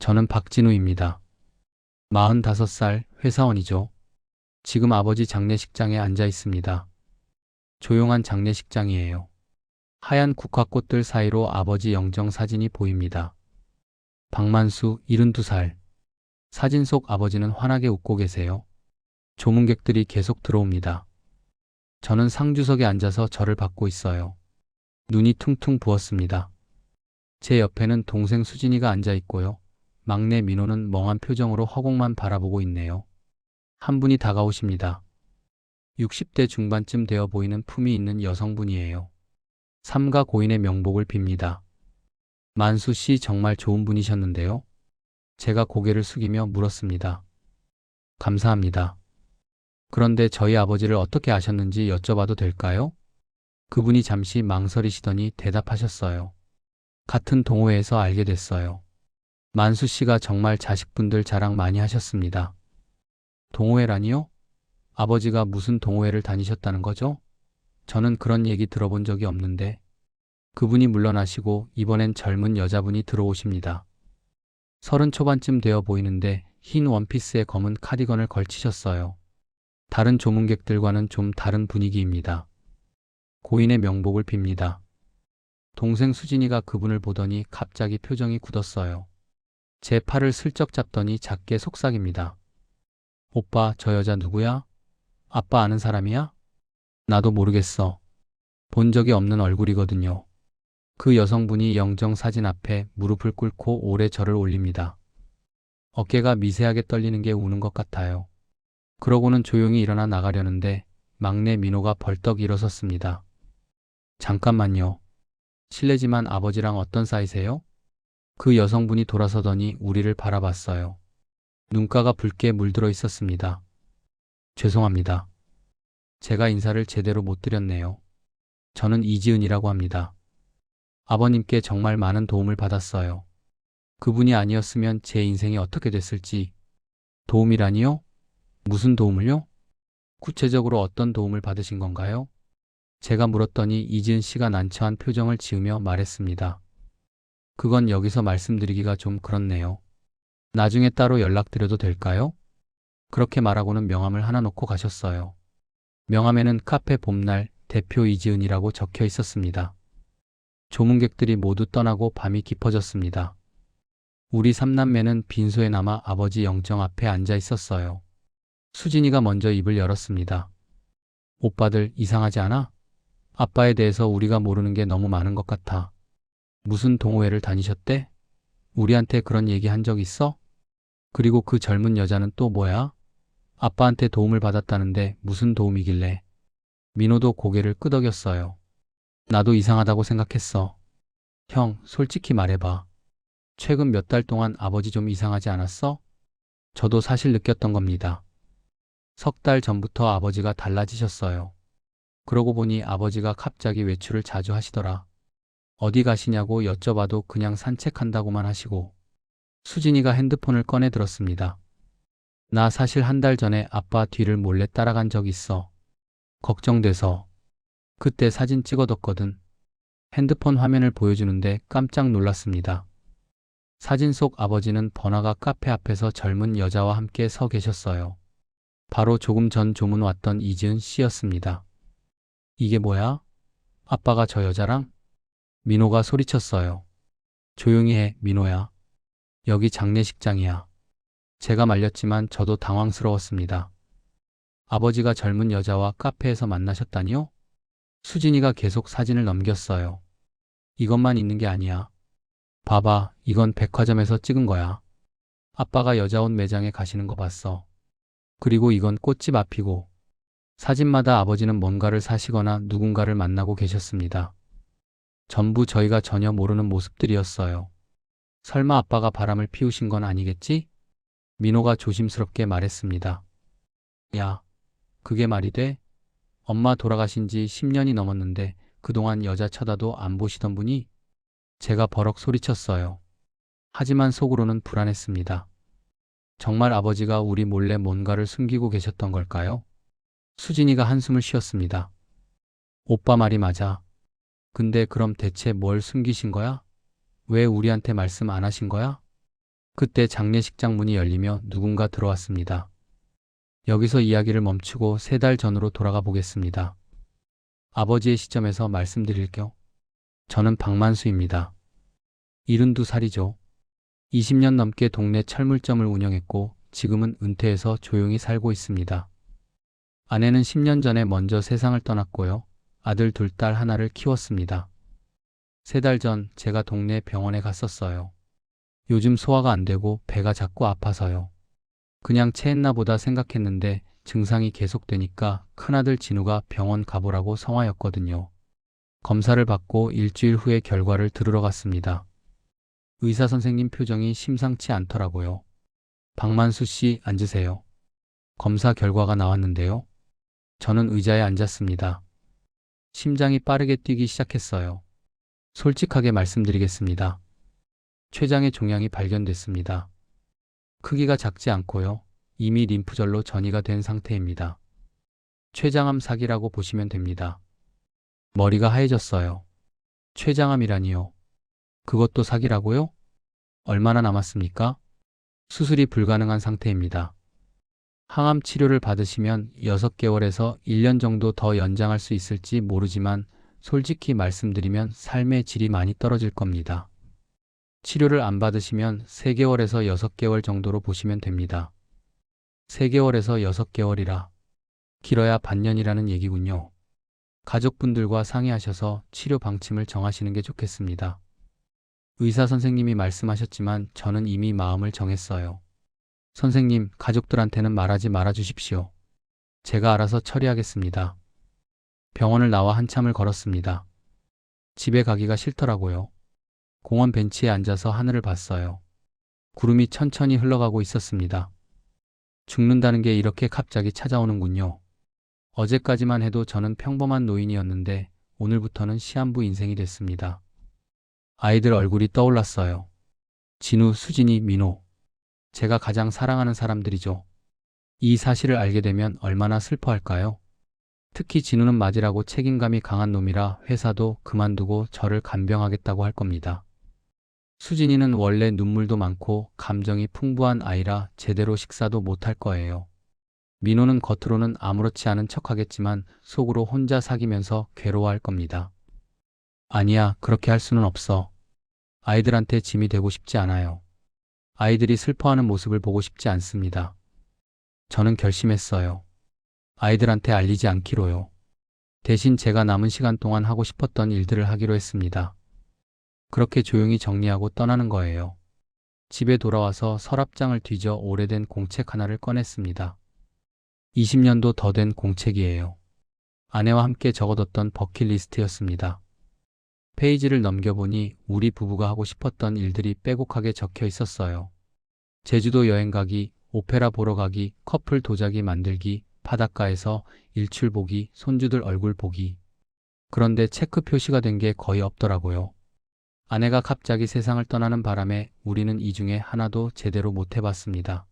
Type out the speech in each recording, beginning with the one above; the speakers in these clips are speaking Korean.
저는 박진우입니다. 45살 회사원이죠. 지금 아버지 장례식장에 앉아 있습니다. 조용한 장례식장이에요. 하얀 국화꽃들 사이로 아버지 영정 사진이 보입니다. 박만수 72살. 사진 속 아버지는 환하게 웃고 계세요. 조문객들이 계속 들어옵니다. 저는 상주석에 앉아서 절을 받고 있어요. 눈이 퉁퉁 부었습니다. 제 옆에는 동생 수진이가 앉아 있고요. 막내 민호는 멍한 표정으로 허공만 바라보고 있네요. 한 분이 다가오십니다. 60대 중반쯤 되어 보이는 품이 있는 여성분이에요. 삼가 고인의 명복을 빕니다. 만수 씨 정말 좋은 분이셨는데요. 제가 고개를 숙이며 물었습니다. 감사합니다. 그런데 저희 아버지를 어떻게 아셨는지 여쭤봐도 될까요? 그분이 잠시 망설이시더니 대답하셨어요. 같은 동호회에서 알게 됐어요. 만수 씨가 정말 자식분들 자랑 많이 하셨습니다. 동호회라니요? 아버지가 무슨 동호회를 다니셨다는 거죠? 저는 그런 얘기 들어본 적이 없는데. 그분이 물러나시고 이번엔 젊은 여자분이 들어오십니다. 30 초반쯤 되어 보이는데 흰 원피스에 검은 카디건을 걸치셨어요. 다른 조문객들과는 좀 다른 분위기입니다. 고인의 명복을 빕니다. 동생 수진이가 그분을 보더니 갑자기 표정이 굳었어요. 제 팔을 슬쩍 잡더니 작게 속삭입니다. 오빠, 저 여자 누구야? 아빠 아는 사람이야? 나도 모르겠어. 본 적이 없는 얼굴이거든요. 그 여성분이 영정 사진 앞에 무릎을 꿇고 오래 절을 올립니다. 어깨가 미세하게 떨리는 게 우는 것 같아요. 그러고는 조용히 일어나 나가려는데 막내 민호가 벌떡 일어섰습니다. 잠깐만요. 실례지만 아버지랑 어떤 사이세요? 그 여성분이 돌아서더니 우리를 바라봤어요. 눈가가 붉게 물들어 있었습니다. 죄송합니다. 제가 인사를 제대로 못 드렸네요. 저는 이지은이라고 합니다. 아버님께 정말 많은 도움을 받았어요. 그분이 아니었으면 제 인생이 어떻게 됐을지. 도움이라니요? 무슨 도움을요? 구체적으로 어떤 도움을 받으신 건가요? 제가 물었더니 이지은 씨가 난처한 표정을 지으며 말했습니다. 그건 여기서 말씀드리기가 좀 그렇네요. 나중에 따로 연락드려도 될까요? 그렇게 말하고는 명함을 하나 놓고 가셨어요. 명함에는 카페 봄날 대표 이지은이라고 적혀 있었습니다. 조문객들이 모두 떠나고 밤이 깊어졌습니다. 우리 삼남매는 빈소에 남아 아버지 영정 앞에 앉아 있었어요. 수진이가 먼저 입을 열었습니다. 오빠들 이상하지 않아? 아빠에 대해서 우리가 모르는 게 너무 많은 것 같아. 무슨 동호회를 다니셨대? 우리한테 그런 얘기 한 적 있어? 그리고 그 젊은 여자는 또 뭐야? 아빠한테 도움을 받았다는데 무슨 도움이길래? 민호도 고개를 끄덕였어요. 나도 이상하다고 생각했어. 형, 솔직히 말해봐. 최근 몇 달 동안 아버지 좀 이상하지 않았어? 저도 사실 느꼈던 겁니다. 3달 전부터 아버지가 달라지셨어요. 그러고 보니 아버지가 갑자기 외출을 자주 하시더라. 어디 가시냐고 여쭤봐도 그냥 산책한다고만 하시고. 수진이가 핸드폰을 꺼내 들었습니다. 나 사실 한 달 전에 아빠 뒤를 몰래 따라간 적 있어. 걱정돼서. 그때 사진 찍어뒀거든. 핸드폰 화면을 보여주는데 깜짝 놀랐습니다. 사진 속 아버지는 번화가 카페 앞에서 젊은 여자와 함께 서 계셨어요. 바로 조금 전 조문 왔던 이지은 씨였습니다. 이게 뭐야? 아빠가 저 여자랑? 민호가 소리쳤어요. 조용히 해, 민호야. 여기 장례식장이야. 제가 말렸지만 저도 당황스러웠습니다. 아버지가 젊은 여자와 카페에서 만나셨다니요? 수진이가 계속 사진을 넘겼어요. 이것만 있는 게 아니야. 봐봐, 이건 백화점에서 찍은 거야. 아빠가 여자 옷 매장에 가시는 거 봤어. 그리고 이건 꽃집 앞이고. 사진마다 아버지는 뭔가를 사시거나 누군가를 만나고 계셨습니다. 전부 저희가 전혀 모르는 모습들이었어요. 설마 아빠가 바람을 피우신 건 아니겠지? 민호가 조심스럽게 말했습니다. 야, 그게 말이 돼? 엄마 돌아가신 지 10년이 넘었는데 그동안 여자 쳐다도 안 보시던 분이? 제가 버럭 소리쳤어요. 하지만 속으로는 불안했습니다. 정말 아버지가 우리 몰래 뭔가를 숨기고 계셨던 걸까요? 수진이가 한숨을 쉬었습니다. 오빠 말이 맞아. 근데 그럼 대체 뭘 숨기신 거야? 왜 우리한테 말씀 안 하신 거야? 그때 장례식장 문이 열리며 누군가 들어왔습니다. 여기서 이야기를 멈추고 3달 전으로 돌아가 보겠습니다. 아버지의 시점에서 말씀드릴게요. 저는 박만수입니다. 72살이죠. 20년 넘게 동네 철물점을 운영했고 지금은 은퇴해서 조용히 살고 있습니다. 아내는 10년 전에 먼저 세상을 떠났고요. 아들 2, 딸 하나를 키웠습니다. 3달 전 제가 동네 병원에 갔었어요. 요즘 소화가 안 되고 배가 자꾸 아파서요. 그냥 체했나 보다 생각했는데 증상이 계속되니까 큰아들 진우가 병원 가보라고 성화였거든요. 검사를 받고 일주일 후에 결과를 들으러 갔습니다. 의사 선생님 표정이 심상치 않더라고요. 박만수 씨 앉으세요. 검사 결과가 나왔는데요. 저는 의자에 앉았습니다. 심장이 빠르게 뛰기 시작했어요. 솔직하게 말씀드리겠습니다. 췌장의 종양이 발견됐습니다. 크기가 작지 않고요. 이미 림프절로 전이가 된 상태입니다. 췌장암 사기라고 보시면 됩니다. 머리가 하얘졌어요. 췌장암이라니요. 그것도 사기라고요? 얼마나 남았습니까? 수술이 불가능한 상태입니다. 항암 치료를 받으시면 6개월에서 1년 정도 더 연장할 수 있을지 모르지만 솔직히 말씀드리면 삶의 질이 많이 떨어질 겁니다. 치료를 안 받으시면 3개월에서 6개월 정도로 보시면 됩니다. 3개월에서 6개월이라 길어야 반년이라는 얘기군요. 가족분들과 상의하셔서 치료 방침을 정하시는 게 좋겠습니다. 의사 선생님이 말씀하셨지만 저는 이미 마음을 정했어요. 선생님, 가족들한테는 말하지 말아 주십시오. 제가 알아서 처리하겠습니다. 병원을 나와 한참을 걸었습니다. 집에 가기가 싫더라고요. 공원 벤치에 앉아서 하늘을 봤어요. 구름이 천천히 흘러가고 있었습니다. 죽는다는 게 이렇게 갑자기 찾아오는군요. 어제까지만 해도 저는 평범한 노인이었는데 오늘부터는 시한부 인생이 됐습니다. 아이들 얼굴이 떠올랐어요. 진우, 수진이, 민호. 제가 가장 사랑하는 사람들이죠. 이 사실을 알게 되면 얼마나 슬퍼할까요? 특히 진우는 맞으라고 책임감이 강한 놈이라 회사도 그만두고 저를 간병하겠다고 할 겁니다. 수진이는 원래 눈물도 많고 감정이 풍부한 아이라 제대로 식사도 못할 거예요. 민호는 겉으로는 아무렇지 않은 척하겠지만 속으로 혼자 사귀면서 괴로워할 겁니다. 아니야, 그렇게 할 수는 없어. 아이들한테 짐이 되고 싶지 않아요. 아이들이 슬퍼하는 모습을 보고 싶지 않습니다. 저는 결심했어요. 아이들한테 알리지 않기로요. 대신 제가 남은 시간 동안 하고 싶었던 일들을 하기로 했습니다. 그렇게 조용히 정리하고 떠나는 거예요. 집에 돌아와서 서랍장을 뒤져 오래된 공책 하나를 꺼냈습니다. 20년도 더 된 공책이에요. 아내와 함께 적어뒀던 버킷리스트였습니다. 페이지를 넘겨보니 우리 부부가 하고 싶었던 일들이 빼곡하게 적혀 있었어요. 제주도 여행 가기, 오페라 보러 가기, 커플 도자기 만들기, 바닷가에서 일출 보기, 손주들 얼굴 보기. 그런데 체크 표시가 된 게 거의 없더라고요. 아내가 갑자기 세상을 떠나는 바람에 우리는 이 중에 하나도 제대로 못 해봤습니다.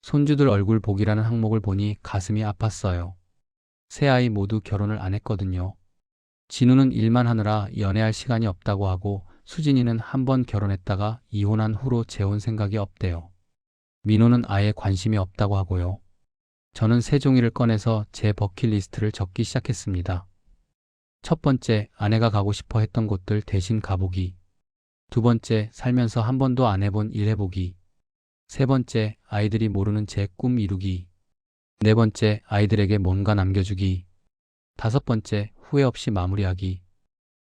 손주들 얼굴 보기라는 항목을 보니 가슴이 아팠어요. 세 아이 모두 결혼을 안 했거든요. 진우는 일만 하느라 연애할 시간이 없다고 하고 수진이는 한 번 결혼했다가 이혼한 후로 재혼 생각이 없대요. 민호는 아예 관심이 없다고 하고요. 저는 세 종이를 꺼내서 제 버킷리스트를 적기 시작했습니다. 첫 번째, 아내가 가고 싶어 했던 곳들 대신 가보기. 두 번째, 살면서 한 번도 안 해본 일 해보기. 세 번째, 아이들이 모르는 제 꿈 이루기. 네 번째, 아이들에게 뭔가 남겨주기. 다섯 번째, 후회 없이 마무리하기.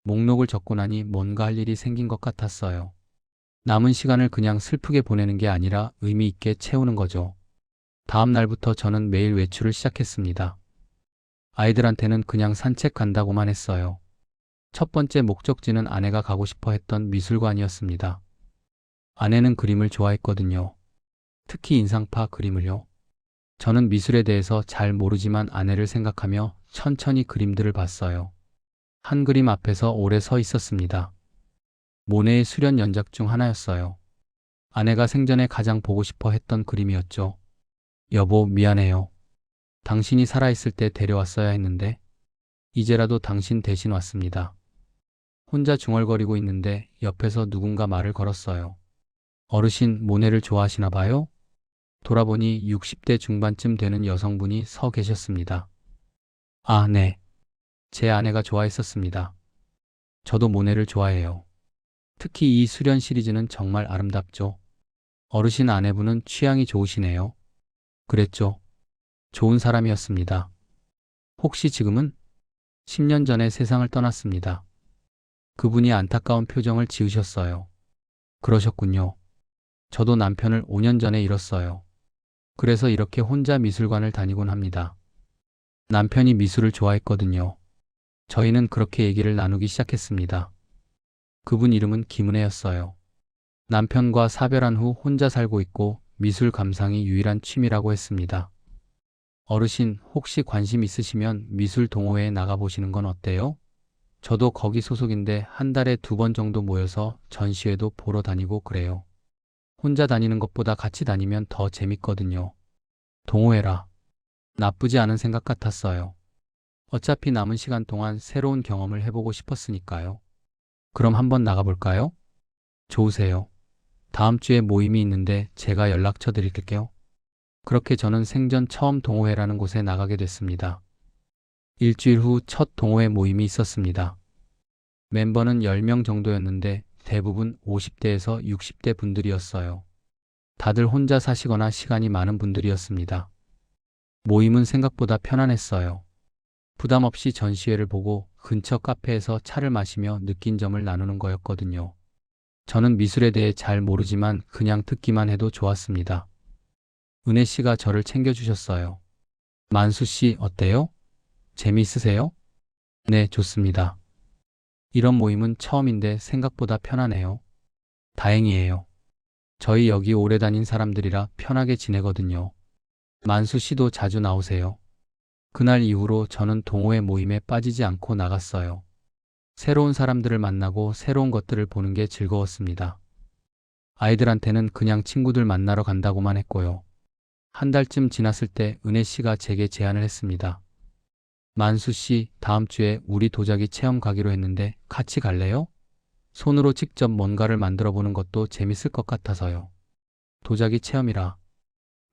목록을 적고 나니 뭔가 할 일이 생긴 것 같았어요. 남은 시간을 그냥 슬프게 보내는 게 아니라 의미 있게 채우는 거죠. 다음 날부터 저는 매일 외출을 시작했습니다. 아이들한테는 그냥 산책 간다고만 했어요. 첫 번째 목적지는 아내가 가고 싶어 했던 미술관이었습니다. 아내는 그림을 좋아했거든요. 특히 인상파 그림을요. 저는 미술에 대해서 잘 모르지만 아내를 생각하며 천천히 그림들을 봤어요. 한 그림 앞에서 오래 서 있었습니다. 모네의 수련 연작 중 하나였어요. 아내가 생전에 가장 보고 싶어 했던 그림이었죠. 여보, 미안해요. 당신이 살아있을 때 데려왔어야 했는데 이제라도 당신 대신 왔습니다. 혼자 중얼거리고 있는데 옆에서 누군가 말을 걸었어요. 어르신 모네를 좋아하시나 봐요? 돌아보니 60대 중반쯤 되는 여성분이 서 계셨습니다. 아, 네. 제 아내가 좋아했었습니다. 저도 모네를 좋아해요. 특히 이 수련 시리즈는 정말 아름답죠. 어르신 아내분은 취향이 좋으시네요. 그랬죠. 좋은 사람이었습니다. 혹시 지금은? 10년 전에 세상을 떠났습니다. 그분이 안타까운 표정을 지으셨어요. 그러셨군요. 저도 남편을 5년 전에 잃었어요. 그래서 이렇게 혼자 미술관을 다니곤 합니다. 남편이 미술을 좋아했거든요. 저희는 그렇게 얘기를 나누기 시작했습니다. 그분 이름은 김은혜였어요. 남편과 사별한 후 혼자 살고 있고 미술 감상이 유일한 취미라고 했습니다. 어르신, 혹시 관심 있으시면 미술 동호회에 나가보시는 건 어때요? 저도 거기 소속인데 한 달에 2번 정도 모여서 전시회도 보러 다니고 그래요. 혼자 다니는 것보다 같이 다니면 더 재밌거든요. 동호회라. 나쁘지 않은 생각 같았어요. 어차피 남은 시간 동안 새로운 경험을 해보고 싶었으니까요. 그럼 한번 나가볼까요? 좋으세요. 다음 주에 모임이 있는데 제가 연락처 드릴게요. 그렇게 저는 생전 처음 동호회라는 곳에 나가게 됐습니다. 일주일 후 첫 동호회 모임이 있었습니다. 멤버는 10명 정도였는데 대부분 50대에서 60대 분들이었어요. 다들 혼자 사시거나 시간이 많은 분들이었습니다. 모임은 생각보다 편안했어요. 부담 없이 전시회를 보고 근처 카페에서 차를 마시며 느낀 점을 나누는 거였거든요. 저는 미술에 대해 잘 모르지만 그냥 듣기만 해도 좋았습니다. 은혜 씨가 저를 챙겨주셨어요. 만수 씨, 어때요? 재미있으세요? 네, 좋습니다. 이런 모임은 처음인데 생각보다 편하네요. 다행이에요. 저희 여기 오래 다닌 사람들이라 편하게 지내거든요. 만수 씨도 자주 나오세요. 그날 이후로 저는 동호회 모임에 빠지지 않고 나갔어요. 새로운 사람들을 만나고 새로운 것들을 보는 게 즐거웠습니다. 아이들한테는 그냥 친구들 만나러 간다고만 했고요. 한 달쯤 지났을 때 은혜 씨가 제게 제안을 했습니다. 만수 씨, 다음 주에 우리 도자기 체험 가기로 했는데 같이 갈래요? 손으로 직접 뭔가를 만들어 보는 것도 재밌을 것 같아서요. 도자기 체험이라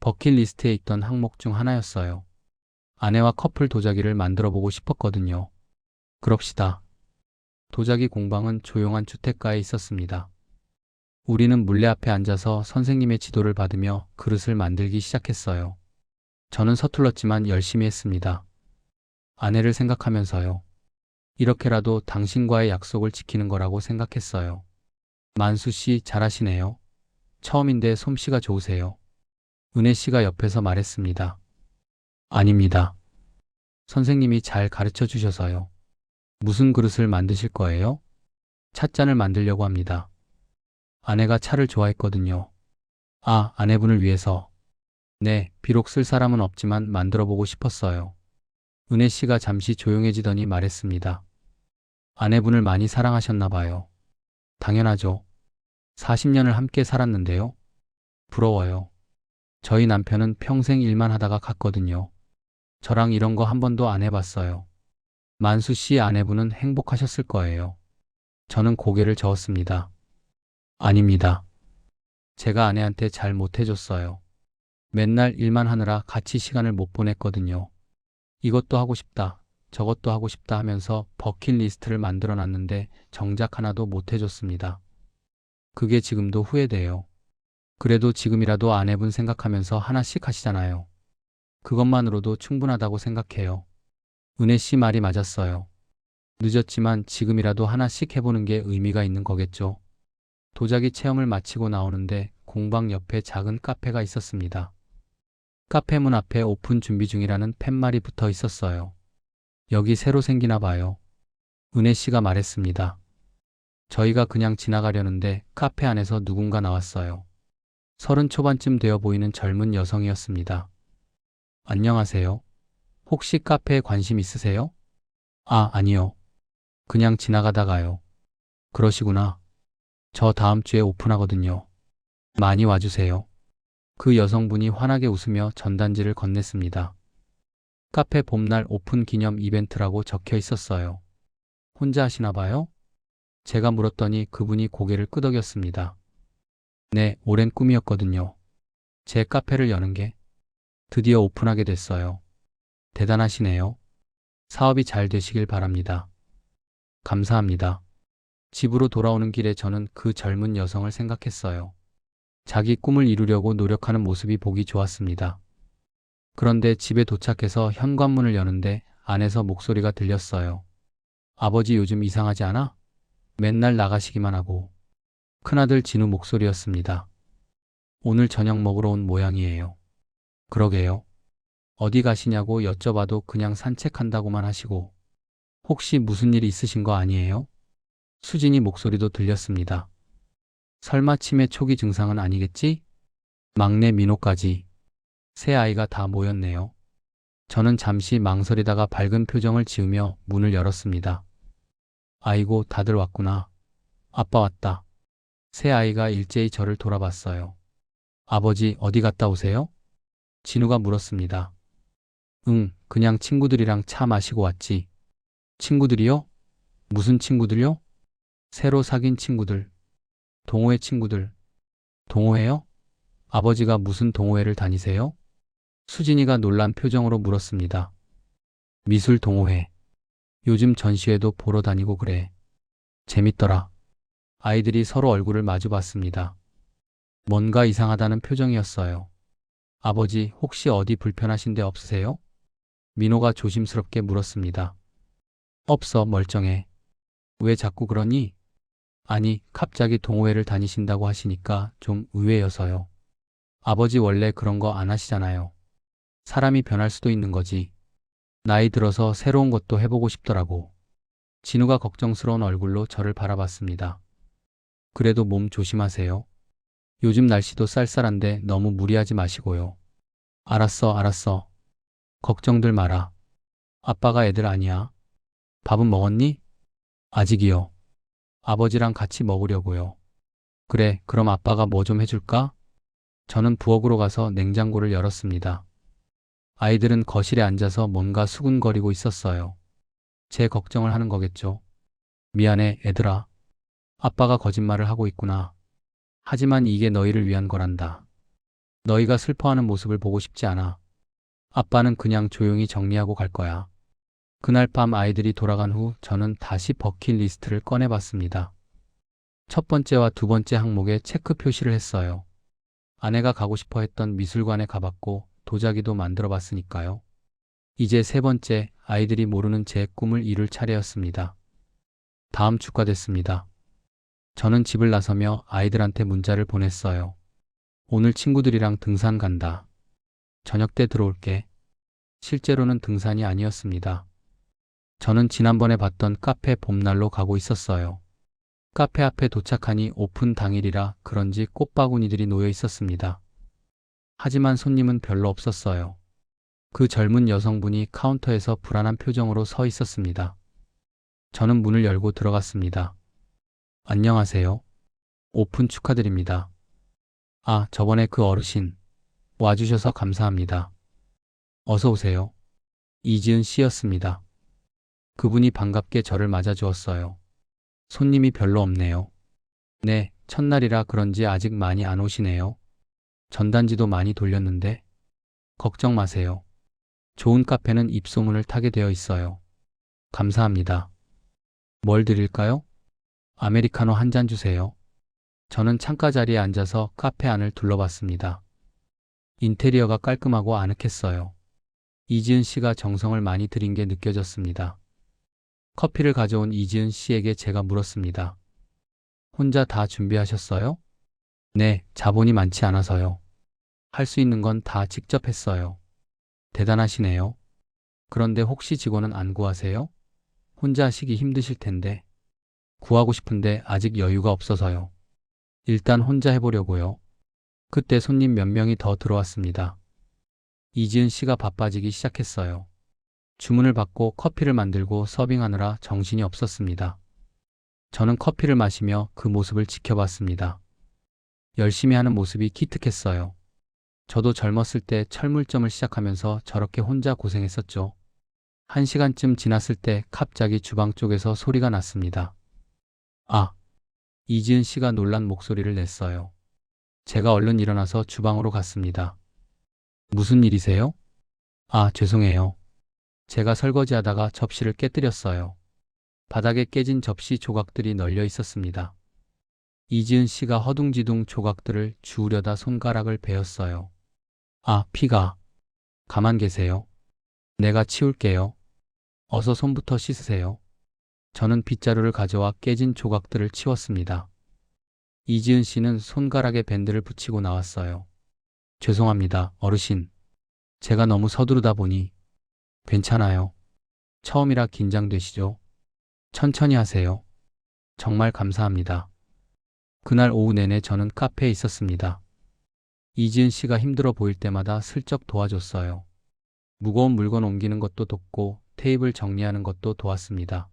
버킷리스트에 있던 항목 중 하나였어요. 아내와 커플 도자기를 만들어 보고 싶었거든요. 그럽시다. 도자기 공방은 조용한 주택가에 있었습니다. 우리는 물레 앞에 앉아서 선생님의 지도를 받으며 그릇을 만들기 시작했어요. 저는 서툴렀지만 열심히 했습니다. 아내를 생각하면서요. 이렇게라도 당신과의 약속을 지키는 거라고 생각했어요. 만수 씨 잘하시네요. 처음인데 솜씨가 좋으세요. 은혜 씨가 옆에서 말했습니다. 아닙니다. 선생님이 잘 가르쳐 주셔서요. 무슨 그릇을 만드실 거예요? 찻잔을 만들려고 합니다. 아내가 차를 좋아했거든요. 아, 아내분을 위해서. 네, 비록 쓸 사람은 없지만 만들어 보고 싶었어요. 은혜 씨가 잠시 조용해지더니 말했습니다. 아내분을 많이 사랑하셨나 봐요. 당연하죠. 40년을 함께 살았는데요. 부러워요. 저희 남편은 평생 일만 하다가 갔거든요. 저랑 이런 거 한 번도 안 해봤어요. 만수 씨 아내분은 행복하셨을 거예요. 저는 고개를 저었습니다. 아닙니다. 제가 아내한테 잘 못해줬어요. 맨날 일만 하느라 같이 시간을 못 보냈거든요. 이것도 하고 싶다, 저것도 하고 싶다 하면서 버킷리스트를 만들어 놨는데 정작 하나도 못해줬습니다. 그게 지금도 후회돼요. 그래도 지금이라도 아내분 생각하면서 하나씩 하시잖아요. 그것만으로도 충분하다고 생각해요. 은혜 씨 말이 맞았어요. 늦었지만 지금이라도 하나씩 해보는 게 의미가 있는 거겠죠. 도자기 체험을 마치고 나오는데 공방 옆에 작은 카페가 있었습니다. 카페 문 앞에 오픈 준비 중이라는 팻말이 붙어 있었어요. 여기 새로 생기나 봐요. 은혜 씨가 말했습니다. 저희가 그냥 지나가려는데 카페 안에서 누군가 나왔어요. 30 초반쯤 되어 보이는 젊은 여성이었습니다. 안녕하세요. 혹시 카페에 관심 있으세요? 아, 아니요. 그냥 지나가다가요. 그러시구나. 저 다음 주에 오픈하거든요. 많이 와주세요. 그 여성분이 환하게 웃으며 전단지를 건넸습니다. 카페 봄날 오픈 기념 이벤트라고 적혀 있었어요. 혼자 하시나 봐요? 제가 물었더니 그분이 고개를 끄덕였습니다. 네, 오랜 꿈이었거든요. 제 카페를 여는 게 드디어 오픈하게 됐어요. 대단하시네요. 사업이 잘 되시길 바랍니다. 감사합니다. 집으로 돌아오는 길에 저는 그 젊은 여성을 생각했어요. 자기 꿈을 이루려고 노력하는 모습이 보기 좋았습니다. 그런데 집에 도착해서 현관문을 여는데 안에서 목소리가 들렸어요. 아버지 요즘 이상하지 않아? 맨날 나가시기만 하고. 큰아들 진우 목소리였습니다. 오늘 저녁 먹으러 온 모양이에요. 그러게요. 어디 가시냐고 여쭤봐도 그냥 산책한다고만 하시고. 혹시 무슨 일 있으신 거 아니에요? 수진이 목소리도 들렸습니다. 설마 치매 초기 증상은 아니겠지? 막내 민호까지. 세 아이가 다 모였네요. 저는 잠시 망설이다가 밝은 표정을 지으며 문을 열었습니다. 아이고, 다들 왔구나. 아빠 왔다. 세 아이가 일제히 저를 돌아봤어요. 아버지, 어디 갔다 오세요? 진우가 물었습니다. 응, 그냥 친구들이랑 차 마시고 왔지. 친구들이요? 무슨 친구들요? 새로 사귄 친구들. 동호회 친구들. 동호회요? 아버지가 무슨 동호회를 다니세요? 수진이가 놀란 표정으로 물었습니다. 미술 동호회. 요즘 전시회도 보러 다니고 그래. 재밌더라. 아이들이 서로 얼굴을 마주 봤습니다. 뭔가 이상하다는 표정이었어요. 아버지, 혹시 어디 불편하신 데 없으세요? 민호가 조심스럽게 물었습니다. 없어, 멀쩡해. 왜 자꾸 그러니? 아니, 갑자기 동호회를 다니신다고 하시니까 좀 의외여서요. 아버지 원래 그런 거 안 하시잖아요. 사람이 변할 수도 있는 거지. 나이 들어서 새로운 것도 해보고 싶더라고. 진우가 걱정스러운 얼굴로 저를 바라봤습니다. 그래도 몸 조심하세요. 요즘 날씨도 쌀쌀한데 너무 무리하지 마시고요. 알았어, 알았어. 걱정들 마라. 아빠가 애들 아니야. 밥은 먹었니? 아직이요. 아버지랑 같이 먹으려고요. 그래, 그럼 아빠가 뭐 좀 해줄까? 저는 부엌으로 가서 냉장고를 열었습니다. 아이들은 거실에 앉아서 뭔가 수군거리고 있었어요. 제 걱정을 하는 거겠죠. 미안해, 애들아. 아빠가 거짓말을 하고 있구나. 하지만 이게 너희를 위한 거란다. 너희가 슬퍼하는 모습을 보고 싶지 않아. 아빠는 그냥 조용히 정리하고 갈 거야. 그날 밤 아이들이 돌아간 후 저는 다시 버킷리스트를 꺼내봤습니다. 첫 번째와 두 번째 항목에 체크 표시를 했어요. 아내가 가고 싶어 했던 미술관에 가봤고 도자기도 만들어 봤으니까요. 이제 세 번째, 아이들이 모르는 제 꿈을 이룰 차례였습니다. 다음 주가 됐습니다. 저는 집을 나서며 아이들한테 문자를 보냈어요. 오늘 친구들이랑 등산 간다. 저녁 때 들어올게. 실제로는 등산이 아니었습니다. 저는 지난번에 봤던 카페 봄날로 가고 있었어요. 카페 앞에 도착하니 오픈 당일이라 그런지 꽃바구니들이 놓여 있었습니다. 하지만 손님은 별로 없었어요. 그 젊은 여성분이 카운터에서 불안한 표정으로 서 있었습니다. 저는 문을 열고 들어갔습니다. 안녕하세요. 오픈 축하드립니다. 아, 저번에 그 어르신 와주셔서 감사합니다. 어서 오세요. 이지은 씨였습니다. 그분이 반갑게 저를 맞아주었어요. 손님이 별로 없네요. 네, 첫날이라 그런지 아직 많이 안 오시네요. 전단지도 많이 돌렸는데. 걱정 마세요. 좋은 카페는 입소문을 타게 되어 있어요. 감사합니다. 뭘 드릴까요? 아메리카노 한 잔 주세요. 저는 창가 자리에 앉아서 카페 안을 둘러봤습니다. 인테리어가 깔끔하고 아늑했어요. 이지은 씨가 정성을 많이 들인 게 느껴졌습니다. 커피를 가져온 이지은 씨에게 제가 물었습니다. 혼자 다 준비하셨어요? 네, 자본이 많지 않아서요. 할 수 있는 건 다 직접 했어요. 대단하시네요. 그런데 혹시 직원은 안 구하세요? 혼자 하시기 힘드실 텐데. 구하고 싶은데 아직 여유가 없어서요. 일단 혼자 해보려고요. 그때 손님 몇 명이 더 들어왔습니다. 이지은 씨가 바빠지기 시작했어요. 주문을 받고 커피를 만들고 서빙하느라 정신이 없었습니다. 저는 커피를 마시며 그 모습을 지켜봤습니다. 열심히 하는 모습이 기특했어요. 저도 젊었을 때 철물점을 시작하면서 저렇게 혼자 고생했었죠. 1시간쯤 지났을 때 갑자기 주방 쪽에서 소리가 났습니다. 아! 이지은 씨가 놀란 목소리를 냈어요. 제가 얼른 일어나서 주방으로 갔습니다. 무슨 일이세요? 아, 죄송해요. 제가 설거지하다가 접시를 깨뜨렸어요. 바닥에 깨진 접시 조각들이 널려 있었습니다. 이지은 씨가 허둥지둥 조각들을 주우려다 손가락을 베었어요. 아, 피가. 가만 계세요. 내가 치울게요. 어서 손부터 씻으세요. 저는 빗자루를 가져와 깨진 조각들을 치웠습니다. 이지은 씨는 손가락에 밴드를 붙이고 나왔어요. 죄송합니다, 어르신. 제가 너무 서두르다 보니. 괜찮아요. 처음이라 긴장되시죠? 천천히 하세요. 정말 감사합니다. 그날 오후 내내 저는 카페에 있었습니다. 이지은 씨가 힘들어 보일 때마다 슬쩍 도와줬어요. 무거운 물건 옮기는 것도 돕고 테이블 정리하는 것도 도왔습니다.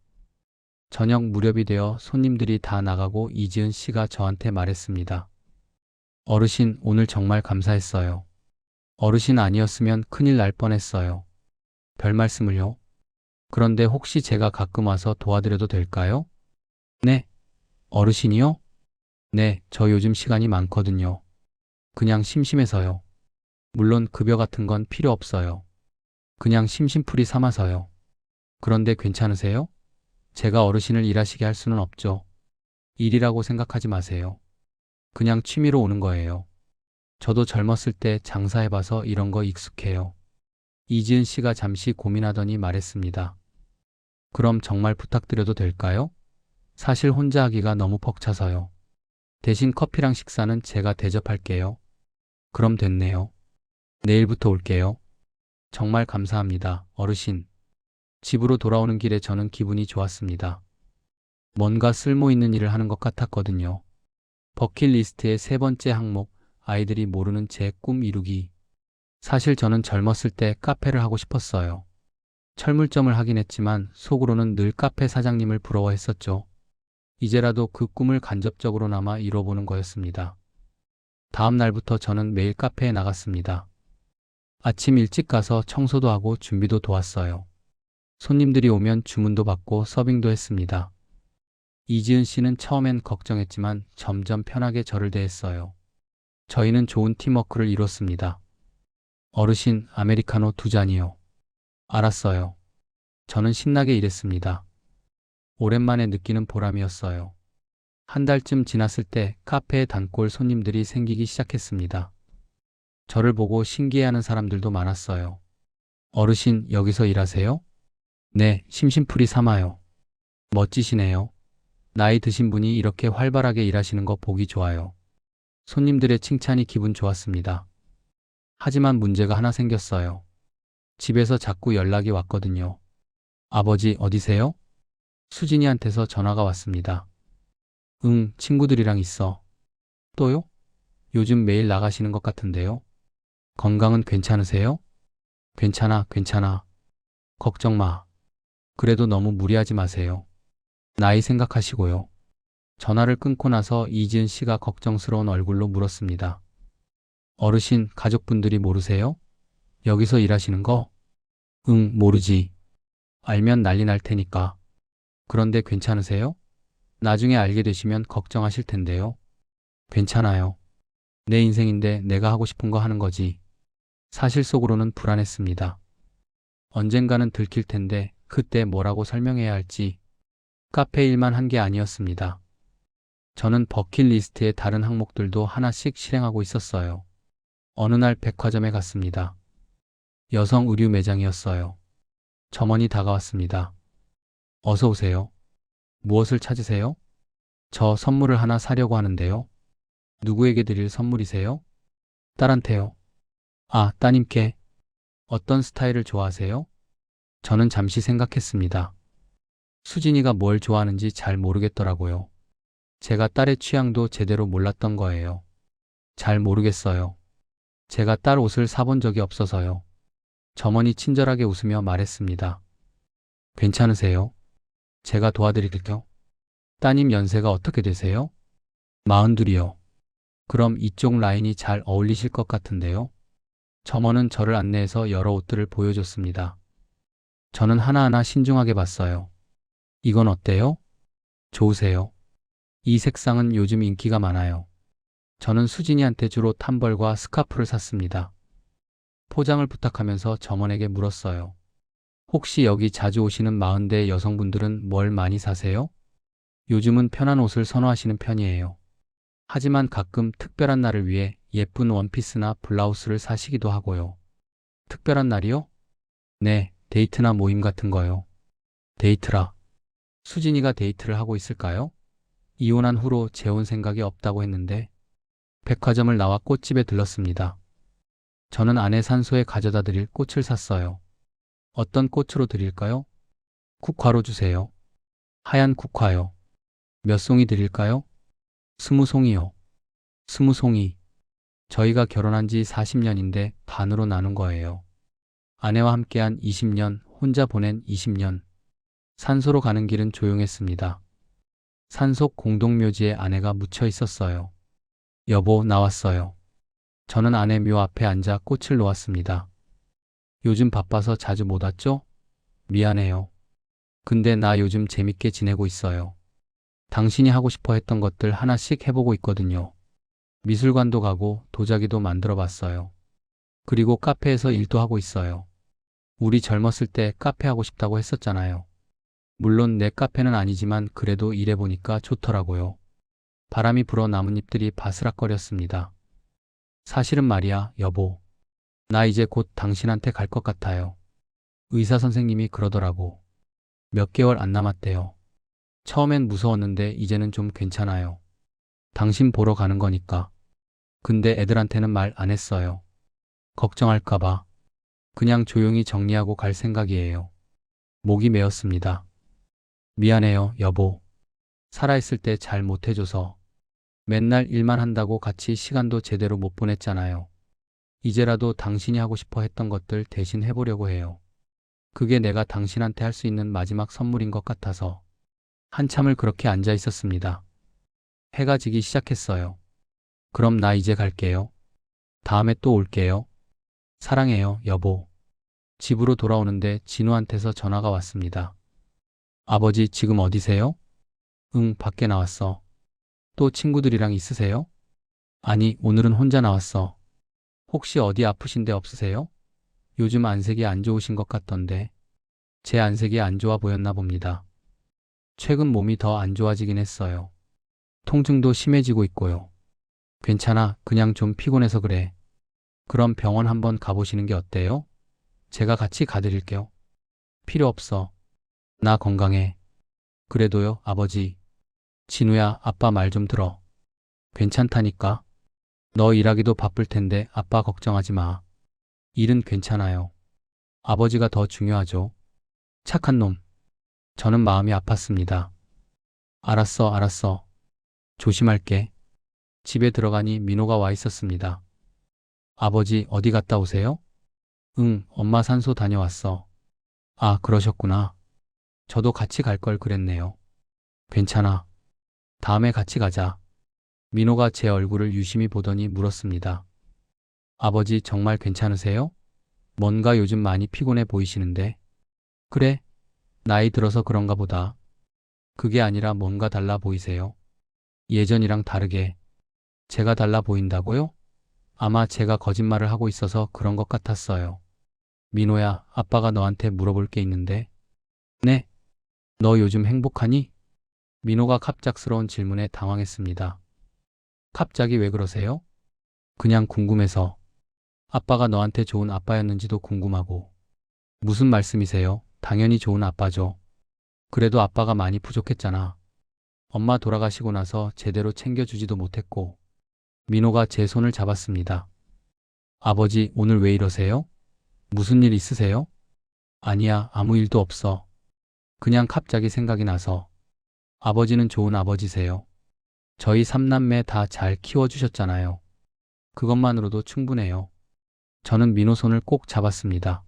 저녁 무렵이 되어 손님들이 다 나가고 이지은 씨가 저한테 말했습니다. 어르신, 오늘 정말 감사했어요. 어르신 아니었으면 큰일 날 뻔했어요. 별 말씀을요. 그런데 혹시 제가 가끔 와서 도와드려도 될까요? 네. 어르신이요? 네, 저 요즘 시간이 많거든요. 그냥 심심해서요. 물론 급여 같은 건 필요 없어요. 그냥 심심풀이 삼아서요. 그런데 괜찮으세요? 제가 어르신을 일하시게 할 수는 없죠. 일이라고 생각하지 마세요. 그냥 취미로 오는 거예요. 저도 젊었을 때 장사해봐서 이런 거 익숙해요. 이지은 씨가 잠시 고민하더니 말했습니다. 그럼 정말 부탁드려도 될까요? 사실 혼자 하기가 너무 벅차서요. 대신 커피랑 식사는 제가 대접할게요. 그럼 됐네요. 내일부터 올게요. 정말 감사합니다, 어르신. 집으로 돌아오는 길에 저는 기분이 좋았습니다. 뭔가 쓸모 있는 일을 하는 것 같았거든요. 버킷리스트의 세 번째 항목, 아이들이 모르는 제 꿈 이루기. 사실 저는 젊었을 때 카페를 하고 싶었어요. 철물점을 하긴 했지만 속으로는 늘 카페 사장님을 부러워했었죠. 이제라도 그 꿈을 간접적으로나마 이뤄보는 거였습니다. 다음 날부터 저는 매일 카페에 나갔습니다. 아침 일찍 가서 청소도 하고 준비도 도왔어요. 손님들이 오면 주문도 받고 서빙도 했습니다. 이지은 씨는 처음엔 걱정했지만 점점 편하게 저를 대했어요. 저희는 좋은 팀워크를 이뤘습니다. 어르신, 아메리카노 2잔이요. 알았어요. 저는 신나게 일했습니다. 오랜만에 느끼는 보람이었어요. 한 달쯤 지났을 때 카페에 단골 손님들이 생기기 시작했습니다. 저를 보고 신기해하는 사람들도 많았어요. 어르신, 여기서 일하세요? 네, 심심풀이 삼아요. 멋지시네요. 나이 드신 분이 이렇게 활발하게 일하시는 거 보기 좋아요. 손님들의 칭찬이 기분 좋았습니다. 하지만 문제가 하나 생겼어요. 집에서 자꾸 연락이 왔거든요. 아버지 어디세요? 수진이한테서 전화가 왔습니다. 응, 친구들이랑 있어. 또요? 요즘 매일 나가시는 것 같은데요. 건강은 괜찮으세요? 괜찮아, 괜찮아. 걱정 마. 그래도 너무 무리하지 마세요. 나이 생각하시고요. 전화를 끊고 나서 이지은 씨가 걱정스러운 얼굴로 물었습니다. 어르신, 가족분들이 모르세요? 여기서 일하시는 거? 응, 모르지. 알면 난리 날 테니까. 그런데 괜찮으세요? 나중에 알게 되시면 걱정하실 텐데요. 괜찮아요. 내 인생인데 내가 하고 싶은 거 하는 거지. 사실 속으로는 불안했습니다. 언젠가는 들킬 텐데 그때 뭐라고 설명해야 할지. 카페 일만 한 게 아니었습니다. 저는 버킷리스트의 다른 항목들도 하나씩 실행하고 있었어요. 어느 날 백화점에 갔습니다. 여성 의류 매장이었어요. 점원이 다가왔습니다. 어서 오세요. 무엇을 찾으세요? 저 선물을 하나 사려고 하는데요. 누구에게 드릴 선물이세요? 딸한테요. 아, 따님께. 어떤 스타일을 좋아하세요? 저는 잠시 생각했습니다. 수진이가 뭘 좋아하는지 잘 모르겠더라고요. 제가 딸의 취향도 제대로 몰랐던 거예요. 잘 모르겠어요. 제가 딸 옷을 사본 적이 없어서요. 점원이 친절하게 웃으며 말했습니다. 괜찮으세요? 제가 도와드릴게요. 따님 연세가 어떻게 되세요? 42이요. 그럼 이쪽 라인이 잘 어울리실 것 같은데요. 점원은 저를 안내해서 여러 옷들을 보여줬습니다. 저는 하나하나 신중하게 봤어요. 이건 어때요? 좋으세요? 이 색상은 요즘 인기가 많아요. 저는 수진이한테 주로 탐벌과 스카프를 샀습니다. 포장을 부탁하면서 점원에게 물었어요. 혹시 여기 자주 오시는 40대 여성분들은 뭘 많이 사세요? 요즘은 편한 옷을 선호하시는 편이에요. 하지만 가끔 특별한 날을 위해 예쁜 원피스나 블라우스를 사시기도 하고요. 특별한 날이요? 네, 데이트나 모임 같은 거요. 데이트라. 수진이가 데이트를 하고 있을까요? 이혼한 후로 재혼 생각이 없다고 했는데 백화점을 나와 꽃집에 들렀습니다. 저는 아내 산소에 가져다 드릴 꽃을 샀어요. 어떤 꽃으로 드릴까요? 국화로 주세요. 하얀 국화요. 몇 송이 드릴까요? 20송이요. 20송이. 저희가 결혼한 지 40년인데 반으로 나눈 거예요. 아내와 함께한 20년, 혼자 보낸 20년. 산소로 가는 길은 조용했습니다. 산속 공동묘지에 아내가 묻혀 있었어요. 여보, 나왔어요. 저는 아내 묘 앞에 앉아 꽃을 놓았습니다. 요즘 바빠서 자주 못 왔죠? 미안해요. 근데 나 요즘 재밌게 지내고 있어요. 당신이 하고 싶어 했던 것들 하나씩 해보고 있거든요. 미술관도 가고 도자기도 만들어 봤어요. 그리고 카페에서 일도 하고 있어요. 우리 젊었을 때 카페 하고 싶다고 했었잖아요. 물론 내 카페는 아니지만 그래도 일해보니까 좋더라고요. 바람이 불어 나뭇잎들이 바스락거렸습니다. 사실은 말이야, 여보. 나 이제 곧 당신한테 갈 것 같아요. 의사 선생님이 그러더라고. 몇 개월 안 남았대요. 처음엔 무서웠는데 이제는 좀 괜찮아요. 당신 보러 가는 거니까. 근데 애들한테는 말 안 했어요. 걱정할까 봐. 그냥 조용히 정리하고 갈 생각이에요. 목이 메었습니다. 미안해요, 여보. 살아있을 때 잘 못해줘서. 맨날 일만 한다고 같이 시간도 제대로 못 보냈잖아요. 이제라도 당신이 하고 싶어 했던 것들 대신 해보려고 해요. 그게 내가 당신한테 할 수 있는 마지막 선물인 것 같아서. 한참을 그렇게 앉아 있었습니다. 해가 지기 시작했어요. 그럼 나 이제 갈게요. 다음에 또 올게요. 사랑해요, 여보. 집으로 돌아오는데 진우한테서 전화가 왔습니다. 아버지, 지금 어디세요? 응, 밖에 나왔어. 또 친구들이랑 있으세요? 아니, 오늘은 혼자 나왔어. 혹시 어디 아프신 데 없으세요? 요즘 안색이 안 좋으신 것 같던데. 제 안색이 안 좋아 보였나 봅니다. 최근 몸이 더 안 좋아지긴 했어요. 통증도 심해지고 있고요. 괜찮아, 그냥 좀 피곤해서 그래. 그럼 병원 한번 가보시는 게 어때요? 제가 같이 가드릴게요. 필요 없어. 나 건강해. 그래도요, 아버지. 진우야, 아빠 말 좀 들어. 괜찮다니까. 너 일하기도 바쁠 텐데 아빠 걱정하지 마. 일은 괜찮아요. 아버지가 더 중요하죠. 착한 놈. 저는 마음이 아팠습니다. 알았어, 알았어. 조심할게. 집에 들어가니 민호가 와 있었습니다. 아버지, 어디 갔다 오세요? 응, 엄마 산소 다녀왔어. 아, 그러셨구나. 저도 같이 갈 걸 그랬네요. 괜찮아. 다음에 같이 가자. 민호가 제 얼굴을 유심히 보더니 물었습니다. 아버지, 정말 괜찮으세요? 뭔가 요즘 많이 피곤해 보이시는데. 그래, 나이 들어서 그런가 보다. 그게 아니라 뭔가 달라 보이세요. 예전이랑 다르게. 제가 달라 보인다고요? 아마 제가 거짓말을 하고 있어서 그런 것 같았어요. 민호야, 아빠가 너한테 물어볼 게 있는데. 네? 너 요즘 행복하니? 민호가 갑작스러운 질문에 당황했습니다. 갑자기 왜 그러세요? 그냥 궁금해서. 아빠가 너한테 좋은 아빠였는지도 궁금하고. 무슨 말씀이세요? 당연히 좋은 아빠죠. 그래도 아빠가 많이 부족했잖아. 엄마 돌아가시고 나서 제대로 챙겨주지도 못했고. 민호가 제 손을 잡았습니다. 아버지, 오늘 왜 이러세요? 무슨 일 있으세요? 아니야, 아무 일도 없어. 그냥 갑자기 생각이 나서. 아버지는 좋은 아버지세요. 저희 삼남매 다 잘 키워주셨잖아요. 그것만으로도 충분해요. 저는 민호 손을 꼭 잡았습니다.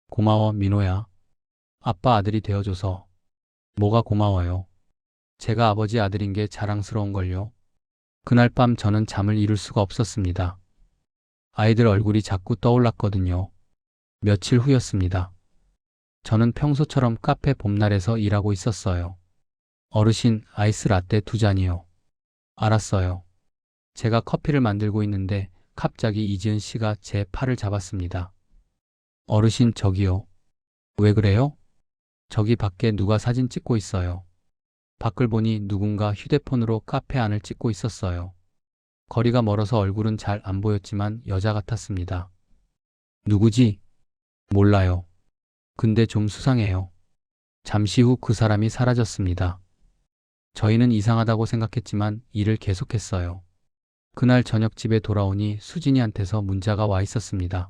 고마워, 민호야. 아빠 아들이 되어줘서. 뭐가 고마워요. 제가 아버지 아들인 게 자랑스러운걸요. 그날 밤 저는 잠을 이룰 수가 없었습니다. 아이들 얼굴이 자꾸 떠올랐거든요. 며칠 후였습니다. 저는 평소처럼 카페 봄날에서 일하고 있었어요. 어르신, 아이스 라떼 2잔이요. 알았어요. 제가 커피를 만들고 있는데 갑자기 이지은 씨가 제 팔을 잡았습니다. 어르신, 저기요. 왜 그래요? 저기 밖에 누가 사진 찍고 있어요. 밖을 보니 누군가 휴대폰으로 카페 안을 찍고 있었어요. 거리가 멀어서 얼굴은 잘 안 보였지만 여자 같았습니다. 누구지? 몰라요. 근데 좀 수상해요. 잠시 후 그 사람이 사라졌습니다. 저희는 이상하다고 생각했지만 일을 계속했어요. 그날 저녁 집에 돌아오니 수진이한테서 문자가 와 있었습니다.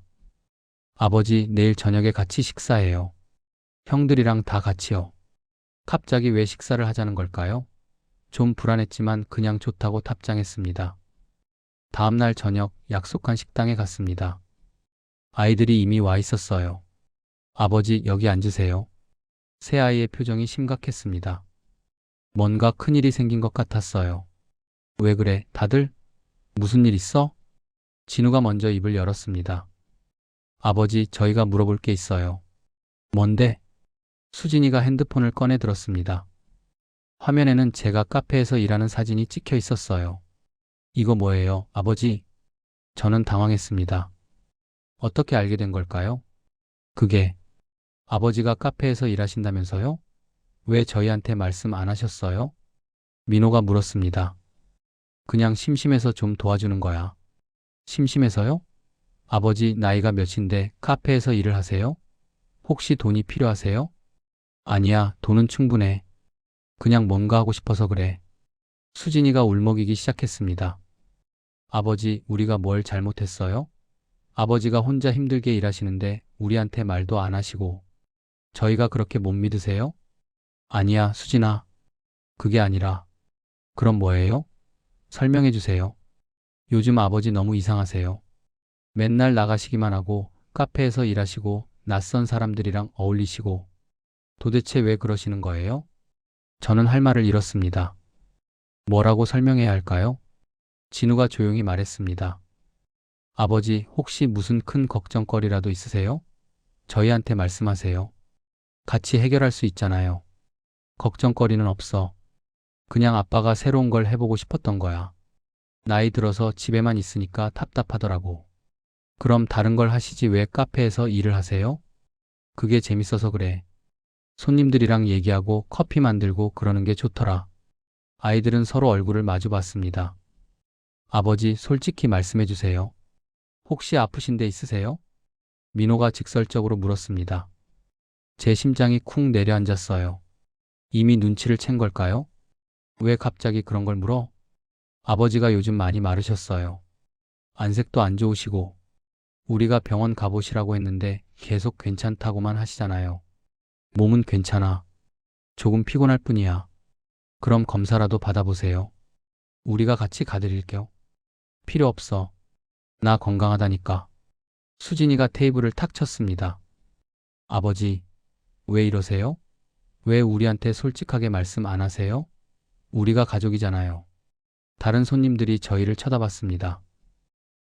아버지, 내일 저녁에 같이 식사해요. 형들이랑 다 같이요. 갑자기 왜 식사를 하자는 걸까요? 좀 불안했지만 그냥 좋다고 답장했습니다. 다음날 저녁 약속한 식당에 갔습니다. 아이들이 이미 와 있었어요. 아버지, 여기 앉으세요. 새아이의 표정이 심각했습니다. 뭔가 큰일이 생긴 것 같았어요. 왜 그래, 다들? 무슨 일 있어? 진우가 먼저 입을 열었습니다. 아버지, 저희가 물어볼 게 있어요. 뭔데? 수진이가 핸드폰을 꺼내 들었습니다. 화면에는 제가 카페에서 일하는 사진이 찍혀 있었어요. 이거 뭐예요, 아버지? 저는 당황했습니다. 어떻게 알게 된 걸까요? 그게 아버지가 카페에서 일하신다면서요? 왜 저희한테 말씀 안 하셨어요? 민호가 물었습니다. 그냥 심심해서 좀 도와주는 거야. 심심해서요? 아버지, 나이가 몇인데 카페에서 일을 하세요? 혹시 돈이 필요하세요? 아니야, 돈은 충분해. 그냥 뭔가 하고 싶어서 그래. 수진이가 울먹이기 시작했습니다. 아버지, 우리가 뭘 잘못했어요? 아버지가 혼자 힘들게 일하시는데 우리한테 말도 안 하시고 저희가 그렇게 못 믿으세요? 아니야, 수진아. 그게 아니라. 그럼 뭐예요? 설명해 주세요. 요즘 아버지 너무 이상하세요. 맨날 나가시기만 하고 카페에서 일하시고 낯선 사람들이랑 어울리시고 도대체 왜 그러시는 거예요? 저는 할 말을 잃었습니다. 뭐라고 설명해야 할까요? 진우가 조용히 말했습니다. 아버지, 혹시 무슨 큰 걱정거리라도 있으세요? 저희한테 말씀하세요. 같이 해결할 수 있잖아요. 걱정거리는 없어. 그냥 아빠가 새로운 걸 해보고 싶었던 거야. 나이 들어서 집에만 있으니까 답답하더라고. 그럼 다른 걸 하시지 왜 카페에서 일을 하세요? 그게 재밌어서 그래. 손님들이랑 얘기하고 커피 만들고 그러는 게 좋더라. 아이들은 서로 얼굴을 마주 봤습니다. 아버지, 솔직히 말씀해 주세요. 혹시 아프신 데 있으세요? 민호가 직설적으로 물었습니다. 제 심장이 쿵 내려앉았어요. 이미 눈치를 챈 걸까요? 왜 갑자기 그런 걸 물어? 아버지가 요즘 많이 마르셨어요. 안색도 안 좋으시고 우리가 병원 가보시라고 했는데 계속 괜찮다고만 하시잖아요. 몸은 괜찮아. 조금 피곤할 뿐이야. 그럼 검사라도 받아보세요. 우리가 같이 가드릴게요. 필요 없어. 나 건강하다니까. 수진이가 테이블을 탁 쳤습니다. 아버지, 왜 이러세요? 왜 우리한테 솔직하게 말씀 안 하세요? 우리가 가족이잖아요. 다른 손님들이 저희를 쳐다봤습니다.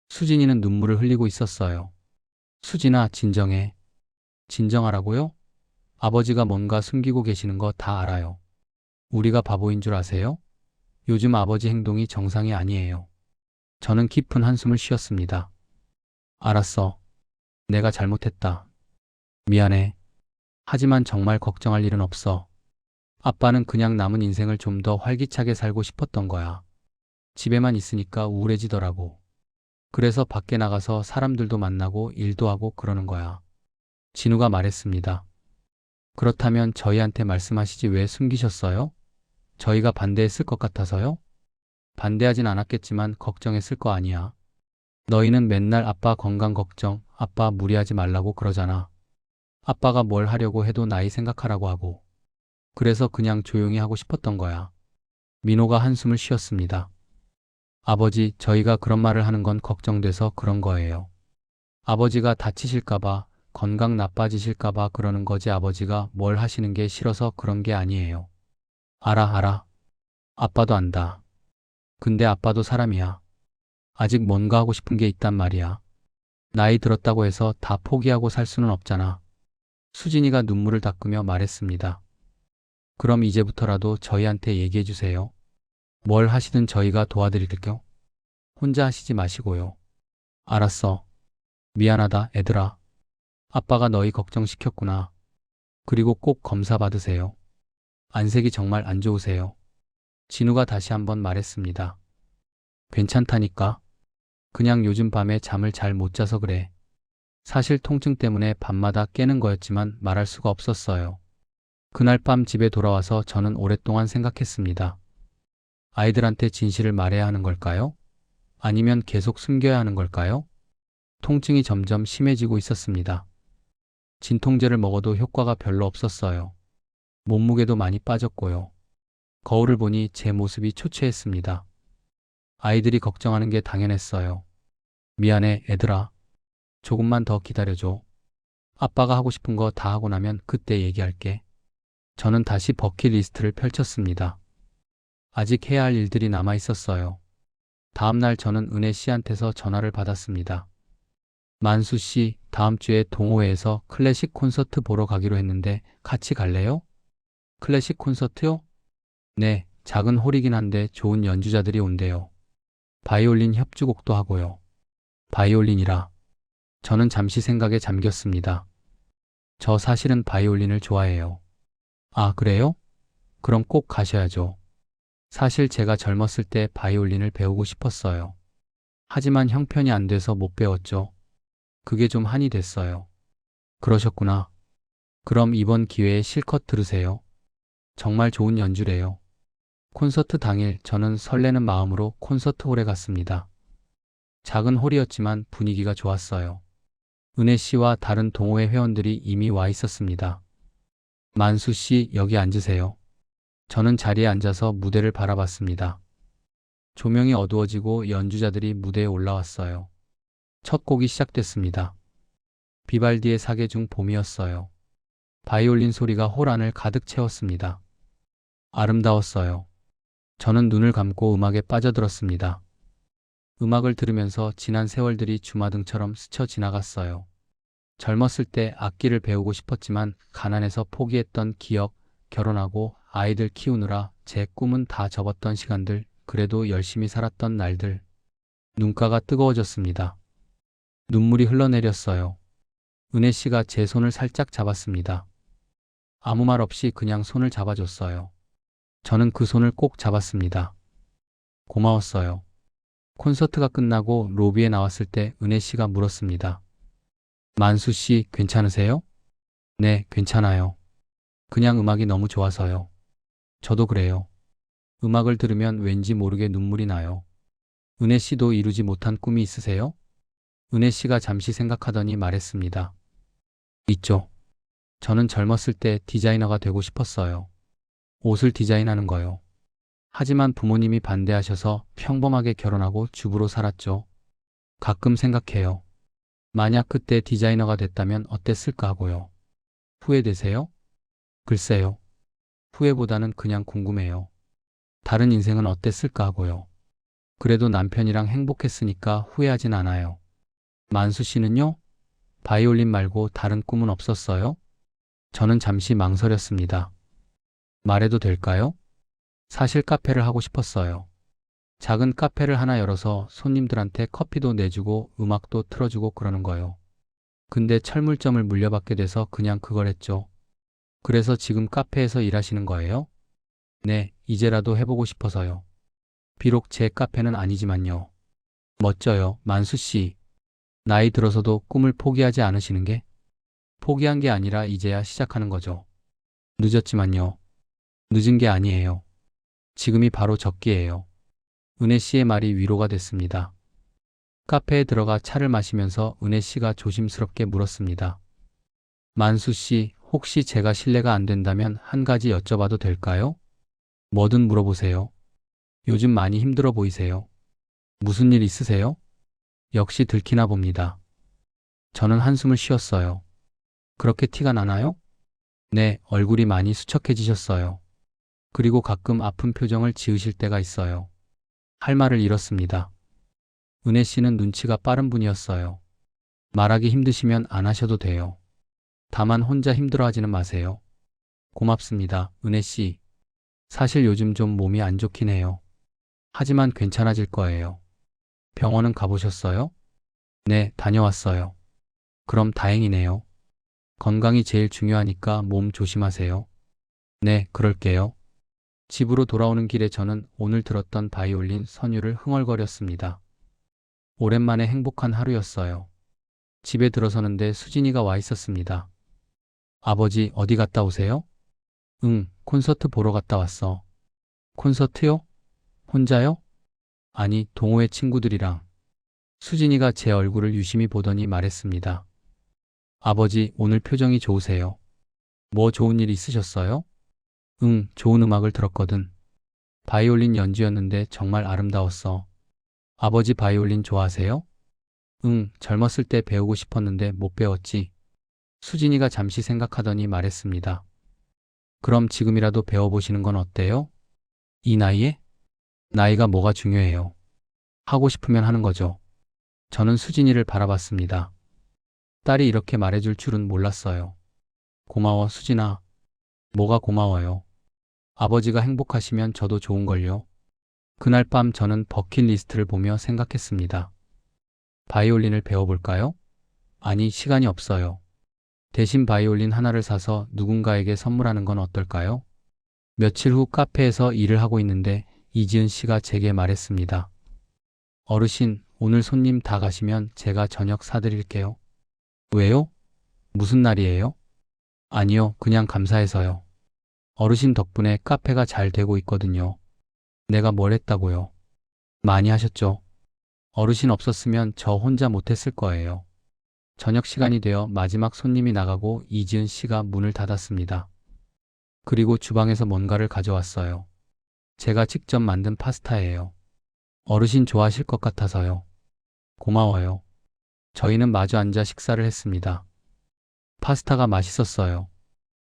수진이는 눈물을 흘리고 있었어요. 수진아, 진정해. 진정하라고요? 아버지가 뭔가 숨기고 계시는 거 다 알아요. 우리가 바보인 줄 아세요? 요즘 아버지 행동이 정상이 아니에요. 저는 깊은 한숨을 쉬었습니다. 알았어. 내가 잘못했다. 미안해. 하지만 정말 걱정할 일은 없어. 아빠는 그냥 남은 인생을 좀 더 활기차게 살고 싶었던 거야. 집에만 있으니까 우울해지더라고. 그래서 밖에 나가서 사람들도 만나고 일도 하고 그러는 거야. 진우가 말했습니다. 그렇다면 저희한테 말씀하시지 왜 숨기셨어요? 저희가 반대했을 것 같아서요? 반대하진 않았겠지만 걱정했을 거 아니야. 너희는 맨날 아빠 건강 걱정, 아빠 무리하지 말라고 그러잖아. 아빠가 뭘 하려고 해도 나이 생각하라고 하고. 그래서 그냥 조용히 하고 싶었던 거야. 민호가 한숨을 쉬었습니다. 아버지, 저희가 그런 말을 하는 건 걱정돼서 그런 거예요. 아버지가 다치실까봐, 건강 나빠지실까봐 그러는 거지 아버지가 뭘 하시는 게 싫어서 그런 게 아니에요. 알아. 아빠도 안다. 근데 아빠도 사람이야. 아직 뭔가 하고 싶은 게 있단 말이야. 나이 들었다고 해서 다 포기하고 살 수는 없잖아. 수진이가 눈물을 닦으며 말했습니다. 그럼 이제부터라도 저희한테 얘기해 주세요. 뭘 하시든 저희가 도와드릴게요. 혼자 하시지 마시고요. 알았어. 미안하다, 애들아. 아빠가 너희 걱정시켰구나. 그리고 꼭 검사 받으세요. 안색이 정말 안 좋으세요. 진우가 다시 한번 말했습니다. 괜찮다니까. 그냥 요즘 밤에 잠을 잘 못 자서 그래. 사실 통증 때문에 밤마다 깨는 거였지만 말할 수가 없었어요. 그날 밤 집에 돌아와서 저는 오랫동안 생각했습니다. 아이들한테 진실을 말해야 하는 걸까요? 아니면 계속 숨겨야 하는 걸까요? 통증이 점점 심해지고 있었습니다. 진통제를 먹어도 효과가 별로 없었어요. 몸무게도 많이 빠졌고요. 거울을 보니 제 모습이 초췌했습니다. 아이들이 걱정하는 게 당연했어요. 미안해, 애들아. 조금만 더 기다려줘. 아빠가 하고 싶은 거 다 하고 나면 그때 얘기할게. 저는 다시 버킷리스트를 펼쳤습니다. 아직 해야 할 일들이 남아 있었어요. 다음날 저는 은혜 씨한테서 전화를 받았습니다. 만수 씨, 다음 주에 동호회에서 클래식 콘서트 보러 가기로 했는데 같이 갈래요? 클래식 콘서트요? 네, 작은 홀이긴 한데 좋은 연주자들이 온대요. 바이올린 협주곡도 하고요. 바이올린이라. 저는 잠시 생각에 잠겼습니다. 저 사실은 바이올린을 좋아해요. 아, 그래요? 그럼 꼭 가셔야죠. 사실 제가 젊었을 때 바이올린을 배우고 싶었어요. 하지만 형편이 안 돼서 못 배웠죠. 그게 좀 한이 됐어요. 그러셨구나. 그럼 이번 기회에 실컷 들으세요. 정말 좋은 연주래요. 콘서트 당일 저는 설레는 마음으로 콘서트홀에 갔습니다. 작은 홀이었지만 분위기가 좋았어요. 은혜 씨와 다른 동호회 회원들이 이미 와 있었습니다. 만수 씨, 여기 앉으세요. 저는 자리에 앉아서 무대를 바라봤습니다. 조명이 어두워지고 연주자들이 무대에 올라왔어요. 첫 곡이 시작됐습니다. 비발디의 사계 중 봄이었어요. 바이올린 소리가 홀 안을 가득 채웠습니다. 아름다웠어요. 저는 눈을 감고 음악에 빠져들었습니다. 음악을 들으면서 지난 세월들이 주마등처럼 스쳐 지나갔어요. 젊었을 때 악기를 배우고 싶었지만 가난해서 포기했던 기억, 결혼하고 아이들 키우느라 제 꿈은 다 접었던 시간들, 그래도 열심히 살았던 날들. 눈가가 뜨거워졌습니다. 눈물이 흘러내렸어요. 은혜 씨가 제 손을 살짝 잡았습니다. 아무 말 없이 그냥 손을 잡아줬어요. 저는 그 손을 꼭 잡았습니다. 고마웠어요. 콘서트가 끝나고 로비에 나왔을 때 은혜 씨가 물었습니다. 만수 씨, 괜찮으세요? 네, 괜찮아요. 그냥 음악이 너무 좋아서요. 저도 그래요. 음악을 들으면 왠지 모르게 눈물이 나요. 은혜 씨도 이루지 못한 꿈이 있으세요? 은혜 씨가 잠시 생각하더니 말했습니다. 있죠. 저는 젊었을 때 디자이너가 되고 싶었어요. 옷을 디자인하는 거요. 하지만 부모님이 반대하셔서 평범하게 결혼하고 주부로 살았죠. 가끔 생각해요. 만약 그때 디자이너가 됐다면 어땠을까 하고요. 후회되세요? 글쎄요. 후회보다는 그냥 궁금해요. 다른 인생은 어땠을까 하고요. 그래도 남편이랑 행복했으니까 후회하진 않아요. 만수 씨는요? 바이올린 말고 다른 꿈은 없었어요? 저는 잠시 망설였습니다. 말해도 될까요? 사실 카페를 하고 싶었어요. 작은 카페를 하나 열어서 손님들한테 커피도 내주고 음악도 틀어주고 그러는 거요. 근데 철물점을 물려받게 돼서 그냥 그걸 했죠. 그래서 지금 카페에서 일하시는 거예요? 네, 이제라도 해보고 싶어서요. 비록 제 카페는 아니지만요. 멋져요, 만수 씨. 나이 들어서도 꿈을 포기하지 않으시는 게? 포기한 게 아니라 이제야 시작하는 거죠. 늦었지만요. 늦은 게 아니에요. 지금이 바로 적기예요. 은혜 씨의 말이 위로가 됐습니다. 카페에 들어가 차를 마시면서 은혜 씨가 조심스럽게 물었습니다. 만수 씨, 혹시 제가 실례가 안 된다면 한 가지 여쭤봐도 될까요? 뭐든 물어보세요. 요즘 많이 힘들어 보이세요. 무슨 일 있으세요? 역시 들키나 봅니다. 저는 한숨을 쉬었어요. 그렇게 티가 나나요? 네, 얼굴이 많이 수척해지셨어요. 그리고 가끔 아픈 표정을 지으실 때가 있어요. 할 말을 잃었습니다. 은혜 씨는 눈치가 빠른 분이었어요. 말하기 힘드시면 안 하셔도 돼요. 다만 혼자 힘들어하지는 마세요. 고맙습니다, 은혜 씨. 사실 요즘 좀 몸이 안 좋긴 해요. 하지만 괜찮아질 거예요. 병원은 가보셨어요? 네, 다녀왔어요. 그럼 다행이네요. 건강이 제일 중요하니까 몸 조심하세요. 네, 그럴게요. 집으로 돌아오는 길에 저는 오늘 들었던 바이올린 선율을 흥얼거렸습니다. 오랜만에 행복한 하루였어요. 집에 들어서는데 수진이가 와 있었습니다. 아버지, 어디 갔다 오세요? 응, 콘서트 보러 갔다 왔어. 콘서트요? 혼자요? 아니, 동호회 친구들이랑. 수진이가 제 얼굴을 유심히 보더니 말했습니다. 아버지, 오늘 표정이 좋으세요. 뭐 좋은 일 있으셨어요? 응, 좋은 음악을 들었거든. 바이올린 연주였는데 정말 아름다웠어. 아버지 바이올린 좋아하세요? 응, 젊었을 때 배우고 싶었는데 못 배웠지. 수진이가 잠시 생각하더니 말했습니다. 그럼 지금이라도 배워보시는 건 어때요? 이 나이에? 나이가 뭐가 중요해요. 하고 싶으면 하는 거죠. 저는 수진이를 바라봤습니다. 딸이 이렇게 말해줄 줄은 몰랐어요. 고마워, 수진아. 뭐가 고마워요. 아버지가 행복하시면 저도 좋은걸요. 그날 밤 저는 버킷리스트를 보며 생각했습니다. 바이올린을 배워볼까요? 아니, 시간이 없어요. 대신 바이올린 하나를 사서 누군가에게 선물하는 건 어떨까요? 며칠 후 카페에서 일을 하고 있는데 이지은 씨가 제게 말했습니다. 어르신, 오늘 손님 다 가시면 제가 저녁 사드릴게요. 왜요? 무슨 날이에요? 아니요, 그냥 감사해서요. 어르신 덕분에 카페가 잘 되고 있거든요. 내가 뭘 했다고요? 많이 하셨죠? 어르신 없었으면 저 혼자 못했을 거예요. 저녁 시간이 되어 마지막 손님이 나가고 이지은 씨가 문을 닫았습니다. 그리고 주방에서 뭔가를 가져왔어요. 제가 직접 만든 파스타예요. 어르신 좋아하실 것 같아서요. 고마워요. 저희는 마주 앉아 식사를 했습니다. 파스타가 맛있었어요.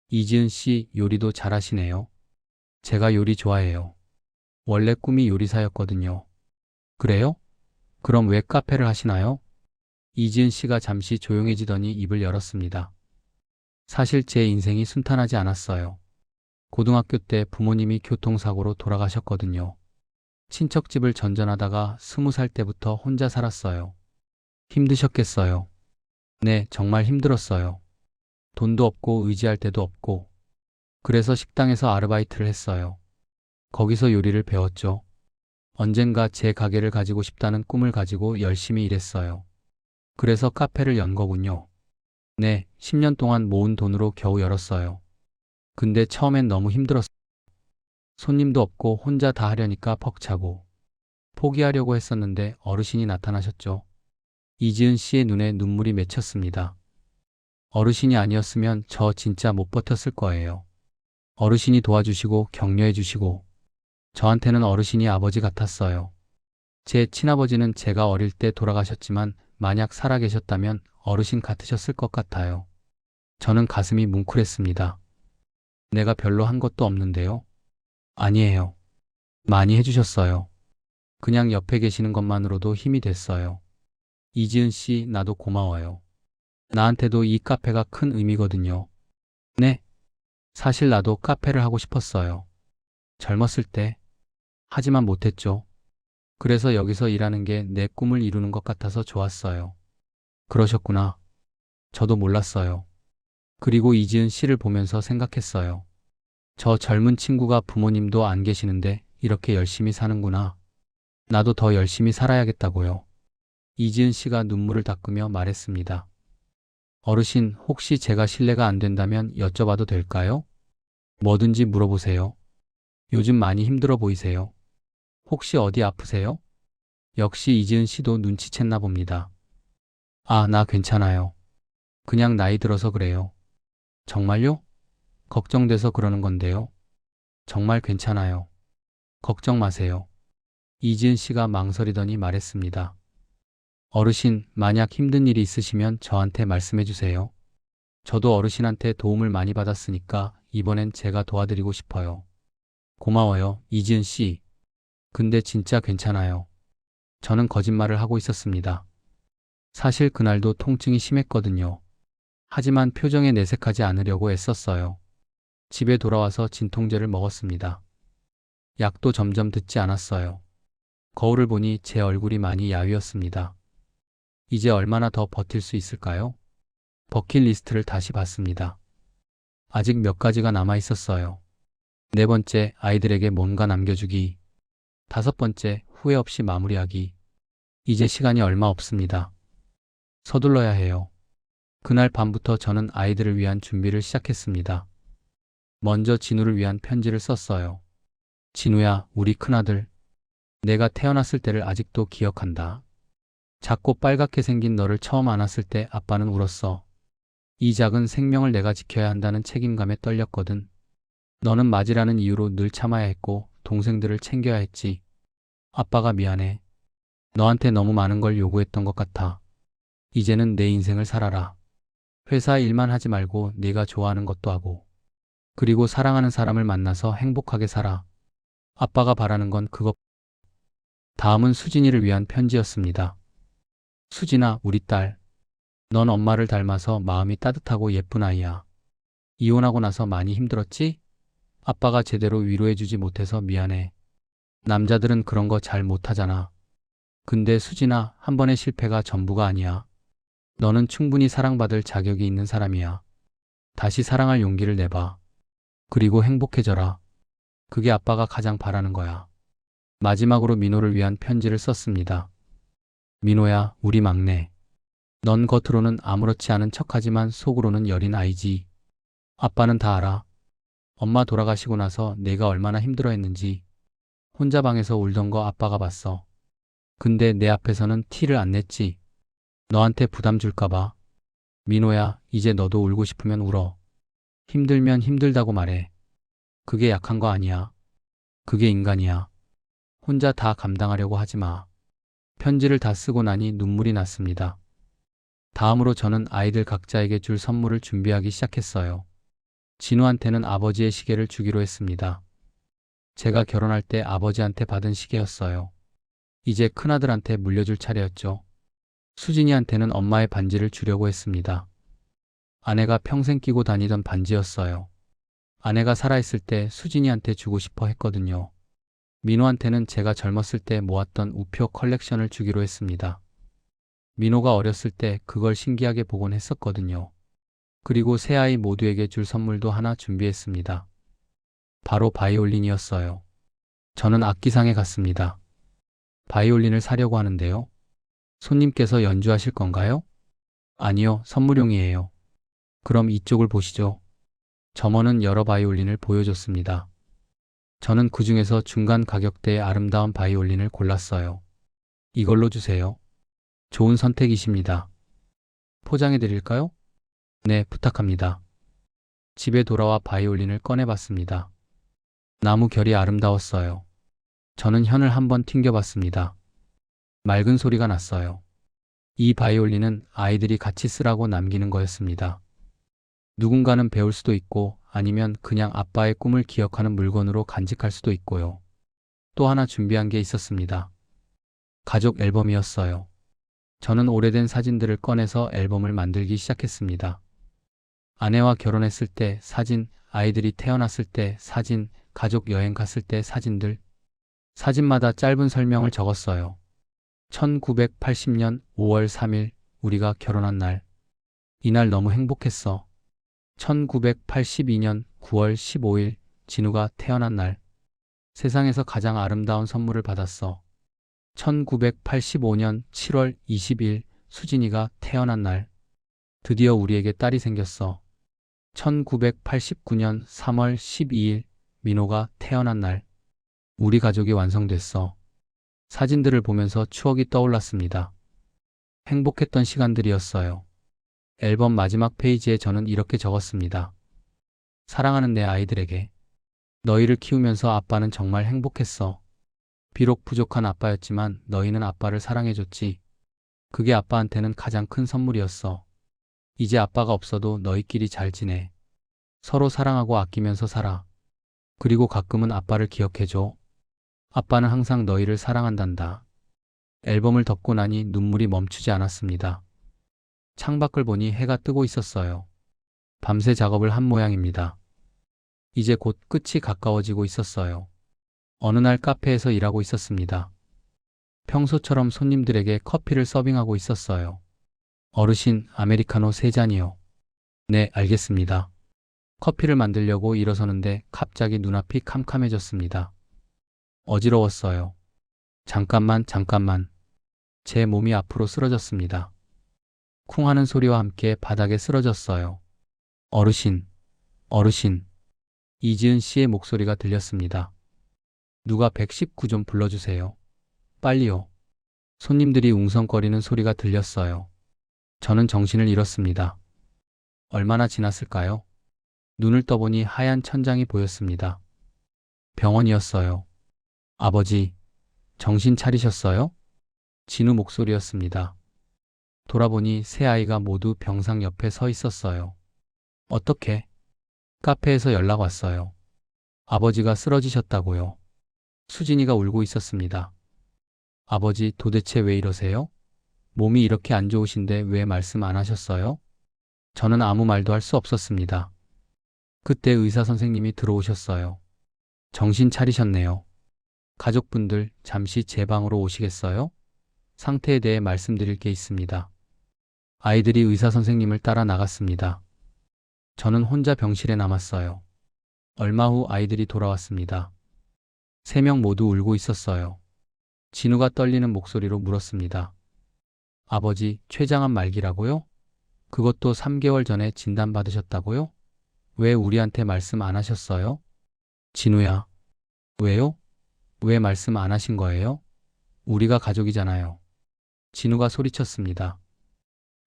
이지은 씨 요리도 잘하시네요. 제가 요리 좋아해요. 원래 꿈이 요리사였거든요. 그래요? 그럼 왜 카페를 하시나요? 이지은 씨가 잠시 조용해지더니 입을 열었습니다. 사실 제 인생이 순탄하지 않았어요. 고등학교 때 부모님이 교통사고로 돌아가셨거든요. 친척집을 전전하다가 20살 때부터 혼자 살았어요. 힘드셨겠어요. 네, 정말 힘들었어요. 돈도 없고 의지할 데도 없고. 그래서 식당에서 아르바이트를 했어요. 거기서 요리를 배웠죠. 언젠가 제 가게를 가지고 싶다는 꿈을 가지고 열심히 일했어요. 그래서 카페를 연 거군요. 네, 10년 동안 모은 돈으로 겨우 열었어요. 근데 처음엔 너무 힘들었어요. 손님도 없고 혼자 다 하려니까 벅차고. 포기하려고 했었는데 어르신이 나타나셨죠. 이지은 씨의 눈에 눈물이 맺혔습니다. 어르신이 아니었으면 저 진짜 못 버텼을 거예요. 어르신이 도와주시고 격려해 주시고 저한테는 어르신이 아버지 같았어요. 제 친아버지는 제가 어릴 때 돌아가셨지만 만약 살아계셨다면 어르신 같으셨을 것 같아요. 저는 가슴이 뭉클했습니다. 내가 별로 한 것도 없는데요. 아니에요. 많이 해주셨어요. 그냥 옆에 계시는 것만으로도 힘이 됐어요. 이지은 씨, 나도 고마워요. 나한테도 이 카페가 큰 의미거든요. 네, 사실 나도 카페를 하고 싶었어요. 젊었을 때. 하지만 못했죠. 그래서 여기서 일하는 게 내 꿈을 이루는 것 같아서 좋았어요. 그러셨구나. 저도 몰랐어요. 그리고 이지은 씨를 보면서 생각했어요. 저 젊은 친구가 부모님도 안 계시는데 이렇게 열심히 사는구나. 나도 더 열심히 살아야겠다고요. 이지은 씨가 눈물을 닦으며 말했습니다. 어르신, 혹시 제가 실례가 안 된다면 여쭤봐도 될까요? 뭐든지 물어보세요. 요즘 많이 힘들어 보이세요. 혹시 어디 아프세요? 역시 이지은 씨도 눈치챘나 봅니다. 아, 나 괜찮아요. 그냥 나이 들어서 그래요. 정말요? 걱정돼서 그러는 건데요. 정말 괜찮아요. 걱정 마세요. 이지은 씨가 망설이더니 말했습니다. 어르신, 만약 힘든 일이 있으시면 저한테 말씀해 주세요. 저도 어르신한테 도움을 많이 받았으니까 이번엔 제가 도와드리고 싶어요. 고마워요, 이지은 씨. 근데 진짜 괜찮아요. 저는 거짓말을 하고 있었습니다. 사실 그날도 통증이 심했거든요. 하지만 표정에 내색하지 않으려고 애썼어요. 집에 돌아와서 진통제를 먹었습니다. 약도 점점 듣지 않았어요. 거울을 보니 제 얼굴이 많이 야위었습니다. 이제 얼마나 더 버틸 수 있을까요? 버킷리스트를 다시 봤습니다. 아직 몇 가지가 남아 있었어요. 네 번째, 아이들에게 뭔가 남겨주기. 다섯 번째, 후회 없이 마무리하기. 이제 시간이 얼마 없습니다. 서둘러야 해요. 그날 밤부터 저는 아이들을 위한 준비를 시작했습니다. 먼저 진우를 위한 편지를 썼어요. 진우야, 우리 큰아들. 내가 태어났을 때를 아직도 기억한다. 작고 빨갛게 생긴 너를 처음 안았을 때 아빠는 울었어. 이 작은 생명을 내가 지켜야 한다는 책임감에 떨렸거든. 너는 맞이라는 이유로 늘 참아야 했고 동생들을 챙겨야 했지. 아빠가 미안해. 너한테 너무 많은 걸 요구했던 것 같아. 이제는 내 인생을 살아라. 회사 일만 하지 말고 네가 좋아하는 것도 하고. 그리고 사랑하는 사람을 만나서 행복하게 살아. 아빠가 바라는 건 그것. 다음은 수진이를 위한 편지였습니다. 수진아, 우리 딸. 넌 엄마를 닮아서 마음이 따뜻하고 예쁜 아이야. 이혼하고 나서 많이 힘들었지? 아빠가 제대로 위로해주지 못해서 미안해. 남자들은 그런 거 잘 못하잖아. 근데 수진아, 한 번의 실패가 전부가 아니야. 너는 충분히 사랑받을 자격이 있는 사람이야. 다시 사랑할 용기를 내봐. 그리고 행복해져라. 그게 아빠가 가장 바라는 거야. 마지막으로 민호를 위한 편지를 썼습니다. 민호야, 우리 막내. 넌 겉으로는 아무렇지 않은 척하지만 속으로는 여린 아이지. 아빠는 다 알아. 엄마 돌아가시고 나서 내가 얼마나 힘들어했는지. 혼자 방에서 울던 거 아빠가 봤어. 근데 내 앞에서는 티를 안 냈지. 너한테 부담 줄까 봐. 민호야, 이제 너도 울고 싶으면 울어. 힘들면 힘들다고 말해. 그게 약한 거 아니야. 그게 인간이야. 혼자 다 감당하려고 하지 마. 편지를 다 쓰고 나니 눈물이 났습니다. 다음으로 저는 아이들 각자에게 줄 선물을 준비하기 시작했어요. 진우한테는 아버지의 시계를 주기로 했습니다. 제가 결혼할 때 아버지한테 받은 시계였어요. 이제 큰아들한테 물려줄 차례였죠. 수진이한테는 엄마의 반지를 주려고 했습니다. 아내가 평생 끼고 다니던 반지였어요. 아내가 살아있을 때 수진이한테 주고 싶어 했거든요. 민호한테는 제가 젊었을 때 모았던 우표 컬렉션을 주기로 했습니다. 민호가 어렸을 때 그걸 신기하게 보곤 했었거든요. 그리고 세 아이 모두에게 줄 선물도 하나 준비했습니다. 바로 바이올린이었어요. 저는 악기상에 갔습니다. 바이올린을 사려고 하는데요. 손님께서 연주하실 건가요? 아니요, 선물용이에요. 그럼 이쪽을 보시죠. 점원은 여러 바이올린을 보여줬습니다. 저는 그 중에서 중간 가격대의 아름다운 바이올린을 골랐어요. 이걸로 주세요. 좋은 선택이십니다. 포장해 드릴까요? 네, 부탁합니다. 집에 돌아와 바이올린을 꺼내봤습니다. 나무 결이 아름다웠어요. 저는 현을 한번 튕겨봤습니다. 맑은 소리가 났어요. 이 바이올린은 아이들이 같이 쓰라고 남기는 거였습니다. 누군가는 배울 수도 있고 아니면 그냥 아빠의 꿈을 기억하는 물건으로 간직할 수도 있고요. 또 하나 준비한 게 있었습니다. 가족 앨범이었어요. 저는 오래된 사진들을 꺼내서 앨범을 만들기 시작했습니다. 아내와 결혼했을 때 사진, 아이들이 태어났을 때 사진, 가족 여행 갔을 때 사진들. 사진마다 짧은 설명을 적었어요. 1980년 5월 3일 우리가 결혼한 날. 이날 너무 행복했어. 1982년 9월 15일 진우가 태어난 날. 세상에서 가장 아름다운 선물을 받았어. 1985년 7월 20일 수진이가 태어난 날. 드디어 우리에게 딸이 생겼어. 1989년 3월 12일 민호가 태어난 날. 우리 가족이 완성됐어. 사진들을 보면서 추억이 떠올랐습니다. 행복했던 시간들이었어요. 앨범 마지막 페이지에 저는 이렇게 적었습니다. 사랑하는 내 아이들에게. 너희를 키우면서 아빠는 정말 행복했어. 비록 부족한 아빠였지만 너희는 아빠를 사랑해줬지. 그게 아빠한테는 가장 큰 선물이었어. 이제 아빠가 없어도 너희끼리 잘 지내. 서로 사랑하고 아끼면서 살아. 그리고 가끔은 아빠를 기억해줘. 아빠는 항상 너희를 사랑한단다. 앨범을 덮고 나니 눈물이 멈추지 않았습니다. 창밖을 보니 해가 뜨고 있었어요. 밤새 작업을 한 모양입니다. 이제 곧 끝이 가까워지고 있었어요. 어느 날 카페에서 일하고 있었습니다. 평소처럼 손님들에게 커피를 서빙하고 있었어요. 어르신, 아메리카노 3잔이요. 네, 알겠습니다. 커피를 만들려고 일어서는데 갑자기 눈앞이 캄캄해졌습니다. 어지러웠어요. 잠깐만. 제 몸이 앞으로 쓰러졌습니다. 쿵 하는 소리와 함께 바닥에 쓰러졌어요. 어르신, 어르신. 이지은 씨의 목소리가 들렸습니다. 누가 119 좀 불러주세요. 빨리요. 손님들이 웅성거리는 소리가 들렸어요. 저는 정신을 잃었습니다. 얼마나 지났을까요? 눈을 떠보니 하얀 천장이 보였습니다. 병원이었어요. 아버지, 정신 차리셨어요? 진우 목소리였습니다. 돌아보니 세 아이가 모두 병상 옆에 서 있었어요. 어떻게? 카페에서 연락 왔어요. 아버지가 쓰러지셨다고요. 수진이가 울고 있었습니다. 아버지, 도대체 왜 이러세요? 몸이 이렇게 안 좋으신데 왜 말씀 안 하셨어요? 저는 아무 말도 할 수 없었습니다. 그때 의사 선생님이 들어오셨어요. 정신 차리셨네요. 가족분들, 잠시 제 방으로 오시겠어요? 상태에 대해 말씀드릴 게 있습니다. 아이들이 의사 선생님을 따라 나갔습니다. 저는 혼자 병실에 남았어요. 얼마 후 아이들이 돌아왔습니다. 3명 모두 울고 있었어요. 진우가 떨리는 목소리로 물었습니다. 아버지, 췌장암 말기라고요? 그것도 3개월 전에 진단받으셨다고요? 왜 우리한테 말씀 안 하셨어요? 진우야. 왜요? 왜 말씀 안 하신 거예요? 우리가 가족이잖아요. 진우가 소리쳤습니다.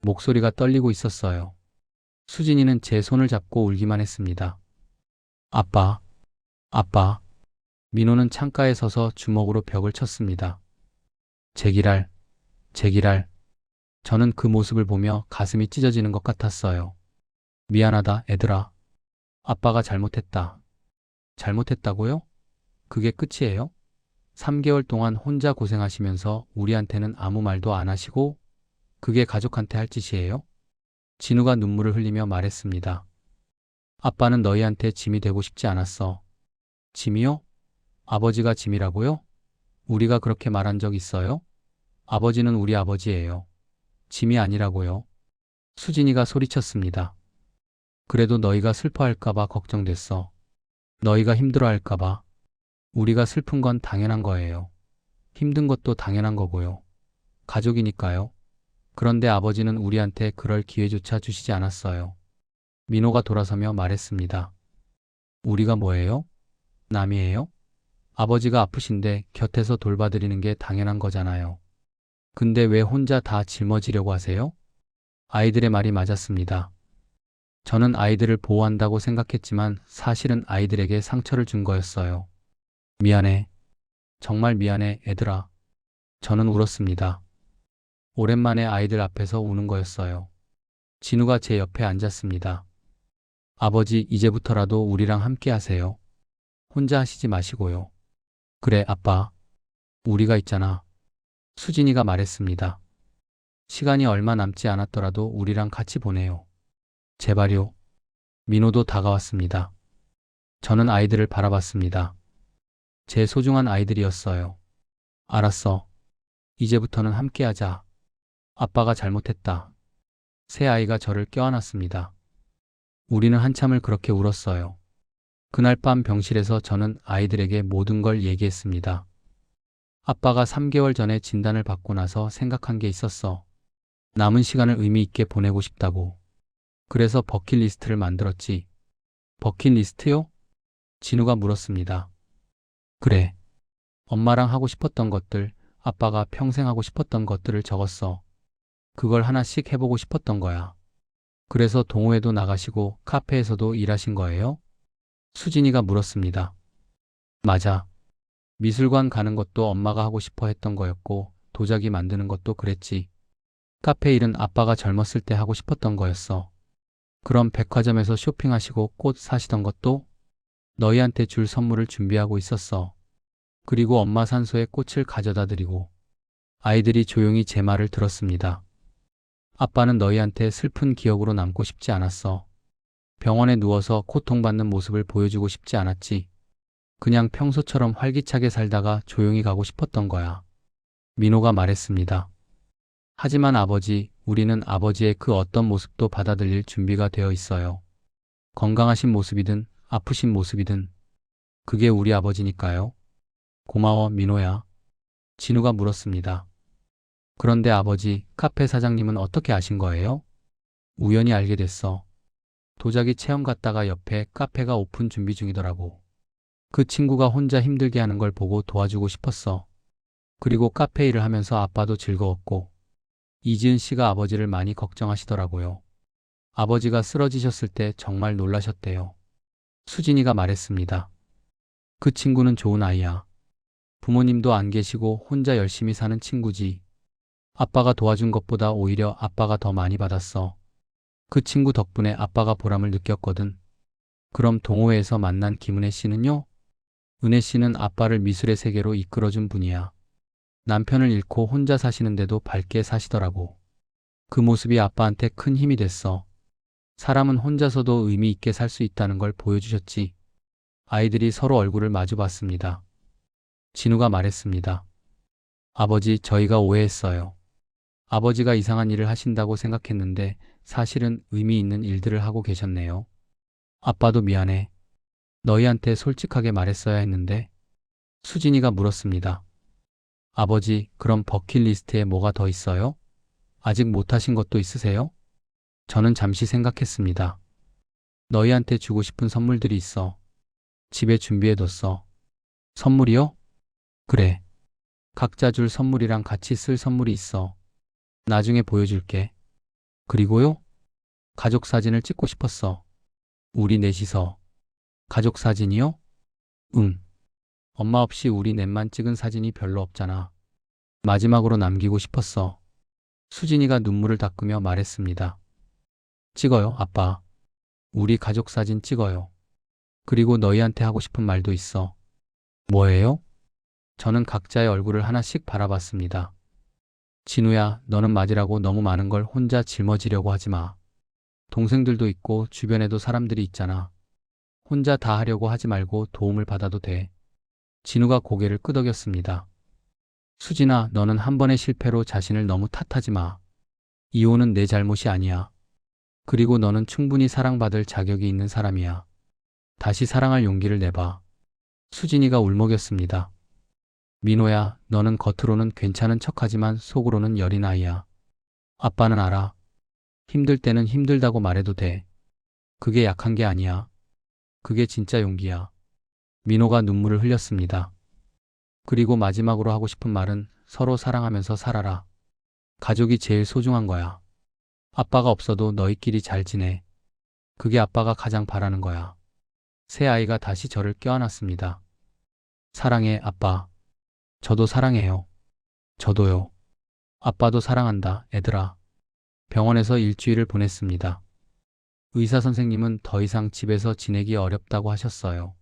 목소리가 떨리고 있었어요. 수진이는 제 손을 잡고 울기만 했습니다. 아빠. 민호는 창가에 서서 주먹으로 벽을 쳤습니다. 제기랄. 저는 그 모습을 보며 가슴이 찢어지는 것 같았어요. 미안하다, 애들아. 아빠가 잘못했다. 잘못했다고요? 그게 끝이에요? 3개월 동안 혼자 고생하시면서 우리한테는 아무 말도 안 하시고 그게 가족한테 할 짓이에요? 진우가 눈물을 흘리며 말했습니다. 아빠는 너희한테 짐이 되고 싶지 않았어. 짐이요? 아버지가 짐이라고요? 우리가 그렇게 말한 적 있어요? 아버지는 우리 아버지예요. 짐이 아니라고요. 수진이가 소리쳤습니다. 그래도 너희가 슬퍼할까봐 걱정됐어. 너희가 힘들어할까봐. 우리가 슬픈 건 당연한 거예요. 힘든 것도 당연한 거고요. 가족이니까요. 그런데 아버지는 우리한테 그럴 기회조차 주시지 않았어요. 민호가 돌아서며 말했습니다. 우리가 뭐예요? 남이에요? 아버지가 아프신데 곁에서 돌봐드리는 게 당연한 거잖아요. 근데 왜 혼자 다 짊어지려고 하세요? 아이들의 말이 맞았습니다. 저는 아이들을 보호한다고 생각했지만 사실은 아이들에게 상처를 준 거였어요. 미안해. 정말 미안해, 애들아. 저는 울었습니다. 오랜만에 아이들 앞에서 우는 거였어요. 진우가 제 옆에 앉았습니다. 아버지, 이제부터라도 우리랑 함께 하세요. 혼자 하시지 마시고요. 그래, 아빠. 우리가 있잖아. 수진이가 말했습니다. 시간이 얼마 남지 않았더라도 우리랑 같이 보내요. 제발요. 민호도 다가왔습니다. 저는 아이들을 바라봤습니다. 제 소중한 아이들이었어요. 알았어. 이제부터는 함께하자. 아빠가 잘못했다. 새 아이가 저를 껴안았습니다. 우리는 한참을 그렇게 울었어요. 그날 밤 병실에서 저는 아이들에게 모든 걸 얘기했습니다. 아빠가 3개월 전에 진단을 받고 나서 생각한 게 있었어. 남은 시간을 의미 있게 보내고 싶다고. 그래서 버킷리스트를 만들었지. 버킷리스트요? 진우가 물었습니다. 그래. 엄마랑 하고 싶었던 것들, 아빠가 평생 하고 싶었던 것들을 적었어. 그걸 하나씩 해보고 싶었던 거야. 그래서 동호회도 나가시고 카페에서도 일하신 거예요? 수진이가 물었습니다. 맞아. 미술관 가는 것도 엄마가 하고 싶어 했던 거였고 도자기 만드는 것도 그랬지. 카페 일은 아빠가 젊었을 때 하고 싶었던 거였어. 그럼 백화점에서 쇼핑하시고 꽃 사시던 것도 너희한테 줄 선물을 준비하고 있었어. 그리고 엄마 산소에 꽃을 가져다 드리고. 아이들이 조용히 제 말을 들었습니다. 아빠는 너희한테 슬픈 기억으로 남고 싶지 않았어. 병원에 누워서 고통받는 모습을 보여주고 싶지 않았지. 그냥 평소처럼 활기차게 살다가 조용히 가고 싶었던 거야. 민호가 말했습니다. 하지만 아버지, 우리는 아버지의 그 어떤 모습도 받아들일 준비가 되어 있어요. 건강하신 모습이든 아프신 모습이든 그게 우리 아버지니까요. 고마워, 민호야. 진우가 물었습니다. 그런데 아버지, 카페 사장님은 어떻게 아신 거예요? 우연히 알게 됐어. 도자기 체험 갔다가 옆에 카페가 오픈 준비 중이더라고. 그 친구가 혼자 힘들게 하는 걸 보고 도와주고 싶었어. 그리고 카페 일을 하면서 아빠도 즐거웠고, 이지은 씨가 아버지를 많이 걱정하시더라고요. 아버지가 쓰러지셨을 때 정말 놀라셨대요. 수진이가 말했습니다. 그 친구는 좋은 아이야. 부모님도 안 계시고 혼자 열심히 사는 친구지. 아빠가 도와준 것보다 오히려 아빠가 더 많이 받았어. 그 친구 덕분에 아빠가 보람을 느꼈거든. 그럼 동호회에서 만난 김은혜 씨는요? 은혜 씨는 아빠를 미술의 세계로 이끌어준 분이야. 남편을 잃고 혼자 사시는데도 밝게 사시더라고. 그 모습이 아빠한테 큰 힘이 됐어. 사람은 혼자서도 의미 있게 살 수 있다는 걸 보여주셨지. 아이들이 서로 얼굴을 마주 봤습니다. 진우가 말했습니다. 아버지, 저희가 오해했어요. 아버지가 이상한 일을 하신다고 생각했는데 사실은 의미 있는 일들을 하고 계셨네요. 아빠도 미안해. 너희한테 솔직하게 말했어야 했는데. 수진이가 물었습니다. 아버지, 그럼 버킷리스트에 뭐가 더 있어요? 아직 못하신 것도 있으세요? 저는 잠시 생각했습니다. 너희한테 주고 싶은 선물들이 있어. 집에 준비해뒀어. 선물이요? 그래. 각자 줄 선물이랑 같이 쓸 선물이 있어. 나중에 보여줄게. 그리고요? 가족 사진을 찍고 싶었어. 우리 넷이서. 가족 사진이요? 응. 엄마 없이 우리 넷만 찍은 사진이 별로 없잖아. 마지막으로 남기고 싶었어. 수진이가 눈물을 닦으며 말했습니다. 찍어요, 아빠. 우리 가족 사진 찍어요. 그리고 너희한테 하고 싶은 말도 있어. 뭐예요? 저는 각자의 얼굴을 하나씩 바라봤습니다. 진우야, 너는 맞으라고 너무 많은 걸 혼자 짊어지려고 하지 마. 동생들도 있고 주변에도 사람들이 있잖아. 혼자 다 하려고 하지 말고 도움을 받아도 돼. 진우가 고개를 끄덕였습니다. 수진아, 너는 한 번의 실패로 자신을 너무 탓하지 마. 이혼은 내 잘못이 아니야. 그리고 너는 충분히 사랑받을 자격이 있는 사람이야. 다시 사랑할 용기를 내봐. 수진이가 울먹였습니다. 민호야, 너는 겉으로는 괜찮은 척하지만 속으로는 여린 아이야. 아빠는 알아. 힘들 때는 힘들다고 말해도 돼. 그게 약한 게 아니야. 그게 진짜 용기야. 민호가 눈물을 흘렸습니다. 그리고 마지막으로 하고 싶은 말은 서로 사랑하면서 살아라. 가족이 제일 소중한 거야. 아빠가 없어도 너희끼리 잘 지내. 그게 아빠가 가장 바라는 거야. 새 아이가 다시 저를 껴안았습니다. 사랑해, 아빠. 저도 사랑해요. 저도요. 아빠도 사랑한다, 애들아. 병원에서 일주일을 보냈습니다. 의사 선생님은 더 이상 집에서 지내기 어렵다고 하셨어요.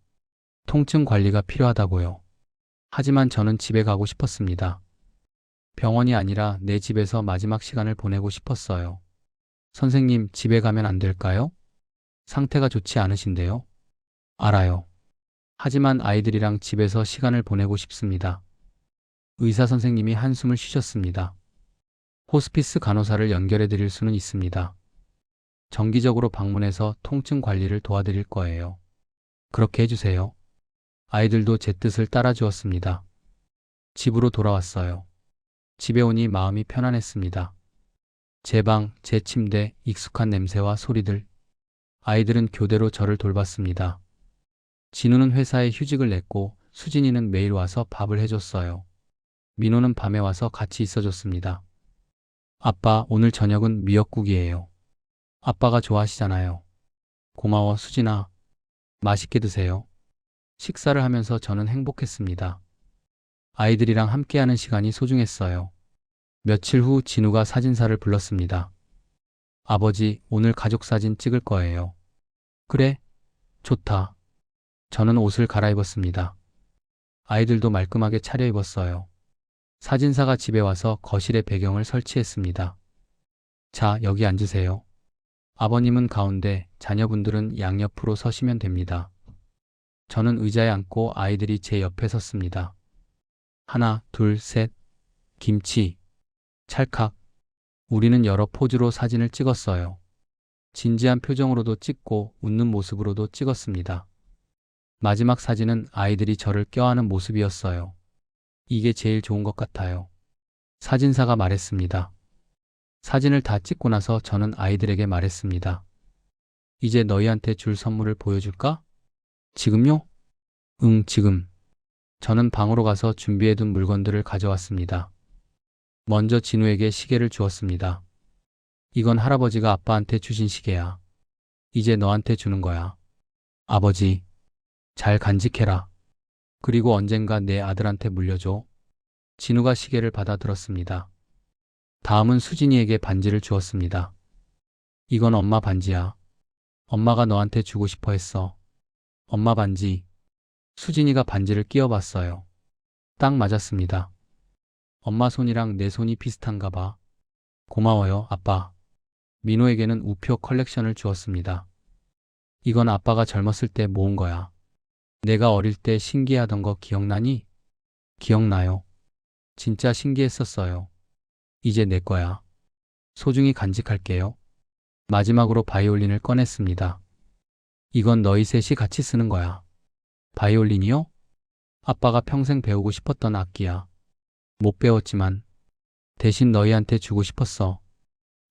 통증 관리가 필요하다고요. 하지만 저는 집에 가고 싶었습니다. 병원이 아니라 내 집에서 마지막 시간을 보내고 싶었어요. 선생님, 집에 가면 안 될까요? 상태가 좋지 않으신데요? 알아요. 하지만 아이들이랑 집에서 시간을 보내고 싶습니다. 의사 선생님이 한숨을 쉬셨습니다. 호스피스 간호사를 연결해 드릴 수는 있습니다. 정기적으로 방문해서 통증 관리를 도와드릴 거예요. 그렇게 해주세요. 아이들도 제 뜻을 따라 주었습니다. 집으로 돌아왔어요. 집에 오니 마음이 편안했습니다. 제 방, 제 침대, 익숙한 냄새와 소리들. 아이들은 교대로 저를 돌봤습니다. 진우는 회사에 휴직을 냈고 수진이는 매일 와서 밥을 해줬어요. 민호는 밤에 와서 같이 있어줬습니다. 아빠, 오늘 저녁은 미역국이에요. 아빠가 좋아하시잖아요. 고마워, 수진아. 맛있게 드세요. 식사를 하면서 저는 행복했습니다. 아이들이랑 함께하는 시간이 소중했어요. 며칠 후 진우가 사진사를 불렀습니다. 아버지, 오늘 가족 사진 찍을 거예요. 그래? 좋다. 저는 옷을 갈아입었습니다. 아이들도 말끔하게 차려입었어요. 사진사가 집에 와서 거실에 배경을 설치했습니다. 자, 여기 앉으세요. 아버님은 가운데, 자녀분들은 양옆으로 서시면 됩니다. 저는 의자에 앉고 아이들이 제 옆에 섰습니다. 하나, 둘, 셋. 김치, 찰칵. 우리는 여러 포즈로 사진을 찍었어요. 진지한 표정으로도 찍고 웃는 모습으로도 찍었습니다. 마지막 사진은 아이들이 저를 껴안은 모습이었어요. 이게 제일 좋은 것 같아요. 사진사가 말했습니다. 사진을 다 찍고 나서 저는 아이들에게 말했습니다. 이제 너희한테 줄 선물을 보여줄까? 지금요? 응, 지금. 저는 방으로 가서 준비해둔 물건들을 가져왔습니다. 먼저 진우에게 시계를 주었습니다. 이건 할아버지가 아빠한테 주신 시계야. 이제 너한테 주는 거야. 아버지, 잘 간직해라. 그리고 언젠가 내 아들한테 물려줘. 진우가 시계를 받아 들었습니다. 다음은 수진이에게 반지를 주었습니다. 이건 엄마 반지야. 엄마가 너한테 주고 싶어 했어. 엄마 반지. 수진이가 반지를 끼워봤어요. 딱 맞았습니다. 엄마 손이랑 내 손이 비슷한가 봐. 고마워요, 아빠. 민호에게는 우표 컬렉션을 주었습니다. 이건 아빠가 젊었을 때 모은 거야. 내가 어릴 때 신기하던 거 기억나니? 기억나요. 진짜 신기했었어요. 이제 내 거야. 소중히 간직할게요. 마지막으로 바이올린을 꺼냈습니다. 이건 너희 셋이 같이 쓰는 거야. 바이올린이요? 아빠가 평생 배우고 싶었던 악기야. 못 배웠지만 대신 너희한테 주고 싶었어.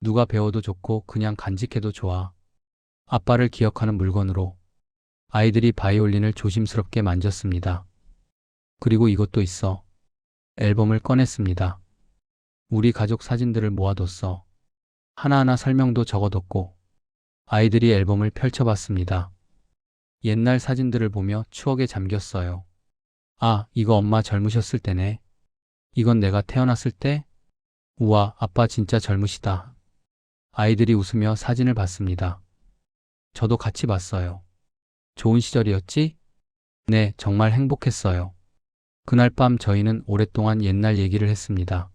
누가 배워도 좋고 그냥 간직해도 좋아. 아빠를 기억하는 물건으로. 아이들이 바이올린을 조심스럽게 만졌습니다. 그리고 이것도 있어. 앨범을 꺼냈습니다. 우리 가족 사진들을 모아뒀어. 하나하나 설명도 적어뒀고 아이들이 앨범을 펼쳐봤습니다. 옛날 사진들을 보며 추억에 잠겼어요. 아, 이거 엄마 젊으셨을 때네. 이건 내가 태어났을 때? 우와, 아빠 진짜 젊으시다. 아이들이 웃으며 사진을 봤습니다. 저도 같이 봤어요. 좋은 시절이었지? 네, 정말 행복했어요. 그날 밤 저희는 오랫동안 옛날 얘기를 했습니다.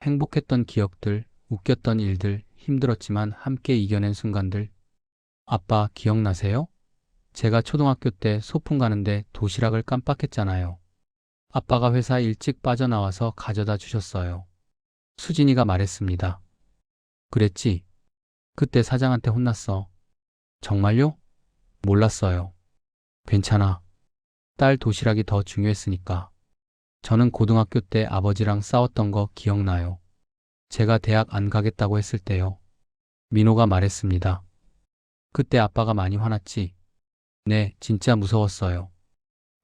행복했던 기억들, 웃겼던 일들, 힘들었지만 함께 이겨낸 순간들. 아빠 기억나세요? 제가 초등학교 때 소풍 가는데 도시락을 깜빡했잖아요. 아빠가 회사 일찍 빠져나와서 가져다 주셨어요. 수진이가 말했습니다. 그랬지? 그때 사장한테 혼났어. 정말요? 몰랐어요. 괜찮아. 딸 도시락이 더 중요했으니까. 저는 고등학교 때 아버지랑 싸웠던 거 기억나요. 제가 대학 안 가겠다고 했을 때요. 민호가 말했습니다. 그때 아빠가 많이 화났지? 네, 진짜 무서웠어요.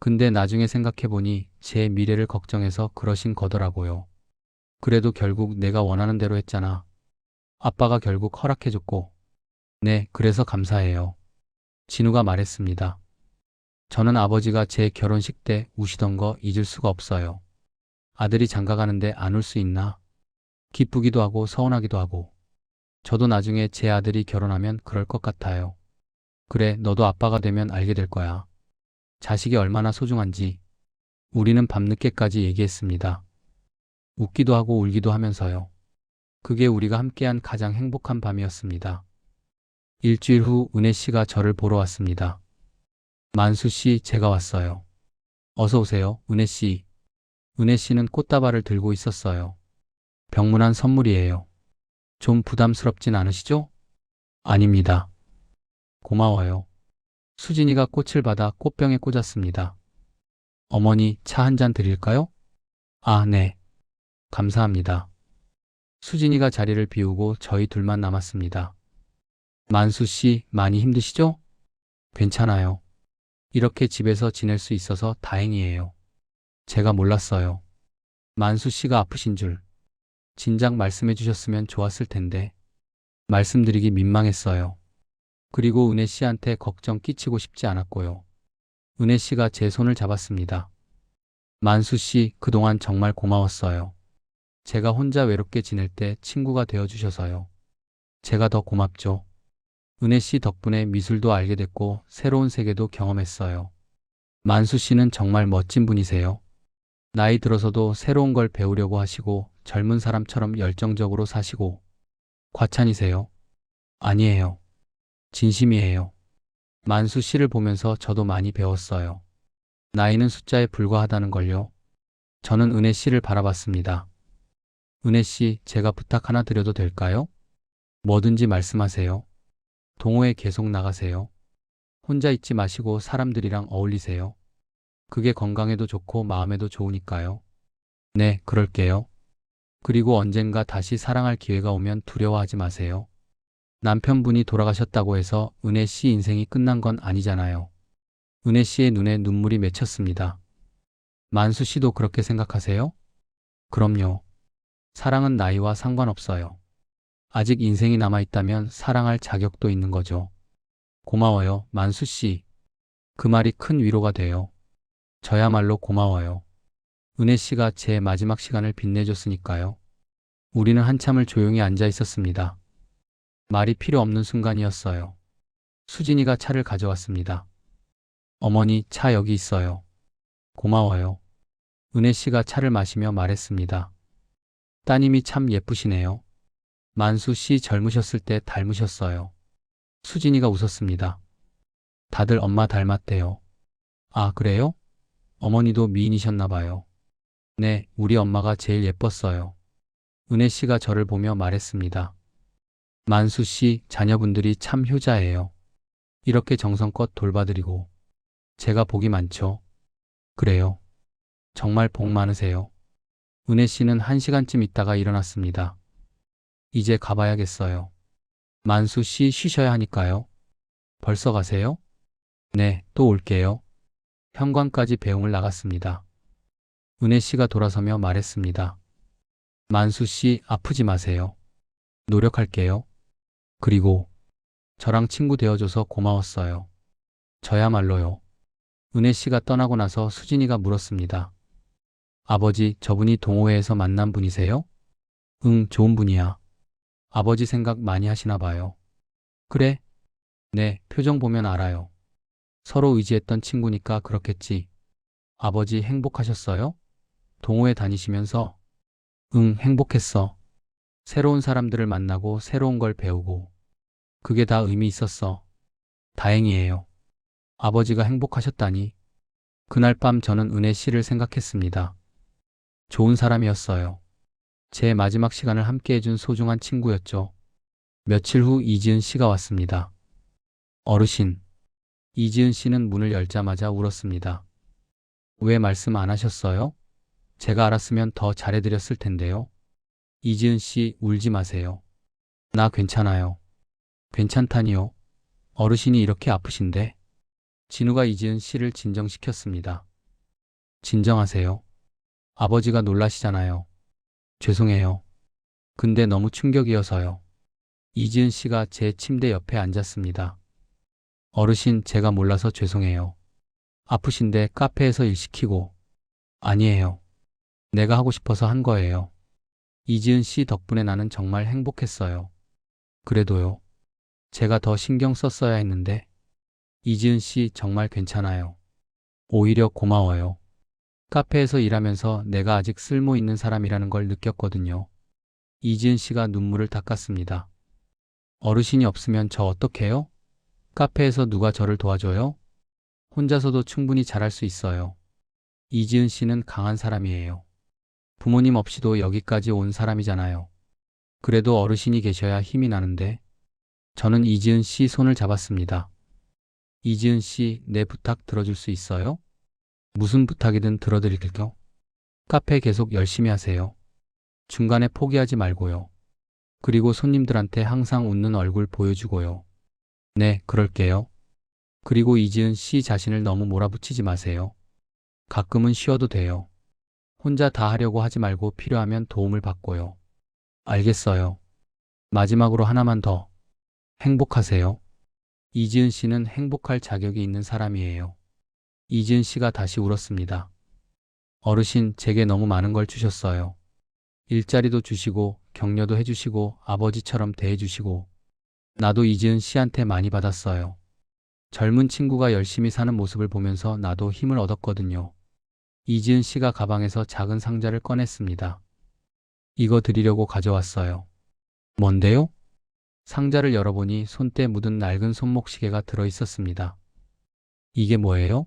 근데 나중에 생각해보니 제 미래를 걱정해서 그러신 거더라고요. 그래도 결국 내가 원하는 대로 했잖아. 아빠가 결국 허락해줬고. 네, 그래서 감사해요. 진우가 말했습니다. 저는 아버지가 제 결혼식 때 우시던 거 잊을 수가 없어요. 아들이 장가가는데 안 올 수 있나? 기쁘기도 하고 서운하기도 하고. 저도 나중에 제 아들이 결혼하면 그럴 것 같아요. 그래, 너도 아빠가 되면 알게 될 거야. 자식이 얼마나 소중한지. 우리는 밤늦게까지 얘기했습니다. 웃기도 하고 울기도 하면서요. 그게 우리가 함께한 가장 행복한 밤이었습니다. 일주일 후 은혜 씨가 저를 보러 왔습니다. 만수 씨, 제가 왔어요. 어서 오세요, 은혜 씨. 은혜 씨는 꽃다발을 들고 있었어요. 병문안 선물이에요. 좀 부담스럽진 않으시죠? 아닙니다. 고마워요. 수진이가 꽃을 받아 꽃병에 꽂았습니다. 어머니, 차 한 잔 드릴까요? 아, 네. 감사합니다. 수진이가 자리를 비우고 저희 둘만 남았습니다. 만수 씨, 많이 힘드시죠? 괜찮아요. 이렇게 집에서 지낼 수 있어서 다행이에요. 제가 몰랐어요. 만수 씨가 아프신 줄. 진작 말씀해 주셨으면 좋았을 텐데. 말씀드리기 민망했어요. 그리고 은혜 씨한테 걱정 끼치고 싶지 않았고요. 은혜 씨가 제 손을 잡았습니다. 만수 씨, 그동안 정말 고마웠어요. 제가 혼자 외롭게 지낼 때 친구가 되어주셔서요. 제가 더 고맙죠. 은혜 씨 덕분에 미술도 알게 됐고 새로운 세계도 경험했어요. 만수 씨는 정말 멋진 분이세요. 나이 들어서도 새로운 걸 배우려고 하시고 젊은 사람처럼 열정적으로 사시고. 과찬이세요? 아니에요. 진심이에요. 만수 씨를 보면서 저도 많이 배웠어요. 나이는 숫자에 불과하다는 걸요. 저는 은혜 씨를 바라봤습니다. 은혜 씨, 제가 부탁 하나 드려도 될까요? 뭐든지 말씀하세요. 동호회 계속 나가세요. 혼자 있지 마시고 사람들이랑 어울리세요. 그게 건강에도 좋고 마음에도 좋으니까요. 네, 그럴게요. 그리고 언젠가 다시 사랑할 기회가 오면 두려워하지 마세요. 남편분이 돌아가셨다고 해서 은혜 씨 인생이 끝난 건 아니잖아요. 은혜 씨의 눈에 눈물이 맺혔습니다. 만수 씨도 그렇게 생각하세요? 그럼요. 사랑은 나이와 상관없어요. 아직 인생이 남아있다면 사랑할 자격도 있는 거죠. 고마워요, 만수 씨. 그 말이 큰 위로가 돼요. 저야말로 고마워요. 은혜 씨가 제 마지막 시간을 빛내줬으니까요. 우리는 한참을 조용히 앉아 있었습니다. 말이 필요 없는 순간이었어요. 수진이가 차를 가져왔습니다. 어머니, 차 여기 있어요. 고마워요. 은혜 씨가 차를 마시며 말했습니다. 따님이 참 예쁘시네요. 만수 씨 젊으셨을 때 닮으셨어요. 수진이가 웃었습니다. 다들 엄마 닮았대요. 아, 그래요? 어머니도 미인이셨나 봐요. 네, 우리 엄마가 제일 예뻤어요. 은혜 씨가 저를 보며 말했습니다. 만수 씨, 자녀분들이 참 효자예요. 이렇게 정성껏 돌봐드리고. 제가 복이 많죠. 그래요. 정말 복 많으세요. 은혜 씨는 1시간쯤 있다가 일어났습니다. 이제 가봐야겠어요. 만수 씨 쉬셔야 하니까요. 벌써 가세요? 네, 또 올게요. 현관까지 배웅을 나갔습니다. 은혜 씨가 돌아서며 말했습니다. 만수 씨 아프지 마세요. 노력할게요. 그리고 저랑 친구 되어줘서 고마웠어요. 저야말로요. 은혜 씨가 떠나고 나서 수진이가 물었습니다. 아버지, 저분이 동호회에서 만난 분이세요? 응, 좋은 분이야. 아버지 생각 많이 하시나 봐요. 그래? 네, 표정 보면 알아요. 서로 의지했던 친구니까 그렇겠지. 아버지 행복하셨어요? 동호회 다니시면서? 응, 행복했어. 새로운 사람들을 만나고 새로운 걸 배우고. 그게 다 의미 있었어. 다행이에요. 아버지가 행복하셨다니. 그날 밤 저는 은혜 씨를 생각했습니다. 좋은 사람이었어요. 제 마지막 시간을 함께 해준 소중한 친구였죠. 며칠 후 이지은 씨가 왔습니다. 어르신. 이지은 씨는 문을 열자마자 울었습니다. 왜 말씀 안 하셨어요? 제가 알았으면 더 잘해드렸을 텐데요. 이지은 씨, 울지 마세요. 나 괜찮아요. 괜찮다니요. 어르신이 이렇게 아프신데. 진우가 이지은 씨를 진정시켰습니다. 진정하세요. 아버지가 놀라시잖아요. 죄송해요. 근데 너무 충격이어서요. 이지은 씨가 제 침대 옆에 앉았습니다. 어르신, 제가 몰라서 죄송해요. 아프신데 카페에서 일 시키고. 아니에요. 내가 하고 싶어서 한 거예요. 이지은 씨 덕분에 나는 정말 행복했어요. 그래도요. 제가 더 신경 썼어야 했는데. 이지은 씨 정말 괜찮아요. 오히려 고마워요. 카페에서 일하면서 내가 아직 쓸모 있는 사람이라는 걸 느꼈거든요. 이지은 씨가 눈물을 닦았습니다. 어르신이 없으면 저 어떡해요? 카페에서 누가 저를 도와줘요? 혼자서도 충분히 잘할 수 있어요. 이지은 씨는 강한 사람이에요. 부모님 없이도 여기까지 온 사람이잖아요. 그래도 어르신이 계셔야 힘이 나는데. 저는 이지은 씨 손을 잡았습니다. 이지은 씨, 내 부탁 들어줄 수 있어요? 무슨 부탁이든 들어드릴게요. 카페 계속 열심히 하세요. 중간에 포기하지 말고요. 그리고 손님들한테 항상 웃는 얼굴 보여주고요. 네, 그럴게요. 그리고 이지은 씨 자신을 너무 몰아붙이지 마세요. 가끔은 쉬어도 돼요. 혼자 다 하려고 하지 말고 필요하면 도움을 받고요. 알겠어요. 마지막으로 하나만 더. 행복하세요. 이지은 씨는 행복할 자격이 있는 사람이에요. 이지은 씨가 다시 울었습니다. 어르신, 제게 너무 많은 걸 주셨어요. 일자리도 주시고, 격려도 해주시고, 아버지처럼 대해주시고. 나도 이지은 씨한테 많이 받았어요. 젊은 친구가 열심히 사는 모습을 보면서 나도 힘을 얻었거든요. 이지은 씨가 가방에서 작은 상자를 꺼냈습니다. 이거 드리려고 가져왔어요. 뭔데요? 상자를 열어보니 손때 묻은 낡은 손목시계가 들어 있었습니다. 이게 뭐예요?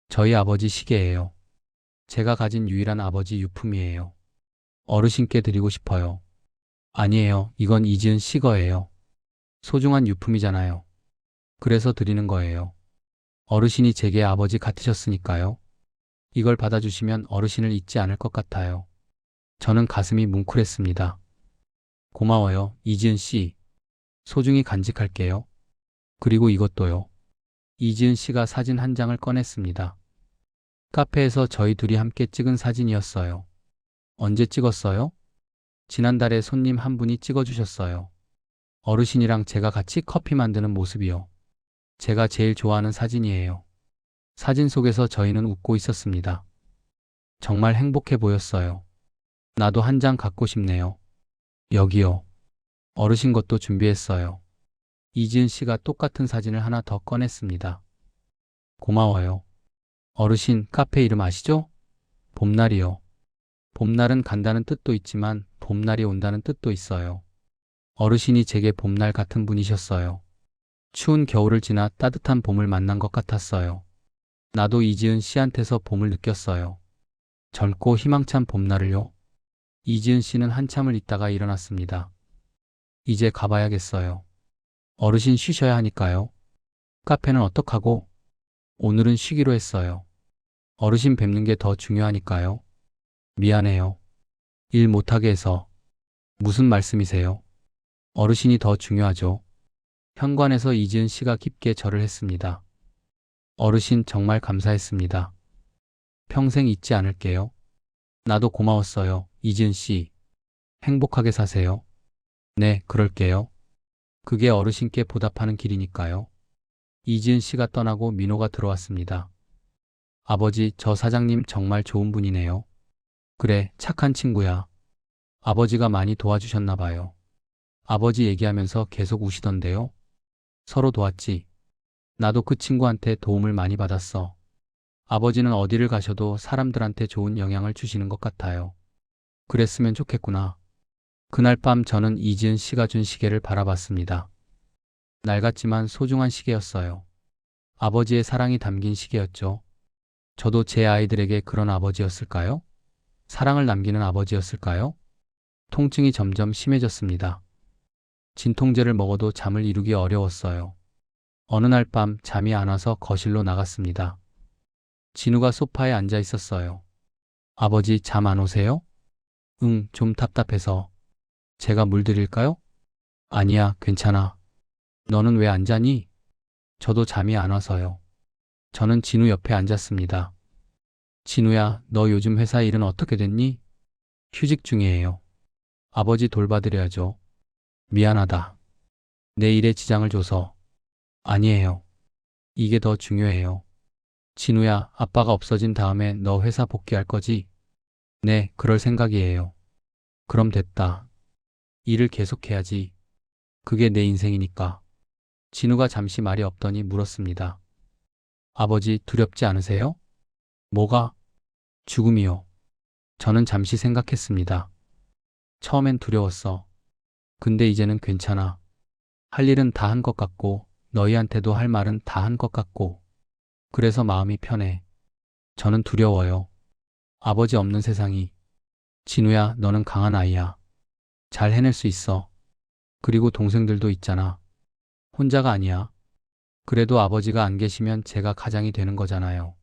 저희 아버지 시계예요. 제가 가진 유일한 아버지 유품이에요. 어르신께 드리고 싶어요. 아니에요. 이건 이지은 씨 거예요. 소중한 유품이잖아요. 그래서 드리는 거예요. 어르신이 제게 아버지 같으셨으니까요. 이걸 받아주시면 어르신을 잊지 않을 것 같아요. 저는 가슴이 뭉클했습니다. 고마워요, 이지은 씨. 소중히 간직할게요. 그리고 이것도요. 이지은 씨가 사진 한 장을 꺼냈습니다. 카페에서 저희 둘이 함께 찍은 사진이었어요. 언제 찍었어요? 지난달에 손님 한 분이 찍어주셨어요. 어르신이랑 제가 같이 커피 만드는 모습이요. 제가 제일 좋아하는 사진이에요. 사진 속에서 저희는 웃고 있었습니다. 정말 행복해 보였어요. 나도 한 장 갖고 싶네요. 여기요. 어르신 것도 준비했어요. 이지은 씨가 똑같은 사진을 하나 더 꺼냈습니다. 고마워요. 어르신, 카페 이름 아시죠? 봄날이요. 봄날은 간다는 뜻도 있지만 봄날이 온다는 뜻도 있어요. 어르신이 제게 봄날 같은 분이셨어요. 추운 겨울을 지나 따뜻한 봄을 만난 것 같았어요. 나도 이지은 씨한테서 봄을 느꼈어요. 젊고 희망찬 봄날을요. 이지은 씨는 한참을 있다가 일어났습니다. 이제 가봐야겠어요. 어르신 쉬셔야 하니까요. 카페는 어떡하고? 오늘은 쉬기로 했어요. 어르신 뵙는 게 더 중요하니까요. 미안해요. 일 못하게 해서. 무슨 말씀이세요? 어르신이 더 중요하죠. 현관에서 이지은 씨가 깊게 절을 했습니다. 어르신 정말 감사했습니다. 평생 잊지 않을게요. 나도 고마웠어요, 이지은 씨. 행복하게 사세요. 네, 그럴게요. 그게 어르신께 보답하는 길이니까요. 이지은 씨가 떠나고 민호가 들어왔습니다. 아버지, 저 사장님 정말 좋은 분이네요. 그래, 착한 친구야. 아버지가 많이 도와주셨나 봐요. 아버지 얘기하면서 계속 우시던데요. 서로 도왔지. 나도 그 친구한테 도움을 많이 받았어. 아버지는 어디를 가셔도 사람들한테 좋은 영향을 주시는 것 같아요. 그랬으면 좋겠구나. 그날 밤 저는 이지은 씨가 준 시계를 바라봤습니다. 낡았지만 소중한 시계였어요. 아버지의 사랑이 담긴 시계였죠. 저도 제 아이들에게 그런 아버지였을까요? 사랑을 남기는 아버지였을까요? 통증이 점점 심해졌습니다. 진통제를 먹어도 잠을 이루기 어려웠어요. 어느 날 밤 잠이 안 와서 거실로 나갔습니다. 진우가 소파에 앉아 있었어요. 아버지 잠 안 오세요? 응, 좀 답답해서. 제가 물 드릴까요? 아니야, 괜찮아. 너는 왜 안 자니? 저도 잠이 안 와서요. 저는 진우 옆에 앉았습니다. 진우야, 너 요즘 회사 일은 어떻게 됐니? 휴직 중이에요. 아버지 돌봐드려야죠. 미안하다. 내 일에 지장을 줘서. 아니에요. 이게 더 중요해요. 진우야, 아빠가 없어진 다음에 너 회사 복귀할 거지? 네, 그럴 생각이에요. 그럼 됐다. 일을 계속해야지. 그게 내 인생이니까. 진우가 잠시 말이 없더니 물었습니다. 아버지, 두렵지 않으세요? 뭐가? 죽음이요. 저는 잠시 생각했습니다. 처음엔 두려웠어. 근데 이제는 괜찮아. 할 일은 다 한 것 같고, 너희한테도 할 말은 다 한 것 같고, 그래서 마음이 편해. 저는 두려워요. 아버지 없는 세상이. 진우야, 너는 강한 아이야. 잘 해낼 수 있어. 그리고 동생들도 있잖아. 혼자가 아니야. 그래도 아버지가 안 계시면 제가 가장이 되는 거잖아요.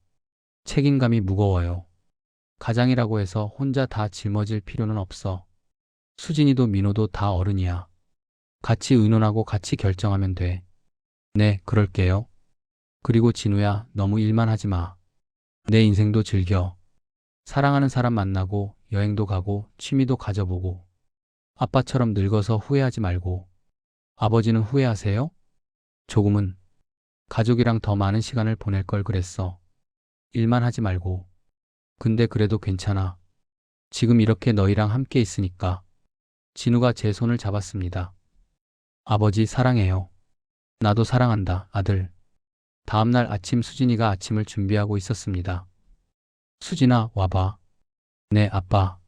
책임감이 무거워요. 가장이라고 해서 혼자 다 짊어질 필요는 없어. 수진이도 민호도 다 어른이야. 같이 의논하고 같이 결정하면 돼. 네, 그럴게요. 그리고 진우야, 너무 일만 하지 마. 내 인생도 즐겨. 사랑하는 사람 만나고 여행도 가고 취미도 가져보고 아빠처럼 늙어서 후회하지 말고. 아버지는 후회하세요? 조금은. 가족이랑 더 많은 시간을 보낼 걸 그랬어. 일만 하지 말고. 근데 그래도 괜찮아. 지금 이렇게 너희랑 함께 있으니까. 진우가 제 손을 잡았습니다. 아버지 사랑해요. 나도 사랑한다, 아들. 다음날 아침 수진이가 아침을 준비하고 있었습니다. 수진아, 와봐. 네, 아빠.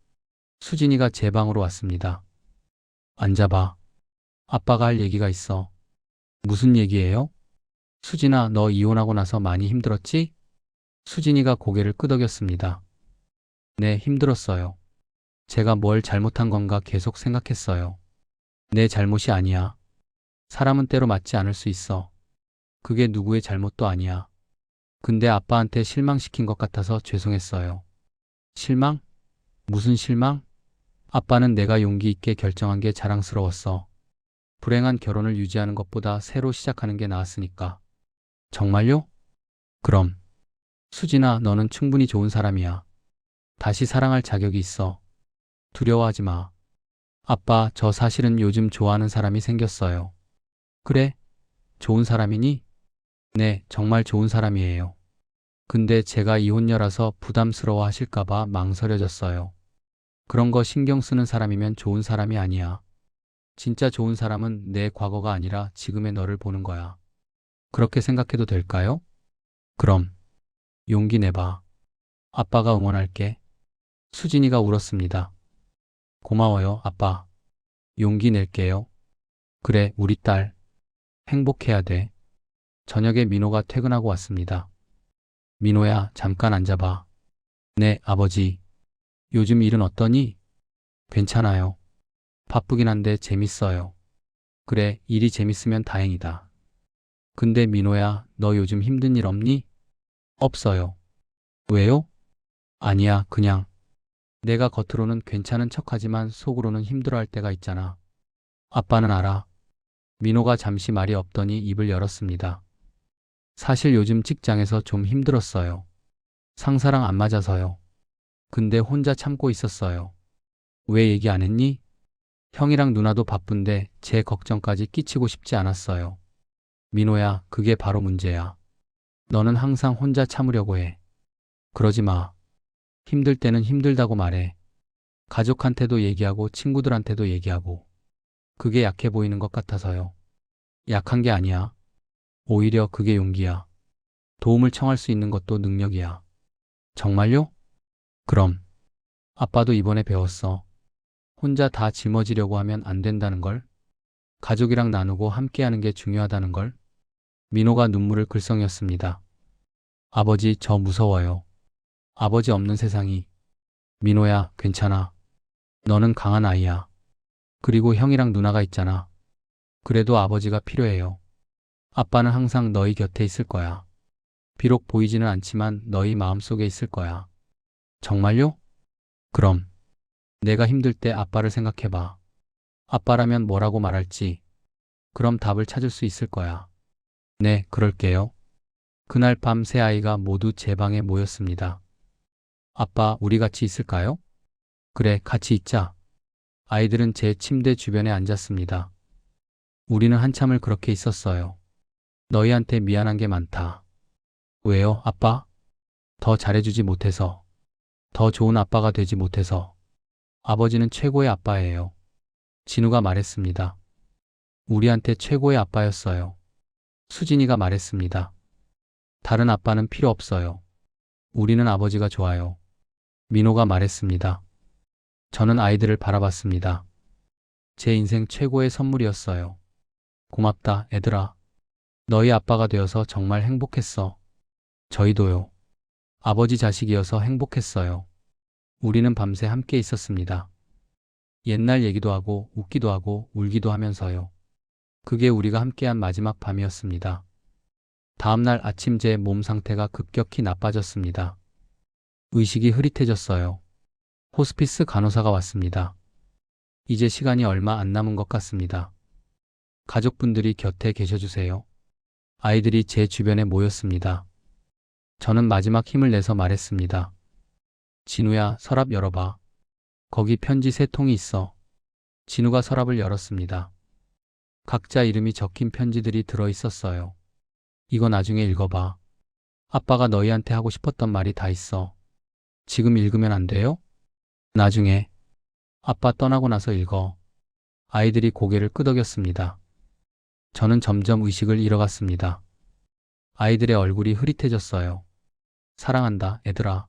수진이가 제 방으로 왔습니다. 앉아봐. 아빠가 할 얘기가 있어. 무슨 얘기예요? 수진아, 너 이혼하고 나서 많이 힘들었지? 수진이가 고개를 끄덕였습니다. 네, 힘들었어요. 제가 뭘 잘못한 건가 계속 생각했어요. 내 잘못이 아니야. 사람은 때로 맞지 않을 수 있어. 그게 누구의 잘못도 아니야. 근데 아빠한테 실망시킨 것 같아서 죄송했어요. 실망? 무슨 실망? 아빠는 내가 용기 있게 결정한 게 자랑스러웠어. 불행한 결혼을 유지하는 것보다 새로 시작하는 게 나았으니까. 정말요? 그럼. 수진아, 너는 충분히 좋은 사람이야. 다시 사랑할 자격이 있어. 두려워하지 마. 아빠, 저 사실은 요즘 좋아하는 사람이 생겼어요. 그래? 좋은 사람이니? 네, 정말 좋은 사람이에요. 근데 제가 이혼녀라서 부담스러워 하실까봐 망설여졌어요. 그런 거 신경 쓰는 사람이면 좋은 사람이 아니야. 진짜 좋은 사람은 내 과거가 아니라 지금의 너를 보는 거야. 그렇게 생각해도 될까요? 그럼 용기 내봐. 아빠가 응원할게. 수진이가 울었습니다. 고마워요, 아빠. 용기 낼게요. 그래, 우리 딸. 행복해야 돼. 저녁에 민호가 퇴근하고 왔습니다. 민호야, 잠깐 앉아봐. 네, 아버지. 요즘 일은 어떠니? 괜찮아요. 바쁘긴 한데 재밌어요. 그래, 일이 재밌으면 다행이다. 근데 민호야, 너 요즘 힘든 일 없니? 없어요. 왜요? 아니야, 그냥. 내가 겉으로는 괜찮은 척하지만 속으로는 힘들어할 때가 있잖아. 아빠는 알아. 민호가 잠시 말이 없더니 입을 열었습니다. 사실 요즘 직장에서 좀 힘들었어요. 상사랑 안 맞아서요. 근데 혼자 참고 있었어요. 왜 얘기 안 했니? 형이랑 누나도 바쁜데 제 걱정까지 끼치고 싶지 않았어요. 민호야, 그게 바로 문제야. 너는 항상 혼자 참으려고 해. 그러지 마. 힘들 때는 힘들다고 말해. 가족한테도 얘기하고 친구들한테도 얘기하고. 그게 약해 보이는 것 같아서요. 약한 게 아니야. 오히려 그게 용기야. 도움을 청할 수 있는 것도 능력이야. 정말요? 그럼. 아빠도 이번에 배웠어. 혼자 다 짊어지려고 하면 안 된다는 걸. 가족이랑 나누고 함께하는 게 중요하다는 걸. 민호가 눈물을 글썽였습니다. 아버지, 저 무서워요. 아버지 없는 세상이. 민호야, 괜찮아. 너는 강한 아이야. 그리고 형이랑 누나가 있잖아. 그래도 아버지가 필요해요. 아빠는 항상 너희 곁에 있을 거야. 비록 보이지는 않지만 너희 마음속에 있을 거야. 정말요? 그럼. 내가 힘들 때 아빠를 생각해봐. 아빠라면 뭐라고 말할지. 그럼 답을 찾을 수 있을 거야. 네, 그럴게요. 그날 밤 세 아이가 모두 제 방에 모였습니다. 아빠, 우리 같이 있을까요? 그래, 같이 있자. 아이들은 제 침대 주변에 앉았습니다. 우리는 한참을 그렇게 있었어요. 너희한테 미안한 게 많다. 왜요, 아빠? 더 잘해주지 못해서. 더 좋은 아빠가 되지 못해서. 아버지는 최고의 아빠예요. 진우가 말했습니다. 우리한테 최고의 아빠였어요. 수진이가 말했습니다. 다른 아빠는 필요 없어요. 우리는 아버지가 좋아요. 민호가 말했습니다. 저는 아이들을 바라봤습니다. 제 인생 최고의 선물이었어요. 고맙다, 애들아. 너희 아빠가 되어서 정말 행복했어. 저희도요. 아버지 자식이어서 행복했어요. 우리는 밤새 함께 있었습니다. 옛날 얘기도 하고 웃기도 하고 울기도 하면서요. 그게 우리가 함께한 마지막 밤이었습니다. 다음날 아침 제 몸 상태가 급격히 나빠졌습니다. 의식이 흐릿해졌어요. 호스피스 간호사가 왔습니다. 이제 시간이 얼마 안 남은 것 같습니다. 가족분들이 곁에 계셔주세요. 아이들이 제 주변에 모였습니다. 저는 마지막 힘을 내서 말했습니다. 진우야, 서랍 열어봐. 거기 편지 3통이 있어. 진우가 서랍을 열었습니다. 각자 이름이 적힌 편지들이 들어 있었어요. 이거 나중에 읽어봐. 아빠가 너희한테 하고 싶었던 말이 다 있어. 지금 읽으면 안 돼요? 나중에. 아빠 떠나고 나서 읽어. 아이들이 고개를 끄덕였습니다. 저는 점점 의식을 잃어갔습니다. 아이들의 얼굴이 흐릿해졌어요. 사랑한다, 애들아.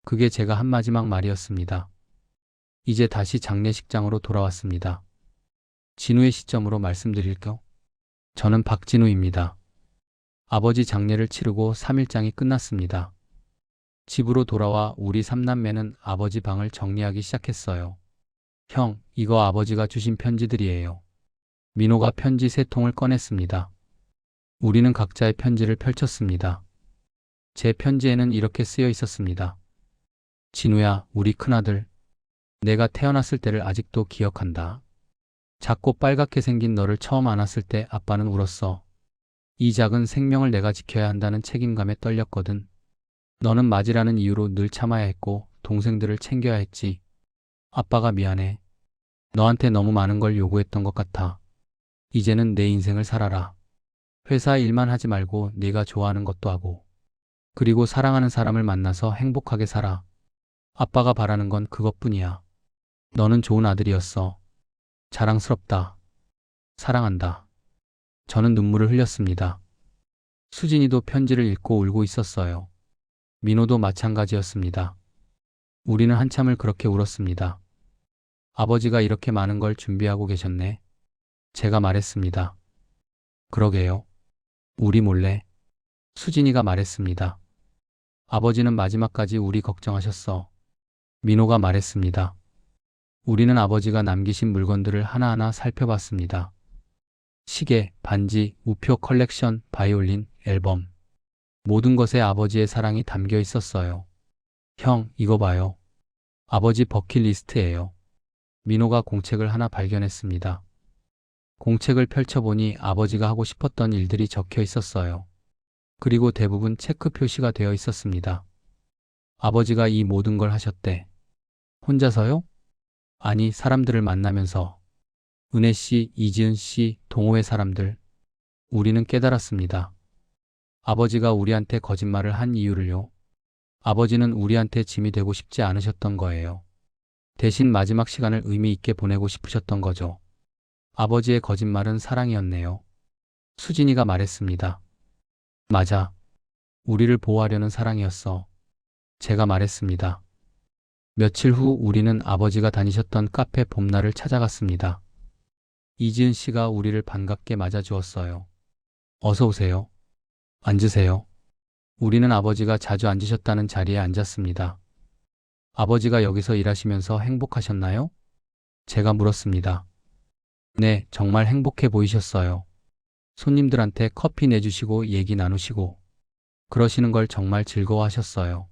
그게 제가 한 마지막 말이었습니다. 이제 다시 장례식장으로 돌아왔습니다. 진우의 시점으로 말씀드릴게요. 저는 박진우입니다. 아버지 장례를 치르고 3일장이 끝났습니다. 집으로 돌아와 우리 삼남매는 아버지 방을 정리하기 시작했어요. 형, 이거 아버지가 주신 편지들이에요. 민호가 편지 3통을 꺼냈습니다. 우리는 각자의 편지를 펼쳤습니다. 제 편지에는 이렇게 쓰여 있었습니다. 진우야, 우리 큰아들. 내가 태어났을 때를 아직도 기억한다. 작고 빨갛게 생긴 너를 처음 안았을 때 아빠는 울었어. 이 작은 생명을 내가 지켜야 한다는 책임감에 떨렸거든. 너는 맞이라는 이유로 늘 참아야 했고 동생들을 챙겨야 했지. 아빠가 미안해. 너한테 너무 많은 걸 요구했던 것 같아. 이제는 내 인생을 살아라. 회사 일만 하지 말고 네가 좋아하는 것도 하고. 그리고 사랑하는 사람을 만나서 행복하게 살아. 아빠가 바라는 건 그것뿐이야. 너는 좋은 아들이었어. 자랑스럽다. 사랑한다. 저는 눈물을 흘렸습니다. 수진이도 편지를 읽고 울고 있었어요. 민호도 마찬가지였습니다. 우리는 한참을 그렇게 울었습니다. 아버지가 이렇게 많은 걸 준비하고 계셨네. 제가 말했습니다. 그러게요. 우리 몰래. 수진이가 말했습니다. 아버지는 마지막까지 우리 걱정하셨어. 민호가 말했습니다. 우리는 아버지가 남기신 물건들을 하나하나 살펴봤습니다. 시계, 반지, 우표 컬렉션, 바이올린, 앨범. 모든 것에 아버지의 사랑이 담겨 있었어요. 형, 이거 봐요. 아버지 버킷리스트예요. 민호가 공책을 하나 발견했습니다. 공책을 펼쳐보니 아버지가 하고 싶었던 일들이 적혀 있었어요. 그리고 대부분 체크 표시가 되어 있었습니다. 아버지가 이 모든 걸 하셨대. 혼자서요? 아니, 사람들을 만나면서. 은혜 씨, 이지은 씨, 동호회 사람들. 우리는 깨달았습니다. 아버지가 우리한테 거짓말을 한 이유를요. 아버지는 우리한테 짐이 되고 싶지 않으셨던 거예요. 대신 마지막 시간을 의미 있게 보내고 싶으셨던 거죠. 아버지의 거짓말은 사랑이었네요. 수진이가 말했습니다. 맞아. 우리를 보호하려는 사랑이었어. 제가 말했습니다. 며칠 후 우리는 아버지가 다니셨던 카페 봄날을 찾아갔습니다. 이지은 씨가 우리를 반갑게 맞아주었어요. 어서 오세요. 앉으세요. 우리는 아버지가 자주 앉으셨다는 자리에 앉았습니다. 아버지가 여기서 일하시면서 행복하셨나요? 제가 물었습니다. 네, 정말 행복해 보이셨어요. 손님들한테 커피 내주시고 얘기 나누시고 그러시는 걸 정말 즐거워하셨어요.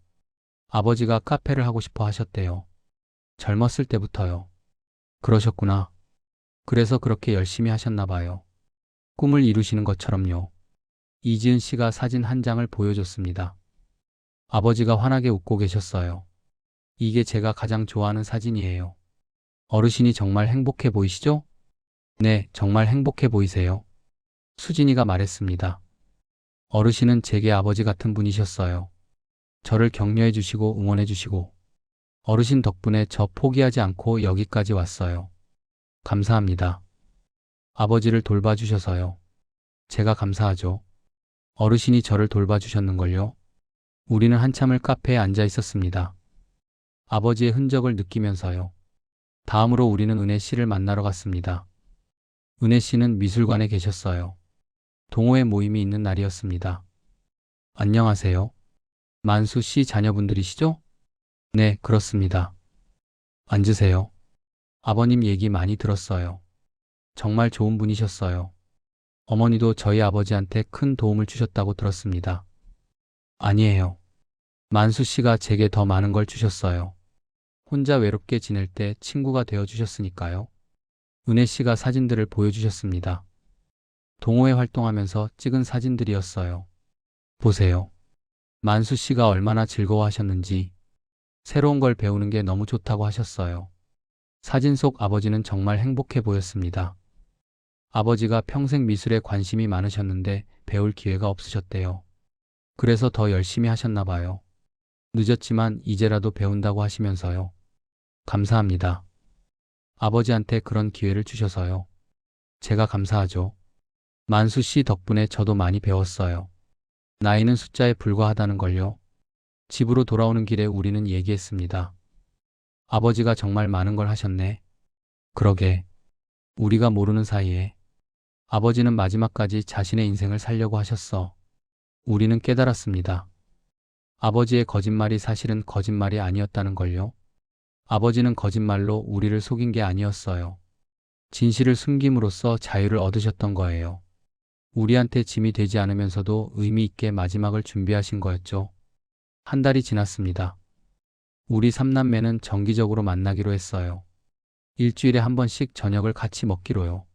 아버지가 카페를 하고 싶어 하셨대요. 젊었을 때부터요. 그러셨구나. 그래서 그렇게 열심히 하셨나 봐요. 꿈을 이루시는 것처럼요. 이지은 씨가 사진 한 장을 보여줬습니다. 아버지가 환하게 웃고 계셨어요. 이게 제가 가장 좋아하는 사진이에요. 어르신이 정말 행복해 보이시죠? 네, 정말 행복해 보이세요. 수진이가 말했습니다. 어르신은 제게 아버지 같은 분이셨어요. 저를 격려해 주시고 응원해 주시고 어르신 덕분에 저 포기하지 않고 여기까지 왔어요. 감사합니다. 아버지를 돌봐주셔서요. 제가 감사하죠. 어르신이 저를 돌봐주셨는걸요. 우리는 한참을 카페에 앉아 있었습니다. 아버지의 흔적을 느끼면서요. 다음으로 우리는 은혜 씨를 만나러 갔습니다. 은혜 씨는 미술관에 계셨어요. 동호회 모임이 있는 날이었습니다. 안녕하세요. 만수 씨 자녀분들이시죠? 네, 그렇습니다. 앉으세요. 아버님 얘기 많이 들었어요. 정말 좋은 분이셨어요. 어머니도 저희 아버지한테 큰 도움을 주셨다고 들었습니다. 아니에요. 만수 씨가 제게 더 많은 걸 주셨어요. 혼자 외롭게 지낼 때 친구가 되어 주셨으니까요. 은혜 씨가 사진들을 보여주셨습니다. 동호회 활동하면서 찍은 사진들이었어요. 보세요. 만수 씨가 얼마나 즐거워하셨는지 새로운 걸 배우는 게 너무 좋다고 하셨어요. 사진 속 아버지는 정말 행복해 보였습니다. 아버지가 평생 미술에 관심이 많으셨는데 배울 기회가 없으셨대요. 그래서 더 열심히 하셨나 봐요. 늦었지만 이제라도 배운다고 하시면서요. 감사합니다. 아버지한테 그런 기회를 주셔서요. 제가 감사하죠. 만수 씨 덕분에 저도 많이 배웠어요. 나이는 숫자에 불과하다는 걸요. 집으로 돌아오는 길에 우리는 얘기했습니다. 아버지가 정말 많은 걸 하셨네. 그러게. 우리가 모르는 사이에 아버지는 마지막까지 자신의 인생을 살려고 하셨어. 우리는 깨달았습니다. 아버지의 거짓말이 사실은 거짓말이 아니었다는 걸요. 아버지는 거짓말로 우리를 속인 게 아니었어요. 진실을 숨김으로써 자유를 얻으셨던 거예요. 우리한테 짐이 되지 않으면서도 의미 있게 마지막을 준비하신 거였죠. 한 달이 지났습니다. 우리 삼남매는 정기적으로 만나기로 했어요. 일주일에 한 번씩 저녁을 같이 먹기로요.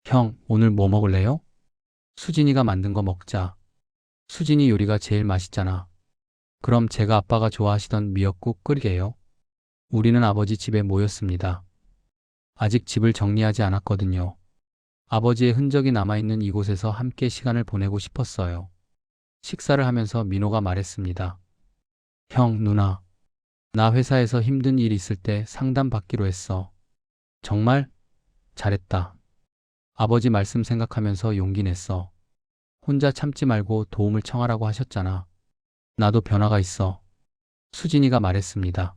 형, 오늘 뭐 먹을래요? 수진이가 만든 거 먹자. 수진이 요리가 제일 맛있잖아. 그럼 제가 아빠가 좋아하시던 미역국 끓이게요. 우리는 아버지 집에 모였습니다. 아직 집을 정리하지 않았거든요. 아버지의 흔적이 남아있는 이곳에서 함께 시간을 보내고 싶었어요. 식사를 하면서 민호가 말했습니다. 형, 누나. 나 회사에서 힘든 일 있을 때 상담 받기로 했어. 정말? 잘했다. 아버지 말씀 생각하면서 용기 냈어. 혼자 참지 말고 도움을 청하라고 하셨잖아. 나도 변화가 있어. 수진이가 말했습니다.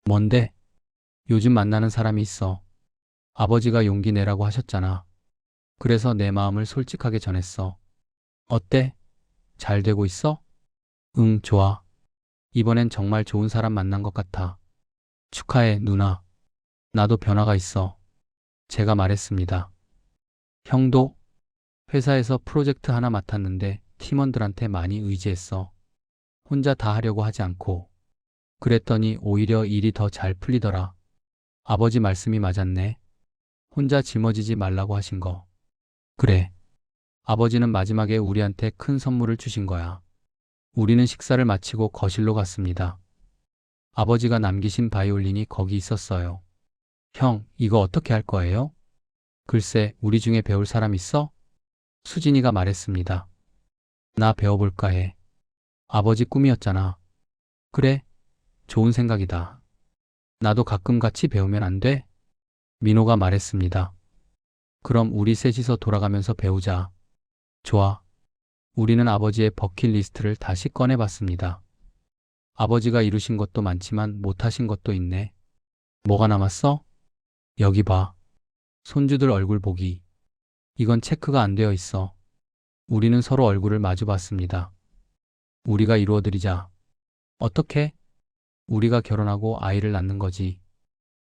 뭔데? 요즘 만나는 사람이 있어. 아버지가 용기 내라고 하셨잖아. 그래서 내 마음을 솔직하게 전했어. 어때? 잘 되고 있어? 응, 좋아. 이번엔 정말 좋은 사람 만난 것 같아. 축하해, 누나. 나도 변화가 있어. 제가 말했습니다. 형도? 회사에서 프로젝트 하나 맡았는데 팀원들한테 많이 의지했어. 혼자 다 하려고 하지 않고. 그랬더니 오히려 일이 더 잘 풀리더라. 아버지 말씀이 맞았네. 혼자 짊어지지 말라고 하신 거. 그래. 아버지는 마지막에 우리한테 큰 선물을 주신 거야. 우리는 식사를 마치고 거실로 갔습니다. 아버지가 남기신 바이올린이 거기 있었어요. 형, 이거 어떻게 할 거예요? 글쎄, 우리 중에 배울 사람 있어? 수진이가 말했습니다. 나 배워볼까 해. 아버지 꿈이었잖아. 그래, 좋은 생각이다. 나도 가끔 같이 배우면 안 돼? 민호가 말했습니다. 그럼 우리 셋이서 돌아가면서 배우자. 좋아. 우리는 아버지의 버킷리스트를 다시 꺼내봤습니다. 아버지가 이루신 것도 많지만 못하신 것도 있네. 뭐가 남았어? 여기 봐. 손주들 얼굴 보기. 이건 체크가 안 되어 있어. 우리는 서로 얼굴을 마주 봤습니다. 우리가 이루어드리자. 어떻게? 우리가 결혼하고 아이를 낳는 거지.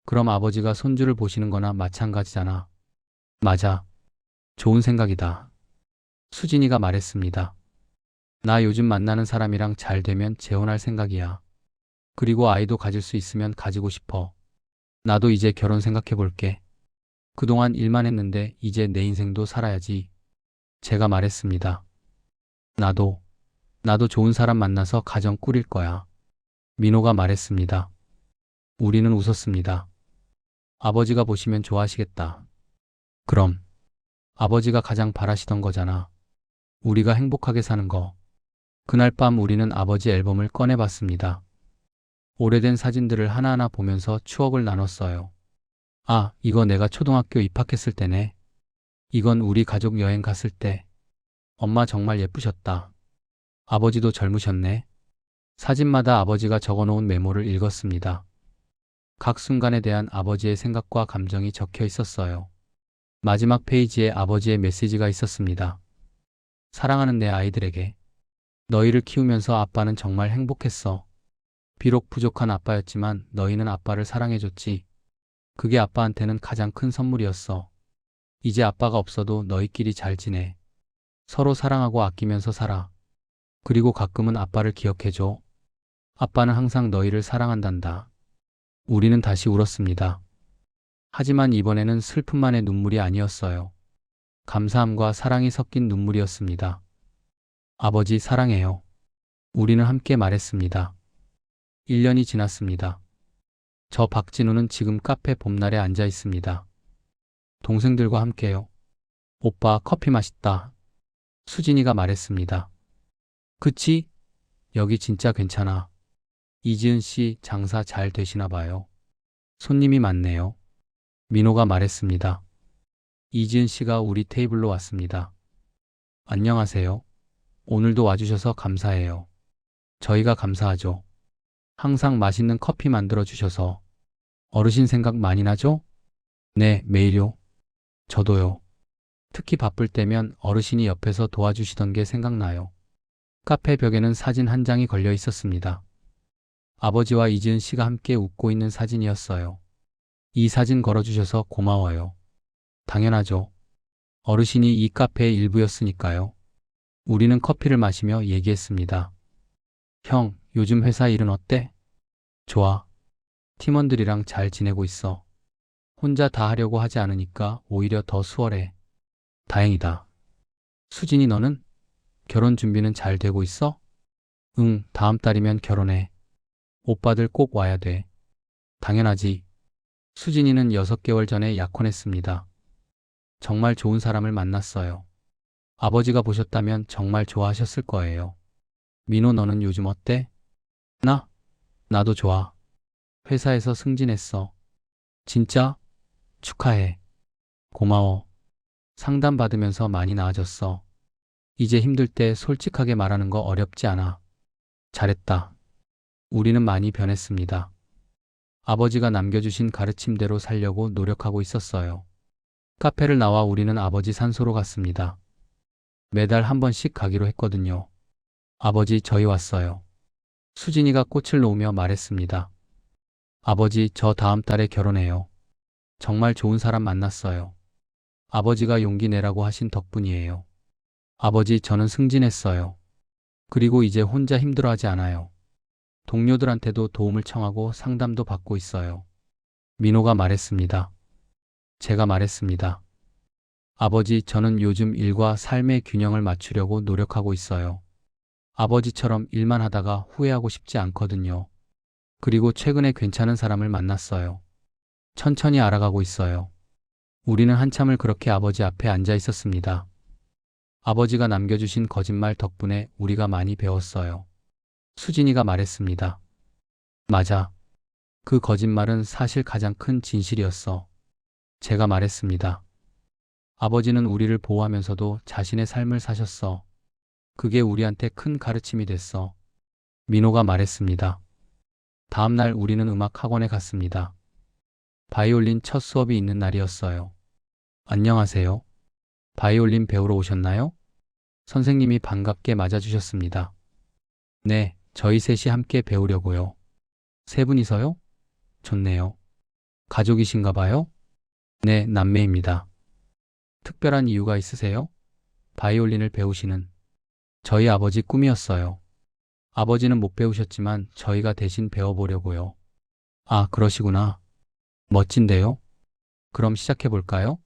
그럼 아버지가 손주를 보시는 거나 마찬가지잖아. 맞아. 좋은 생각이다. 수진이가 말했습니다. 나 요즘 만나는 사람이랑 잘 되면 재혼할 생각이야. 그리고 아이도 가질 수 있으면 가지고 싶어. 나도 이제 결혼 생각해 볼게. 그동안 일만 했는데 이제 내 인생도 살아야지. 제가 말했습니다. 나도 좋은 사람 만나서 가정 꾸릴 거야. 민호가 말했습니다. 우리는 웃었습니다. 아버지가 보시면 좋아하시겠다. 그럼 아버지가 가장 바라시던 거잖아. 우리가 행복하게 사는 거. 그날 밤 우리는 아버지 앨범을 꺼내봤습니다. 오래된 사진들을 하나하나 보면서 추억을 나눴어요. 아, 이거 내가 초등학교 입학했을 때네. 이건 우리 가족 여행 갔을 때. 엄마 정말 예쁘셨다. 아버지도 젊으셨네. 사진마다 아버지가 적어놓은 메모를 읽었습니다. 각 순간에 대한 아버지의 생각과 감정이 적혀 있었어요. 마지막 페이지에 아버지의 메시지가 있었습니다. 사랑하는 내 아이들에게. 너희를 키우면서 아빠는 정말 행복했어. 비록 부족한 아빠였지만 너희는 아빠를 사랑해줬지. 그게 아빠한테는 가장 큰 선물이었어. 이제 아빠가 없어도 너희끼리 잘 지내. 서로 사랑하고 아끼면서 살아. 그리고 가끔은 아빠를 기억해줘. 아빠는 항상 너희를 사랑한단다. 우리는 다시 울었습니다. 하지만 이번에는 슬픔만의 눈물이 아니었어요. 감사함과 사랑이 섞인 눈물이었습니다. 아버지 사랑해요. 우리는 함께 말했습니다. 1년이 지났습니다. 저 박진우는 지금 카페 봄날에 앉아 있습니다. 동생들과 함께요. 오빠 커피 맛있다. 수진이가 말했습니다. 그치? 여기 진짜 괜찮아. 이지은 씨 장사 잘 되시나 봐요. 손님이 많네요. 민호가 말했습니다. 이지은 씨가 우리 테이블로 왔습니다. 안녕하세요. 오늘도 와주셔서 감사해요. 저희가 감사하죠. 항상 맛있는 커피 만들어 주셔서. 어르신 생각 많이 나죠? 네, 매일요. 저도요. 특히 바쁠 때면 어르신이 옆에서 도와주시던 게 생각나요. 카페 벽에는 사진 한 장이 걸려 있었습니다. 아버지와 이지은 씨가 함께 웃고 있는 사진이었어요. 이 사진 걸어주셔서 고마워요. 당연하죠. 어르신이 이 카페의 일부였으니까요. 우리는 커피를 마시며 얘기했습니다. 형, 요즘 회사 일은 어때? 좋아. 팀원들이랑 잘 지내고 있어. 혼자 다 하려고 하지 않으니까 오히려 더 수월해. 다행이다. 수진이 너는? 결혼 준비는 잘 되고 있어? 응, 다음 달이면 결혼해. 오빠들 꼭 와야 돼. 당연하지. 수진이는 6개월 전에 약혼했습니다. 정말 좋은 사람을 만났어요. 아버지가 보셨다면 정말 좋아하셨을 거예요. 민호 너는 요즘 어때? 나도 좋아. 회사에서 승진했어. 진짜? 축하해. 고마워. 상담 받으면서 많이 나아졌어. 이제 힘들 때 솔직하게 말하는 거 어렵지 않아. 잘했다. 우리는 많이 변했습니다. 아버지가 남겨주신 가르침대로 살려고 노력하고 있었어요. 카페를 나와 우리는 아버지 산소로 갔습니다. 매달 한 번씩 가기로 했거든요. 아버지, 저희 왔어요. 수진이가 꽃을 놓으며 말했습니다. 아버지, 저 다음 달에 결혼해요. 정말 좋은 사람 만났어요. 아버지가 용기 내라고 하신 덕분이에요. 아버지, 저는 승진했어요. 그리고 이제 혼자 힘들어하지 않아요. 동료들한테도 도움을 청하고 상담도 받고 있어요. 민호가 말했습니다. 제가 말했습니다. 아버지, 저는 요즘 일과 삶의 균형을 맞추려고 노력하고 있어요. 아버지처럼 일만 하다가 후회하고 싶지 않거든요. 그리고 최근에 괜찮은 사람을 만났어요. 천천히 알아가고 있어요. 우리는 한참을 그렇게 아버지 앞에 앉아 있었습니다. 아버지가 남겨주신 거짓말 덕분에 우리가 많이 배웠어요. 수진이가 말했습니다. 맞아. 그 거짓말은 사실 가장 큰 진실이었어. 제가 말했습니다. 아버지는 우리를 보호하면서도 자신의 삶을 사셨어. 그게 우리한테 큰 가르침이 됐어. 민호가 말했습니다. 다음 날 우리는 음악 학원에 갔습니다. 바이올린 첫 수업이 있는 날이었어요. 안녕하세요. 바이올린 배우러 오셨나요? 선생님이 반갑게 맞아주셨습니다. 네, 저희 셋이 함께 배우려고요. 세 분이서요? 좋네요. 가족이신가 봐요? 네, 남매입니다. 특별한 이유가 있으세요? 바이올린을 배우시는 저희 아버지 꿈이었어요. 아버지는 못 배우셨지만 저희가 대신 배워보려고요. 아, 그러시구나. 멋진데요? 그럼 시작해볼까요?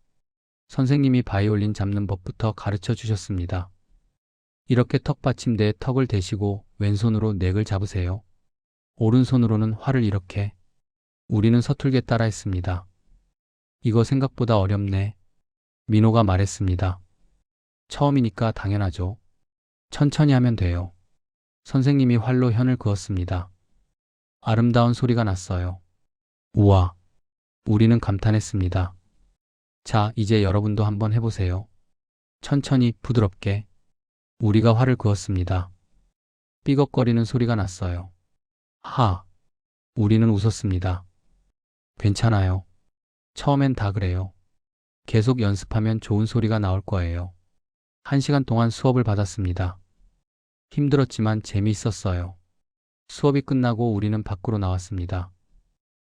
선생님이 바이올린 잡는 법부터 가르쳐 주셨습니다. 이렇게 턱받침대에 턱을 대시고 왼손으로 넥을 잡으세요. 오른손으로는 활을 이렇게. 우리는 서툴게 따라했습니다. 이거 생각보다 어렵네. 민호가 말했습니다. 처음이니까 당연하죠. 천천히 하면 돼요. 선생님이 활로 현을 그었습니다. 아름다운 소리가 났어요. 우와. 우리는 감탄했습니다. 자, 이제 여러분도 한번 해보세요. 천천히, 부드럽게. 우리가 활을 그었습니다. 삐걱거리는 소리가 났어요. 하. 우리는 웃었습니다. 괜찮아요. 처음엔 다 그래요. 계속 연습하면 좋은 소리가 나올 거예요. 1시간 동안 수업을 받았습니다. 힘들었지만 재미있었어요. 수업이 끝나고 우리는 밖으로 나왔습니다.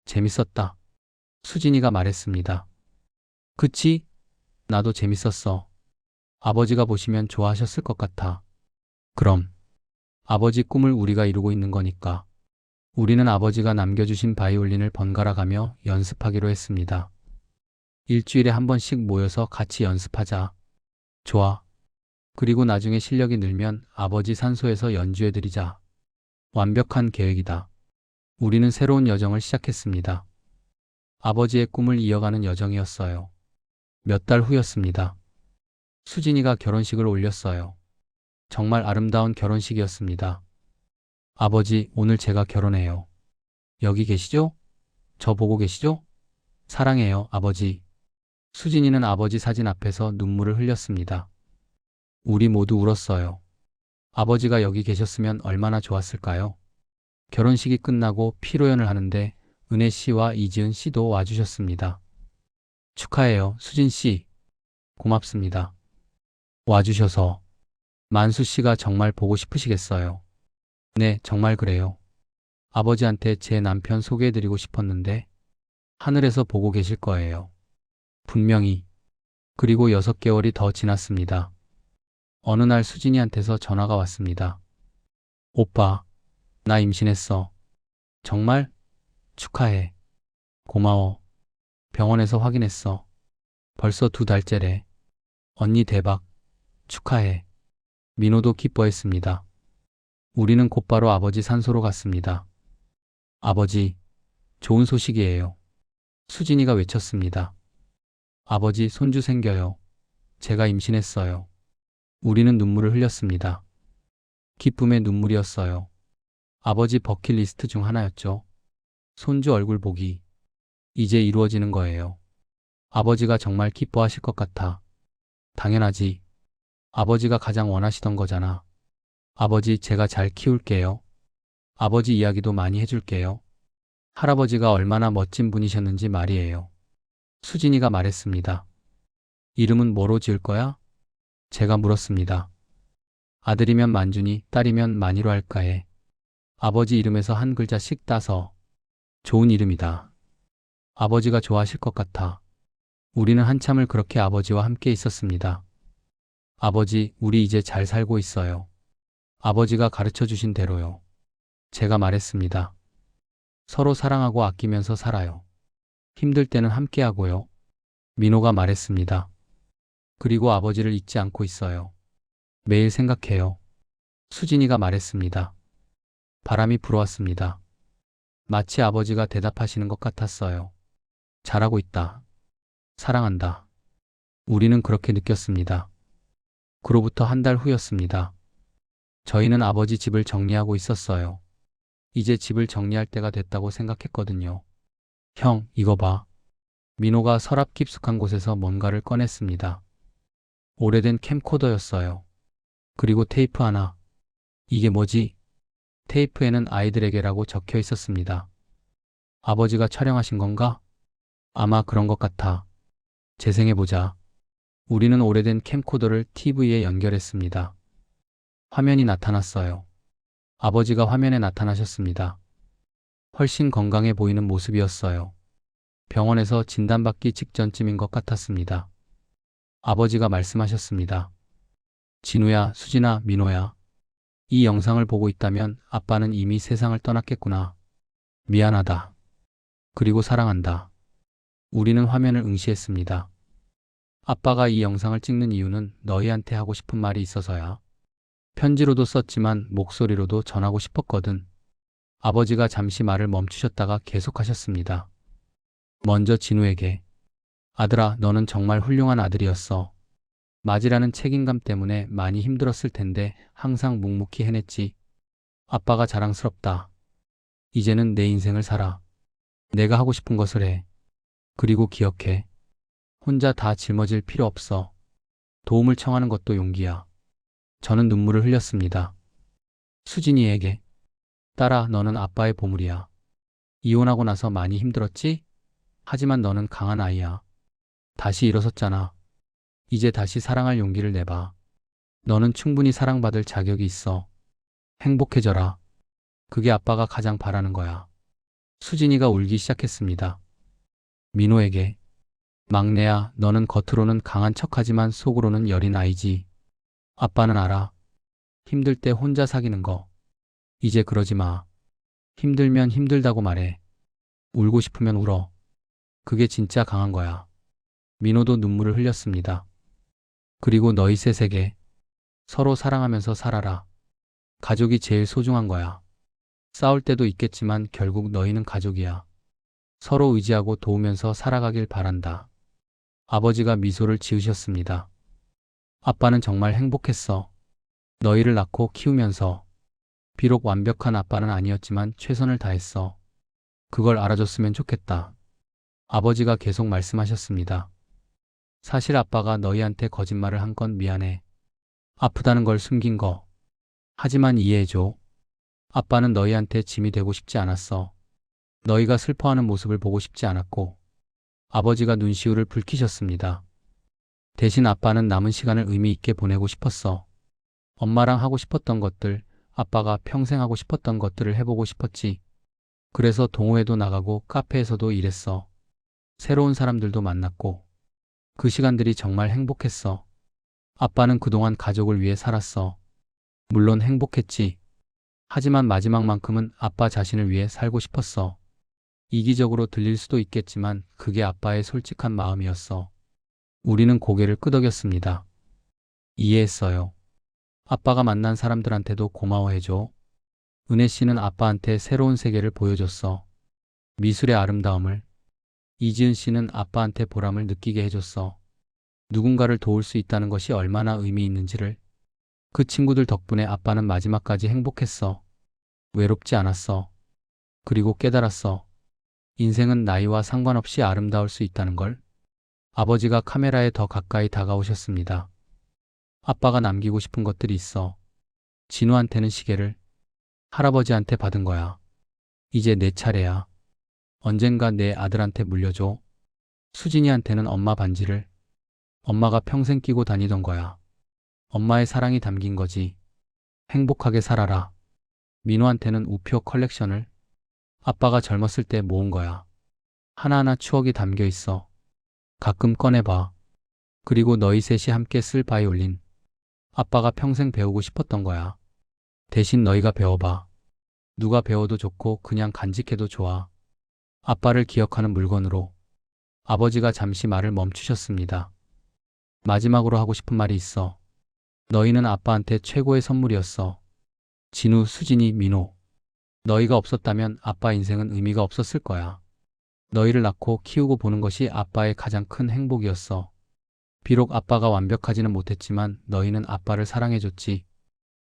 재밌었다. 수진이가 말했습니다. 그치? 나도 재밌었어. 아버지가 보시면 좋아하셨을 것 같아. 그럼 아버지 꿈을 우리가 이루고 있는 거니까. 우리는 아버지가 남겨주신 바이올린을 번갈아 가며 연습하기로 했습니다. 일주일에 한 번씩 모여서 같이 연습하자. 좋아. 그리고 나중에 실력이 늘면 아버지 산소에서 연주해드리자. 완벽한 계획이다. 우리는 새로운 여정을 시작했습니다. 아버지의 꿈을 이어가는 여정이었어요. 몇 달 후였습니다. 수진이가 결혼식을 올렸어요. 정말 아름다운 결혼식이었습니다. 아버지, 오늘 제가 결혼해요. 여기 계시죠? 저 보고 계시죠? 사랑해요, 아버지. 수진이는 아버지 사진 앞에서 눈물을 흘렸습니다. 우리 모두 울었어요. 아버지가 여기 계셨으면 얼마나 좋았을까요? 결혼식이 끝나고 피로연을 하는데 은혜 씨와 이지은 씨도 와주셨습니다. 축하해요, 수진 씨. 고맙습니다. 와주셔서. 만수 씨가 정말 보고 싶으시겠어요? 네, 정말 그래요. 아버지한테 제 남편 소개해드리고 싶었는데 하늘에서 보고 계실 거예요. 분명히. 그리고 6개월이 더 지났습니다. 어느 날 수진이한테서 전화가 왔습니다. 오빠, 나 임신했어. 정말? 축하해. 고마워. 병원에서 확인했어. 벌써 2달째래. 언니 대박. 축하해. 민호도 기뻐했습니다. 우리는 곧바로 아버지 산소로 갔습니다. 아버지, 좋은 소식이에요. 수진이가 외쳤습니다. 아버지, 손주 생겨요. 제가 임신했어요. 우리는 눈물을 흘렸습니다. 기쁨의 눈물이었어요. 아버지 버킷리스트 중 하나였죠. 손주 얼굴 보기. 이제 이루어지는 거예요. 아버지가 정말 기뻐하실 것 같아. 당연하지. 아버지가 가장 원하시던 거잖아. 아버지, 제가 잘 키울게요. 아버지 이야기도 많이 해줄게요. 할아버지가 얼마나 멋진 분이셨는지 말이에요. 수진이가 말했습니다. 이름은 뭐로 지을 거야? 제가 물었습니다. 아들이면 만준이, 딸이면 만이로 할까 해. 아버지 이름에서 한 글자씩 따서. 좋은 이름이다. 아버지가 좋아하실 것 같아. 우리는 한참을 그렇게 아버지와 함께 있었습니다. 아버지, 우리 이제 잘 살고 있어요. 아버지가 가르쳐 주신 대로요. 제가 말했습니다. 서로 사랑하고 아끼면서 살아요. 힘들 때는 함께 하고요. 민호가 말했습니다. 그리고 아버지를 잊지 않고 있어요. 매일 생각해요. 수진이가 말했습니다. 바람이 불어왔습니다. 마치 아버지가 대답하시는 것 같았어요. 잘하고 있다. 사랑한다. 우리는 그렇게 느꼈습니다. 그로부터 한 달 후였습니다. 저희는 아버지 집을 정리하고 있었어요. 이제 집을 정리할 때가 됐다고 생각했거든요. 형, 이거 봐. 민호가 서랍 깊숙한 곳에서 뭔가를 꺼냈습니다. 오래된 캠코더였어요. 그리고 테이프 하나. 이게 뭐지? 테이프에는 아이들에게라고 적혀 있었습니다. 아버지가 촬영하신 건가? 아마 그런 것 같아. 재생해보자. 우리는 오래된 캠코더를 TV에 연결했습니다. 화면이 나타났어요. 아버지가 화면에 나타나셨습니다. 훨씬 건강해 보이는 모습이었어요. 병원에서 진단받기 직전쯤인 것 같았습니다. 아버지가 말씀하셨습니다. 진우야, 수진아, 민호야. 이 영상을 보고 있다면 아빠는 이미 세상을 떠났겠구나. 미안하다. 그리고 사랑한다. 우리는 화면을 응시했습니다. 아빠가 이 영상을 찍는 이유는 너희한테 하고 싶은 말이 있어서야. 편지로도 썼지만 목소리로도 전하고 싶었거든. 아버지가 잠시 말을 멈추셨다가 계속하셨습니다. 먼저 진우에게. 아들아, 너는 정말 훌륭한 아들이었어. 맞이라는 책임감 때문에 많이 힘들었을 텐데 항상 묵묵히 해냈지. 아빠가 자랑스럽다. 이제는 내 인생을 살아. 내가 하고 싶은 것을 해. 그리고 기억해. 혼자 다 짊어질 필요 없어. 도움을 청하는 것도 용기야. 저는 눈물을 흘렸습니다. 수진이에게. 딸아, 너는 아빠의 보물이야. 이혼하고 나서 많이 힘들었지? 하지만 너는 강한 아이야. 다시 일어섰잖아. 이제 다시 사랑할 용기를 내봐. 너는 충분히 사랑받을 자격이 있어. 행복해져라. 그게 아빠가 가장 바라는 거야. 수진이가 울기 시작했습니다. 민호에게. 막내야, 너는 겉으로는 강한 척하지만 속으로는 여린 아이지. 아빠는 알아. 힘들 때 혼자 사귀는 거. 이제 그러지 마. 힘들면 힘들다고 말해. 울고 싶으면 울어. 그게 진짜 강한 거야. 민호도 눈물을 흘렸습니다. 그리고 너희 셋에게 서로 사랑하면서 살아라. 가족이 제일 소중한 거야. 싸울 때도 있겠지만 결국 너희는 가족이야. 서로 의지하고 도우면서 살아가길 바란다. 아버지가 미소를 지으셨습니다. 아빠는 정말 행복했어. 너희를 낳고 키우면서. 비록 완벽한 아빠는 아니었지만 최선을 다했어. 그걸 알아줬으면 좋겠다. 아버지가 계속 말씀하셨습니다. 사실 아빠가 너희한테 거짓말을 한 건 미안해. 아프다는 걸 숨긴 거. 하지만 이해해줘. 아빠는 너희한테 짐이 되고 싶지 않았어. 너희가 슬퍼하는 모습을 보고 싶지 않았고. 아버지가 눈시울을 붉히셨습니다. 대신 아빠는 남은 시간을 의미 있게 보내고 싶었어. 엄마랑 하고 싶었던 것들, 아빠가 평생 하고 싶었던 것들을 해보고 싶었지. 그래서 동호회도 나가고 카페에서도 일했어. 새로운 사람들도 만났고. 그 시간들이 정말 행복했어. 아빠는 그동안 가족을 위해 살았어. 물론 행복했지. 하지만 마지막만큼은 아빠 자신을 위해 살고 싶었어. 이기적으로 들릴 수도 있겠지만 그게 아빠의 솔직한 마음이었어. 우리는 고개를 끄덕였습니다. 이해했어요. 아빠가 만난 사람들한테도 고마워해줘. 은혜 씨는 아빠한테 새로운 세계를 보여줬어. 미술의 아름다움을. 이지은 씨는 아빠한테 보람을 느끼게 해줬어. 누군가를 도울 수 있다는 것이 얼마나 의미 있는지를. 그 친구들 덕분에 아빠는 마지막까지 행복했어. 외롭지 않았어. 그리고 깨달았어. 인생은 나이와 상관없이 아름다울 수 있다는 걸. 아버지가 카메라에 더 가까이 다가오셨습니다. 아빠가 남기고 싶은 것들이 있어. 진우한테는 시계를, 할아버지한테 받은 거야. 이제 내 차례야. 언젠가 내 아들한테 물려줘. 수진이한테는 엄마 반지를. 엄마가 평생 끼고 다니던 거야. 엄마의 사랑이 담긴 거지. 행복하게 살아라. 민호한테는 우표 컬렉션을. 아빠가 젊었을 때 모은 거야. 하나하나 추억이 담겨 있어. 가끔 꺼내봐. 그리고 너희 셋이 함께 쓸 바이올린. 아빠가 평생 배우고 싶었던 거야. 대신 너희가 배워봐. 누가 배워도 좋고 그냥 간직해도 좋아. 아빠를 기억하는 물건으로. 아버지가 잠시 말을 멈추셨습니다. 마지막으로 하고 싶은 말이 있어. 너희는 아빠한테 최고의 선물이었어. 진우, 수진이, 민호. 너희가 없었다면 아빠 인생은 의미가 없었을 거야. 너희를 낳고 키우고 보는 것이 아빠의 가장 큰 행복이었어. 비록 아빠가 완벽하지는 못했지만 너희는 아빠를 사랑해줬지.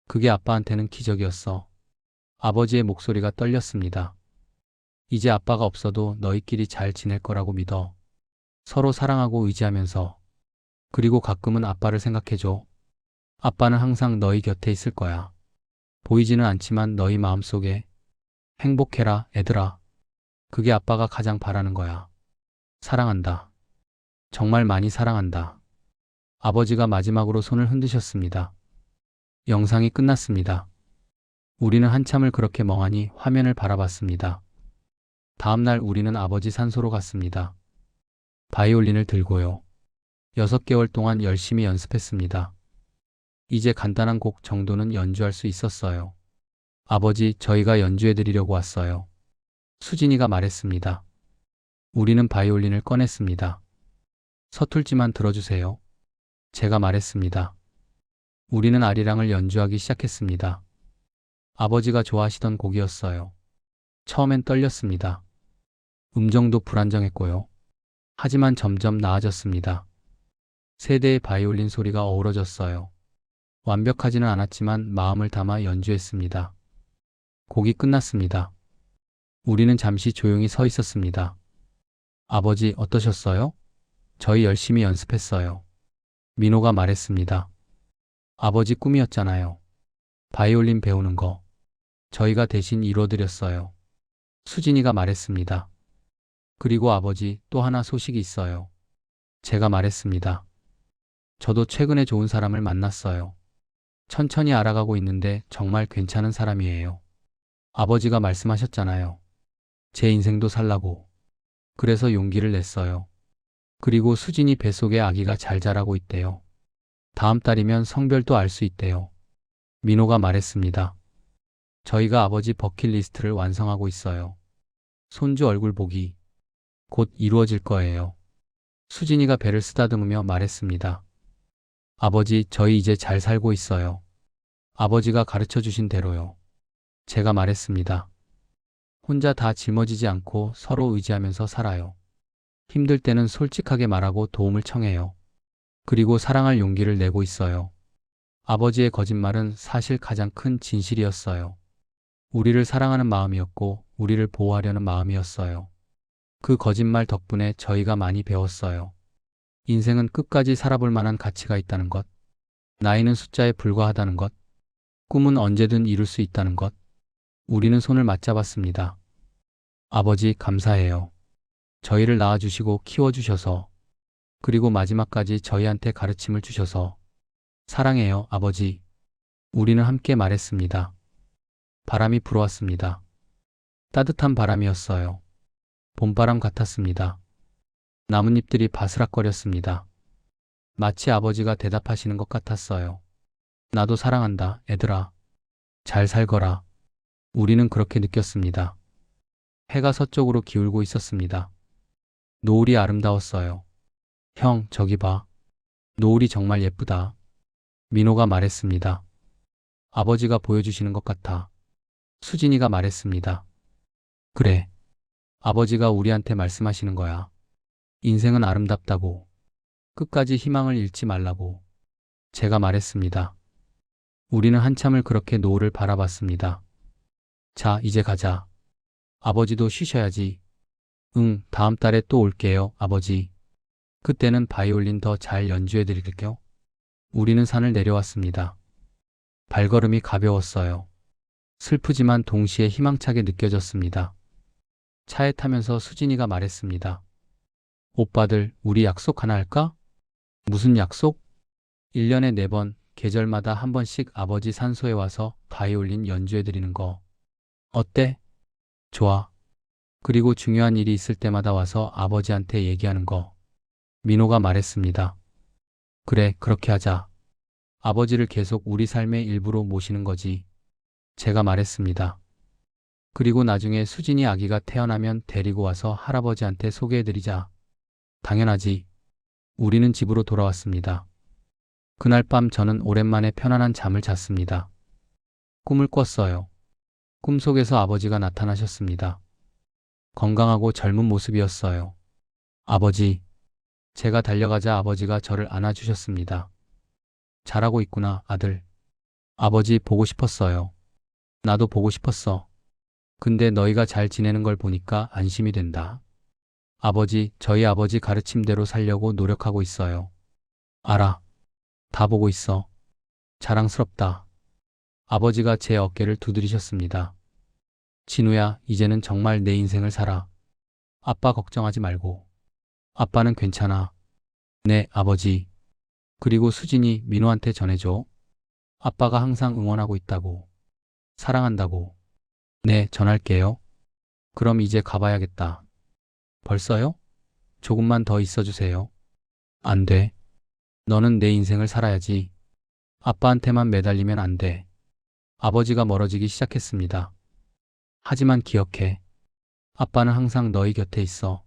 그게 아빠한테는 기적이었어. 아버지의 목소리가 떨렸습니다. 이제 아빠가 없어도 너희끼리 잘 지낼 거라고 믿어. 서로 사랑하고 의지하면서. 그리고 가끔은 아빠를 생각해줘. 아빠는 항상 너희 곁에 있을 거야. 보이지는 않지만 너희 마음속에. 행복해라, 애들아. 그게 아빠가 가장 바라는 거야. 사랑한다. 정말 많이 사랑한다. 아버지가 마지막으로 손을 흔드셨습니다. 영상이 끝났습니다. 우리는 한참을 그렇게 멍하니 화면을 바라봤습니다. 다음날 우리는 아버지 산소로 갔습니다. 바이올린을 들고요. 6개월 동안 열심히 연습했습니다. 이제 간단한 곡 정도는 연주할 수 있었어요. 아버지, 저희가 연주해드리려고 왔어요. 수진이가 말했습니다. 우리는 바이올린을 꺼냈습니다. 서툴지만 들어주세요. 제가 말했습니다. 우리는 아리랑을 연주하기 시작했습니다. 아버지가 좋아하시던 곡이었어요. 처음엔 떨렸습니다. 음정도 불안정했고요. 하지만 점점 나아졌습니다. 세 대의 바이올린 소리가 어우러졌어요. 완벽하지는 않았지만 마음을 담아 연주했습니다. 곡이 끝났습니다. 우리는 잠시 조용히 서 있었습니다. 아버지, 어떠셨어요? 저희 열심히 연습했어요. 민호가 말했습니다. 아버지 꿈이었잖아요. 바이올린 배우는 거. 저희가 대신 이뤄드렸어요. 수진이가 말했습니다. 그리고 아버지, 또 하나 소식이 있어요. 제가 말했습니다. 저도 최근에 좋은 사람을 만났어요. 천천히 알아가고 있는데 정말 괜찮은 사람이에요. 아버지가 말씀하셨잖아요. 제 인생도 살라고. 그래서 용기를 냈어요. 그리고 수진이 뱃속에 아기가 잘 자라고 있대요. 다음 달이면 성별도 알 수 있대요. 민호가 말했습니다. 저희가 아버지 버킷리스트를 완성하고 있어요. 손주 얼굴 보기. 곧 이루어질 거예요. 수진이가 배를 쓰다듬으며 말했습니다. 아버지, 저희 이제 잘 살고 있어요. 아버지가 가르쳐 주신 대로요. 제가 말했습니다. 혼자 다 짊어지지 않고 서로 의지하면서 살아요. 힘들 때는 솔직하게 말하고 도움을 청해요. 그리고 사랑할 용기를 내고 있어요. 아버지의 거짓말은 사실 가장 큰 진실이었어요. 우리를 사랑하는 마음이었고 우리를 보호하려는 마음이었어요. 그 거짓말 덕분에 저희가 많이 배웠어요. 인생은 끝까지 살아볼 만한 가치가 있다는 것. 나이는 숫자에 불과하다는 것. 꿈은 언제든 이룰 수 있다는 것. 우리는 손을 맞잡았습니다. 아버지, 감사해요. 저희를 낳아주시고 키워주셔서, 그리고 마지막까지 저희한테 가르침을 주셔서. 사랑해요, 아버지. 우리는 함께 말했습니다. 바람이 불어왔습니다. 따뜻한 바람이었어요. 봄바람 같았습니다. 나뭇잎들이 바스락거렸습니다. 마치 아버지가 대답하시는 것 같았어요. 나도 사랑한다, 애들아. 잘 살거라. 우리는 그렇게 느꼈습니다. 해가 서쪽으로 기울고 있었습니다. 노을이 아름다웠어요. 형, 저기 봐. 노을이 정말 예쁘다. 민호가 말했습니다. 아버지가 보여주시는 것 같아. 수진이가 말했습니다. 그래. 아버지가 우리한테 말씀하시는 거야. 인생은 아름답다고. 끝까지 희망을 잃지 말라고. 제가 말했습니다. 우리는 한참을 그렇게 노을을 바라봤습니다. 자, 이제 가자. 아버지도 쉬셔야지. 응, 다음 달에 또 올게요, 아버지. 그때는 바이올린 더 잘 연주해 드릴게요. 우리는 산을 내려왔습니다. 발걸음이 가벼웠어요. 슬프지만 동시에 희망차게 느껴졌습니다. 차에 타면서 수진이가 말했습니다. 오빠들, 우리 약속 하나 할까? 무슨 약속? 1년에 4번, 계절마다 한 번씩 아버지 산소에 와서 바이올린 연주해 드리는 거. 어때? 좋아. 그리고 중요한 일이 있을 때마다 와서 아버지한테 얘기하는 거. 민호가 말했습니다. 그래, 그렇게 하자. 아버지를 계속 우리 삶의 일부로 모시는 거지. 제가 말했습니다. 그리고 나중에 수진이 아기가 태어나면 데리고 와서 할아버지한테 소개해드리자. 당연하지. 우리는 집으로 돌아왔습니다. 그날 밤 저는 오랜만에 편안한 잠을 잤습니다. 꿈을 꿨어요. 꿈속에서 아버지가 나타나셨습니다. 건강하고 젊은 모습이었어요. 아버지. 제가 달려가자 아버지가 저를 안아주셨습니다. 잘하고 있구나, 아들. 아버지 보고 싶었어요. 나도 보고 싶었어. 근데 너희가 잘 지내는 걸 보니까 안심이 된다. 아버지, 저희 아버지 가르침대로 살려고 노력하고 있어요. 알아. 다 보고 있어. 자랑스럽다. 아버지가 제 어깨를 두드리셨습니다. 진우야, 이제는 정말 내 인생을 살아. 아빠 걱정하지 말고. 아빠는 괜찮아. 네, 아버지. 그리고 수진이 민호한테 전해줘. 아빠가 항상 응원하고 있다고. 사랑한다고. 네, 전할게요. 그럼 이제 가봐야겠다. 벌써요? 조금만 더 있어주세요. 안 돼. 너는 내 인생을 살아야지. 아빠한테만 매달리면 안 돼. 아버지가 멀어지기 시작했습니다. 하지만 기억해. 아빠는 항상 너희 곁에 있어.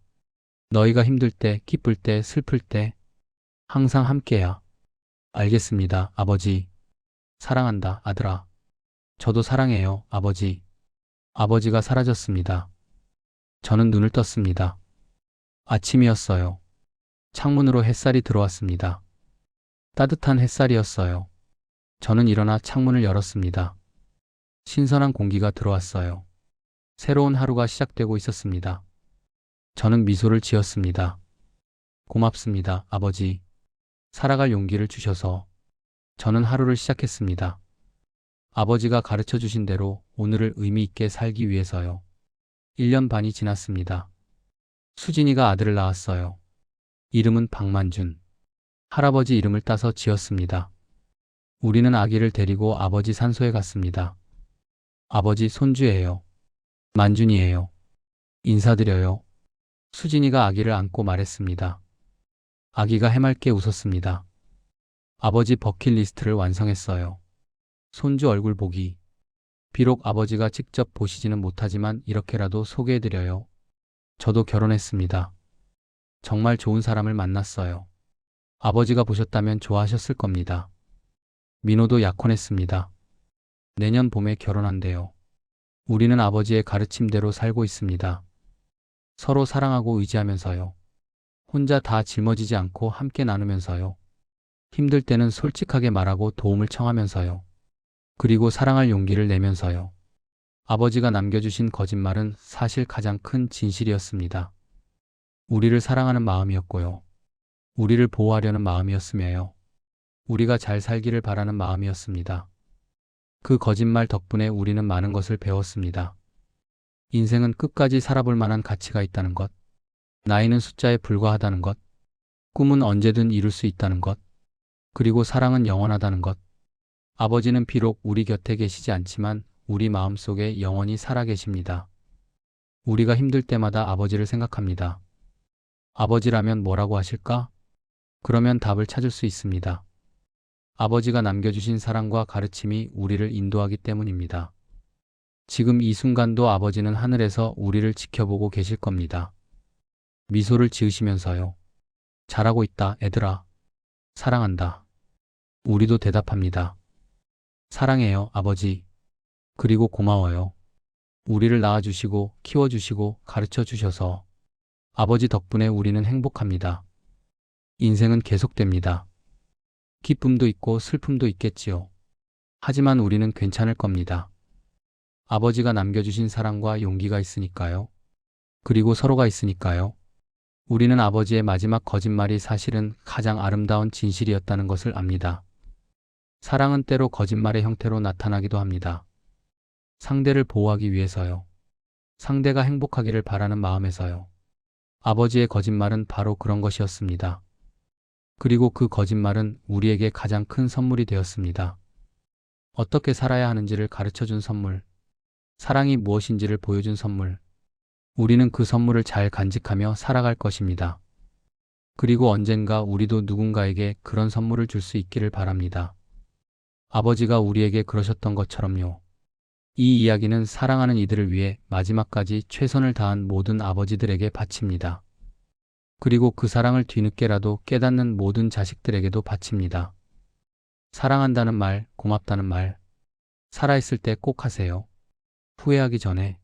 너희가 힘들 때, 기쁠 때, 슬플 때 항상 함께야. 알겠습니다, 아버지. 사랑한다, 아들아. 저도 사랑해요, 아버지. 아버지가 사라졌습니다. 저는 눈을 떴습니다. 아침이었어요. 창문으로 햇살이 들어왔습니다. 따뜻한 햇살이었어요. 저는 일어나 창문을 열었습니다. 신선한 공기가 들어왔어요. 새로운 하루가 시작되고 있었습니다. 저는 미소를 지었습니다. 고맙습니다, 아버지. 살아갈 용기를 주셔서. 저는 하루를 시작했습니다. 아버지가 가르쳐 주신 대로 오늘을 의미 있게 살기 위해서요. 1년 반이 지났습니다. 수진이가 아들을 낳았어요. 이름은 박만준. 할아버지 이름을 따서 지었습니다. 우리는 아기를 데리고 아버지 산소에 갔습니다. 아버지 손주예요. 만준이에요. 인사드려요. 수진이가 아기를 안고 말했습니다. 아기가 해맑게 웃었습니다. 아버지 버킷리스트를 완성했어요. 손주 얼굴 보기. 비록 아버지가 직접 보시지는 못하지만 이렇게라도 소개해드려요. 저도 결혼했습니다. 정말 좋은 사람을 만났어요. 아버지가 보셨다면 좋아하셨을 겁니다. 민호도 약혼했습니다. 내년 봄에 결혼한대요. 우리는 아버지의 가르침대로 살고 있습니다. 서로 사랑하고 의지하면서요. 혼자 다 짊어지지 않고 함께 나누면서요. 힘들 때는 솔직하게 말하고 도움을 청하면서요. 그리고 사랑할 용기를 내면서요. 아버지가 남겨주신 거짓말은 사실 가장 큰 진실이었습니다. 우리를 사랑하는 마음이었고요. 우리를 보호하려는 마음이었으며요. 우리가 잘 살기를 바라는 마음이었습니다. 그 거짓말 덕분에 우리는 많은 것을 배웠습니다. 인생은 끝까지 살아볼 만한 가치가 있다는 것, 나이는 숫자에 불과하다는 것, 꿈은 언제든 이룰 수 있다는 것, 그리고 사랑은 영원하다는 것. 아버지는 비록 우리 곁에 계시지 않지만 우리 마음속에 영원히 살아 계십니다. 우리가 힘들 때마다 아버지를 생각합니다. 아버지라면 뭐라고 하실까? 그러면 답을 찾을 수 있습니다. 아버지가 남겨주신 사랑과 가르침이 우리를 인도하기 때문입니다. 지금 이 순간도 아버지는 하늘에서 우리를 지켜보고 계실 겁니다. 미소를 지으시면서요. 잘하고 있다, 애들아. 사랑한다. 우리도 대답합니다. 사랑해요, 아버지. 그리고 고마워요. 우리를 낳아주시고 키워주시고 가르쳐 주셔서 아버지 덕분에 우리는 행복합니다. 인생은 계속됩니다. 기쁨도 있고 슬픔도 있겠지요. 하지만 우리는 괜찮을 겁니다. 아버지가 남겨주신 사랑과 용기가 있으니까요. 그리고 서로가 있으니까요. 우리는 아버지의 마지막 거짓말이 사실은 가장 아름다운 진실이었다는 것을 압니다. 사랑은 때로 거짓말의 형태로 나타나기도 합니다. 상대를 보호하기 위해서요. 상대가 행복하기를 바라는 마음에서요. 아버지의 거짓말은 바로 그런 것이었습니다. 그리고 그 거짓말은 우리에게 가장 큰 선물이 되었습니다. 어떻게 살아야 하는지를 가르쳐준 선물, 사랑이 무엇인지를 보여준 선물, 우리는 그 선물을 잘 간직하며 살아갈 것입니다. 그리고 언젠가 우리도 누군가에게 그런 선물을 줄 수 있기를 바랍니다. 아버지가 우리에게 그러셨던 것처럼요. 이 이야기는 사랑하는 이들을 위해 마지막까지 최선을 다한 모든 아버지들에게 바칩니다. 그리고 그 사랑을 뒤늦게라도 깨닫는 모든 자식들에게도 바칩니다. 사랑한다는 말, 고맙다는 말, 살아있을 때 꼭 하세요. 후회하기 전에.